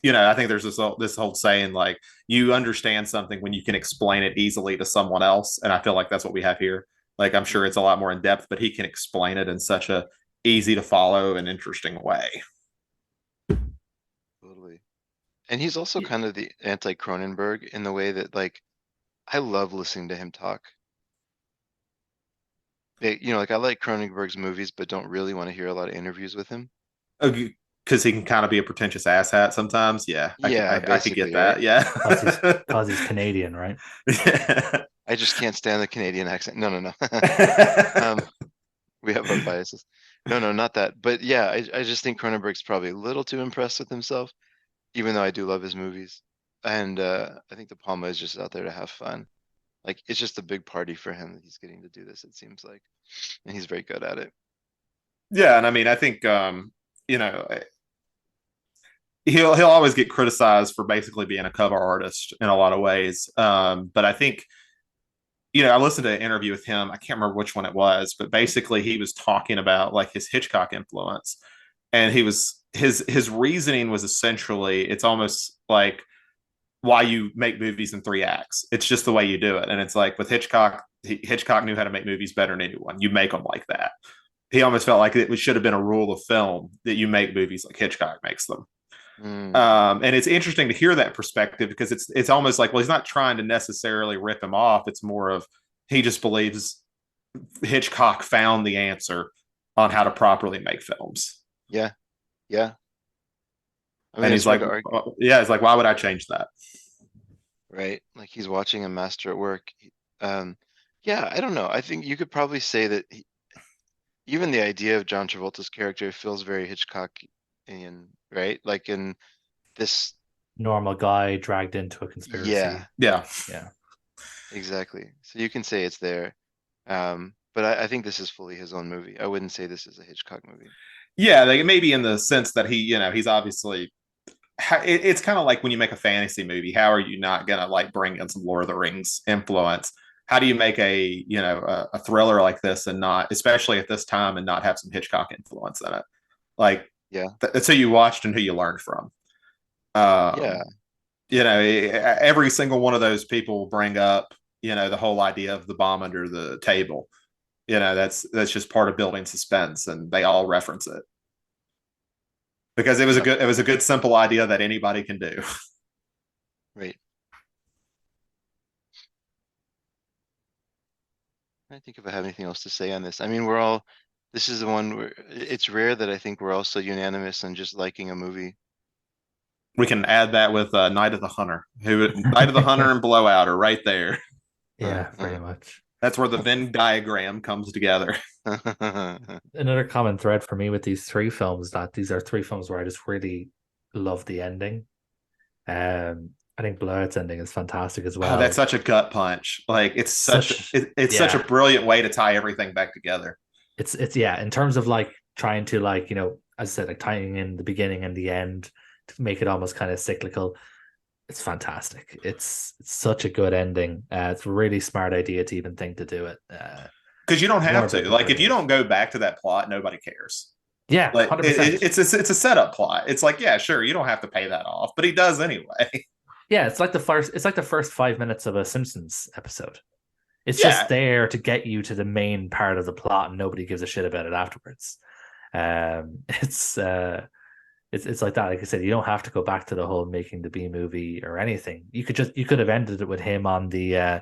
I think there's this whole saying, like you understand something when you can explain it easily to someone else. And I feel like that's what we have here. Like I'm sure it's a lot more in depth, but he can explain it in such a easy to follow and interesting way. Totally. And he's also kind of the anti-Cronenberg in the way that like I love listening to him talk. Like I like Cronenberg's movies, but don't really want to hear a lot of interviews with him. Because he can kind of be a pretentious asshat sometimes. Yeah, Yeah, I could get basically, right? that. Yeah. Cause he's Canadian, right? Yeah. I just can't stand the Canadian accent. No, no, no. Um, we have our biases. No, no, not that. But yeah, I just think Cronenberg's probably a little too impressed with himself, even though I do love his movies. And I think De Palma is just out there to have fun. Like it's just a big party for him that he's getting to do this, it seems like. And he's very good at it. Yeah, and I mean, I think you know, he'll always get criticized for basically being a cover artist in a lot of ways. But I think I listened to an interview with him. I can't remember which one it was, but basically he was talking about like his Hitchcock influence, and his reasoning was essentially it's almost like why you make movies in three acts. It's just the way you do it, and it's like with Hitchcock, Hitchcock knew how to make movies better than anyone. You make them like that. He almost felt like it should have been a rule of film that you make movies like Hitchcock makes them. Mm, And it's interesting to hear that perspective because it's almost like, well, he's not trying to necessarily rip him off. It's more of he just believes Hitchcock found the answer on how to properly make films. yeah, yeah. I mean, And it's he's hard like, to argue, yeah, it's like, why would I change that? right? Like he's watching a master at work. Yeah, I don't know. I think you could probably say that even the idea of John Travolta's character feels very Hitchcockian, right? Like in this, Normal guy dragged into a yeah, conspiracy. Yeah. Yeah. exactly. So you can say it's there. But I think this is fully his own movie. I wouldn't say this is a Hitchcock movie. Yeah. They maybe in the sense that he's obviously, it's kind of like when you make a fantasy movie, how are you not going to like bring in some Lord of the Rings influence? How do you make a thriller like this and not, especially at this time, and not have some Hitchcock influence in it? Like Yeah, that's who you watched and who you learned from. yeah, Um, every single one of those people bring up, the whole idea of the bomb under the table. That's just part of building suspense, and they all reference it because yeah, it was a good simple idea that anybody can do. right. I think if I have anything else to say on this, I mean, this is the one where it's rare that I think we're all so unanimous on just liking a movie. We can add that with Night of the Hunter. Night of the Hunter and Blowout are right there. Yeah, pretty much. That's where the Venn diagram comes together. Another common thread for me with these three films that these are three films where I just really love the ending. I think Blood's ending is fantastic as Oh, that's well. such a gut punch. Like it's such a Yeah, brilliant way to tie everything back together. it's yeah, in terms of like trying to like, as I said, like tying in the beginning and the end, to make it almost kind of cyclical. It's fantastic. It's such a good ending. It's a really smart idea to even think to do it. Because you don't have to. Morbid, but Like, if you brilliant. don't go back to that plot, nobody cares. Yeah, Like, 100%. it's a setup plot. It's like, yeah, sure, you don't have to pay that off, but he does anyway. Yeah, it's like the first 5 minutes of a Simpsons episode. It's just Yeah, there to get you to the main part of the plot, and nobody gives a shit about it afterwards. Um, it's uh, it's like that. Like I said, you don't have to go back to the whole making the B movie or anything. You could have ended it with him on the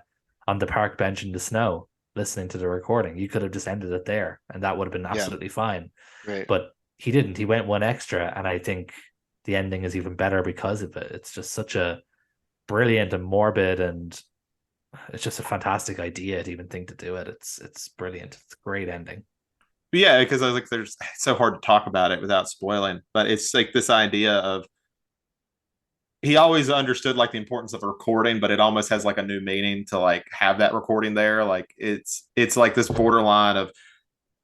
park bench in the snow, listening to the recording. You could have just ended it there, and that would have been Yeah, absolutely fine. right. But he didn't. He went one extra, and I think the ending is even better because of it. It's just such a brilliant and morbid, and it's just a fantastic idea to even think to do it. It's brilliant. It's a great ending. but yeah, because I was like, there's it's so hard to talk about it without spoiling. But it's like this idea of he always understood like the importance of recording, but it almost has like a new meaning to like have that recording there. Like it's like this borderline of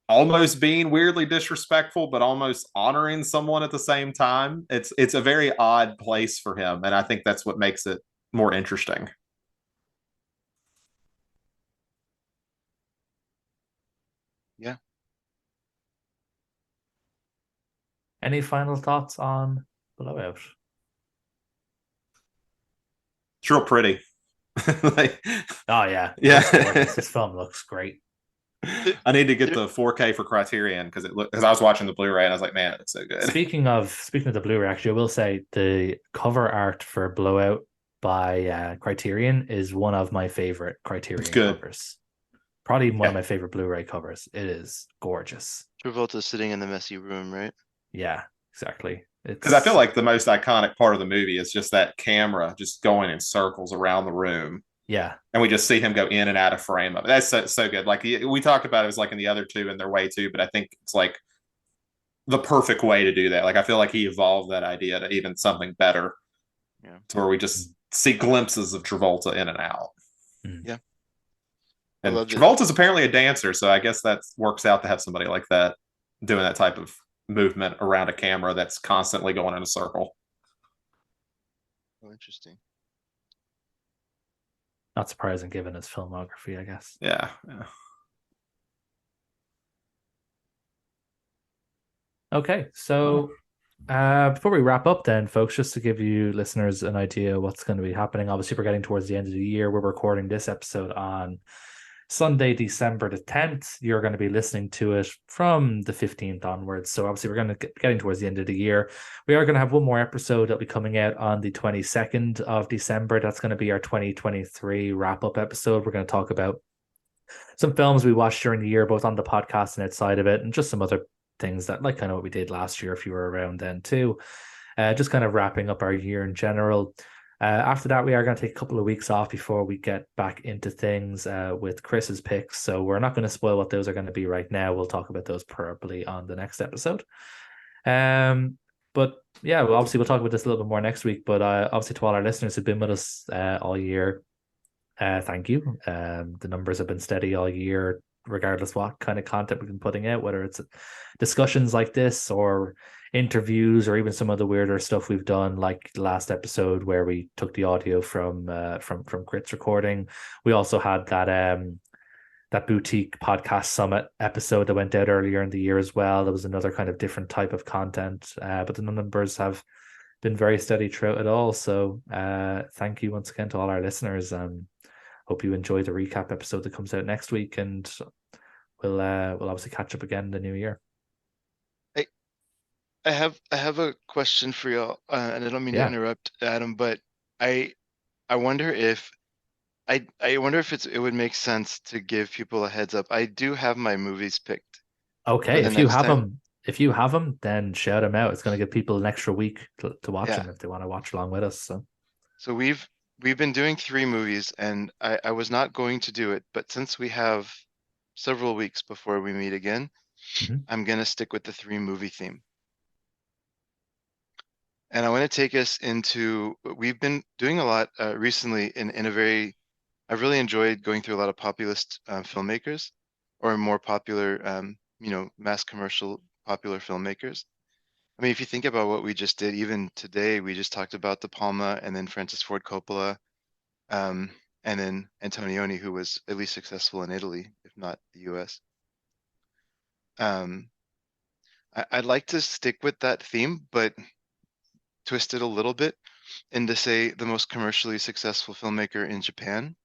almost being weirdly disrespectful, but almost honoring someone at the same time. It's a very odd place for him, and I think that's what makes it more interesting. Yeah. Any final thoughts on Blowout? It's real pretty. Like, Oh yeah, it yeah. looks gorgeous. This film looks great. I need to get the 4K for Criterion because I was watching the Blu-ray and I was like, man, it's so good. Speaking of the Blu-ray, actually, I will say the cover art for Blowout by Criterion is one of my favorite It's Criterion good. covers. Probably one of Yeah, my favorite Blu-ray covers. It is gorgeous. Travolta sitting in the messy room, right? Yeah, exactly. because I feel It's like the most iconic part of the movie is just that camera just going in circles around the room, yeah, and we just see him go in and out of frame of it. That's so good. Like we talked about, it was like in the other two in their way too, but I think it's like the perfect way to do that. Like I feel like he evolved that idea to even something better, Yeah. to where we mm, just see glimpses of Travolta in and out. mm. Yeah. I And loved it. Travolta's apparently a dancer, so I guess that works out to have somebody like that doing that type of movement around a camera that's constantly going in a circle. Oh, interesting. Not surprising given his filmography, I guess. Yeah, yeah. Okay, so before we wrap up, then, folks, just to give you listeners an idea what's going to be happening. Obviously, we're getting towards the end of the year. We're recording this episode on Sunday, December the 10th. You're going to be listening to it from the 15th onwards. So, obviously, we're going to get getting towards the end of the year. We are going to have one more episode that'll be coming out on the 22nd of December. That's going to be our 2023 wrap up episode. We're going to talk about some films we watched during the year, both on the podcast and outside of it, and just some other things that, like, kind of what we did last year, if you were around then too. Just kind of wrapping up our year in general. After that, we are going to take a couple of weeks off before we get back into things with Chris's picks. So we're not going to spoil what those are going to be right now. We'll talk about those probably on the next episode. But yeah, well, obviously we'll talk about this a little bit more next week. But obviously to all our listeners who've been with us all year, thank you. The numbers have been steady all year, regardless what kind of content we've been putting out, whether it's discussions like this or interviews or even some of the weirder stuff we've done, like the last episode where we took the audio from Crit's recording. We also had that boutique podcast summit episode that went out earlier in the year as well. There was another kind of different type of content, but the numbers have been very steady throughout it all. So thank you once again to all our listeners. Hope you enjoy the recap episode that comes out next week, and we'll obviously catch up again in the new year. I I have a question for y'all, and I don't mean to Yeah. interrupt, Adam, but I I wonder if I wonder if it would make sense to give people a heads up. I do have my movies picked for Okay. the next time. If you have them, then shout them out. It's going to give people an extra week to watch Yeah. them if they want to watch along with us. So So we've been doing 3 movies, and I was not going to do it, but since we have several weeks before we meet again, Mhm. I'm gonna stick with the 3 movie theme. And I want to take us into, we've been doing a lot recently in a very, I've really enjoyed going through a lot of populist filmmakers, or more popular, mass commercial popular filmmakers. I mean, if you think about what we just did, even today, we just talked about De Palma and then Francis Ford Coppola, and then Antonioni, who was at least successful in Italy, if not the US. Um, I'd like to stick with that theme, but twist it a little bit and to say the most commercially successful filmmaker in Japan,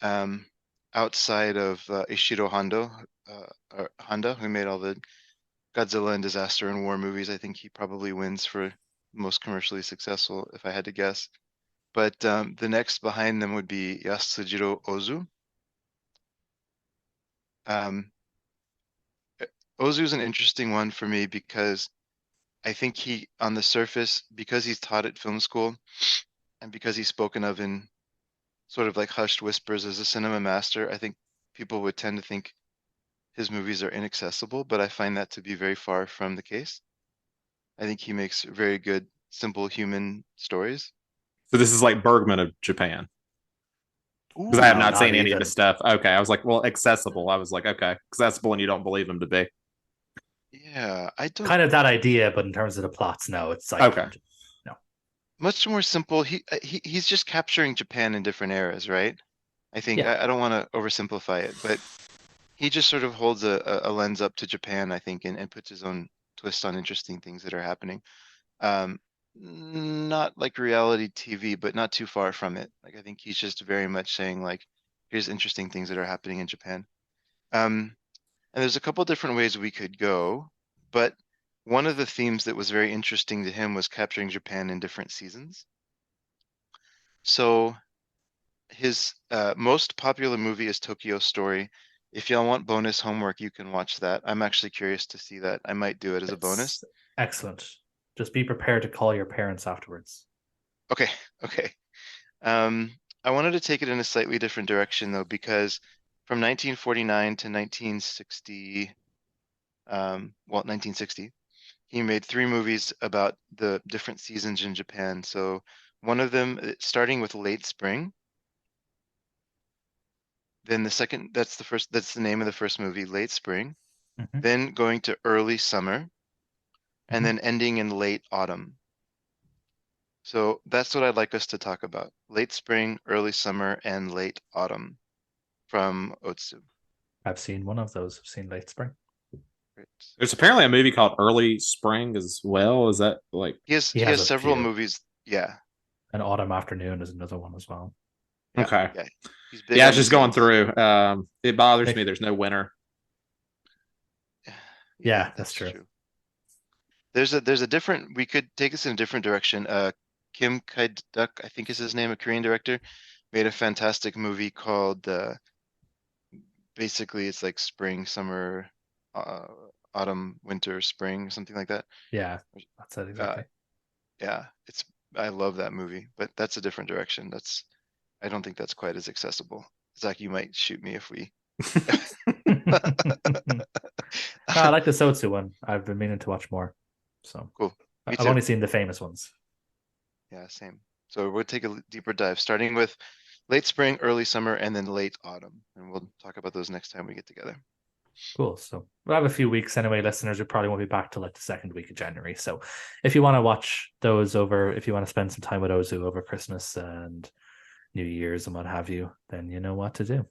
um, outside of Ishiro Honda, who made all the Godzilla and disaster and war movies. I think he probably wins for most commercially successful, if I had to guess. But the next behind them would be Yasujiro Ozu. Um, Ozu is an interesting one for me because I think he, on the surface, because he's taught at film school and because he's spoken of in sort of like hushed whispers as a cinema master, I think people would tend to think his movies are inaccessible, but I find that to be very far from the case. I think he makes very good, simple human stories. So this is like Bergman of Japan. Because I have Ooh, not not seen any of his even. stuff. Okay, I was like, well, accessible. I was like, okay, accessible, and you don't believe him to be. yeah, I don't. Kind of that idea, but in terms of the plots, no, it's like Okay, no. Much more simple. He's just capturing Japan in different eras, right? I think Yeah, I don't want to oversimplify it, but he just sort of holds a lens up to Japan, I think, and puts his own twist on interesting things that are happening. Um, not like reality TV, but not too far from it. Like I think he's just very much saying like, here's interesting things that are happening in Japan. Um, and there's a couple different ways we could go, but one of the themes that was very interesting to him was capturing Japan in different seasons. So his most popular movie is Tokyo Story. If y'all want bonus homework, you can watch that. I'm actually curious to see that. I might do it as a bonus. it's excellent. Just be prepared to call your parents afterwards. Okay, okay. Um, I wanted to take it in a slightly different direction though, because from 1949 to 1960, well, 1960, he made three movies about the different seasons in Japan. So one of them, starting with late spring, then the second, that's the name of the first movie, Late Spring, Mhm, then going to early summer, and mhm. then ending in late autumn. So that's what I'd like us to talk about. Late spring, early summer, and late autumn from Otsu. I've seen one of those. I've seen Late Spring. Great. there's apparently a movie called Early Spring as well. Is that like He He has has a several few. movies. Yeah, An Autumn Afternoon is another one as well. yeah, okay? yeah. He's big Yeah, on it's the just going seasons. through. It bothers me. Nick, There's no winter. Yeah, yeah, that's that's true. true. There's a different. We could take this in a different direction. Kim Kai-duk, I think is his name, a Korean director, made a fantastic movie called basically it's like spring, summer, uh, autumn, winter, spring, something like that. Yeah, that's it Uh, exactly. yeah, it's I love that movie, but that's a different direction. That's I don't think that's quite as accessible. Zach, you might shoot me if we. No, I like the Sotsu one. I've been meaning to watch more. So Cool. Me I've too. only seen the famous ones. Yeah, same. So we'll take a deeper dive, starting with late spring, early summer, and then late autumn, and we'll talk about those next time we get together. Cool. So we'll have a few weeks anyway, listeners. We probably won't be back till like the second week of January. So if you want to watch those over, if you want to spend some time with Ozu over Christmas and New Year's and what have you, then you know what to do.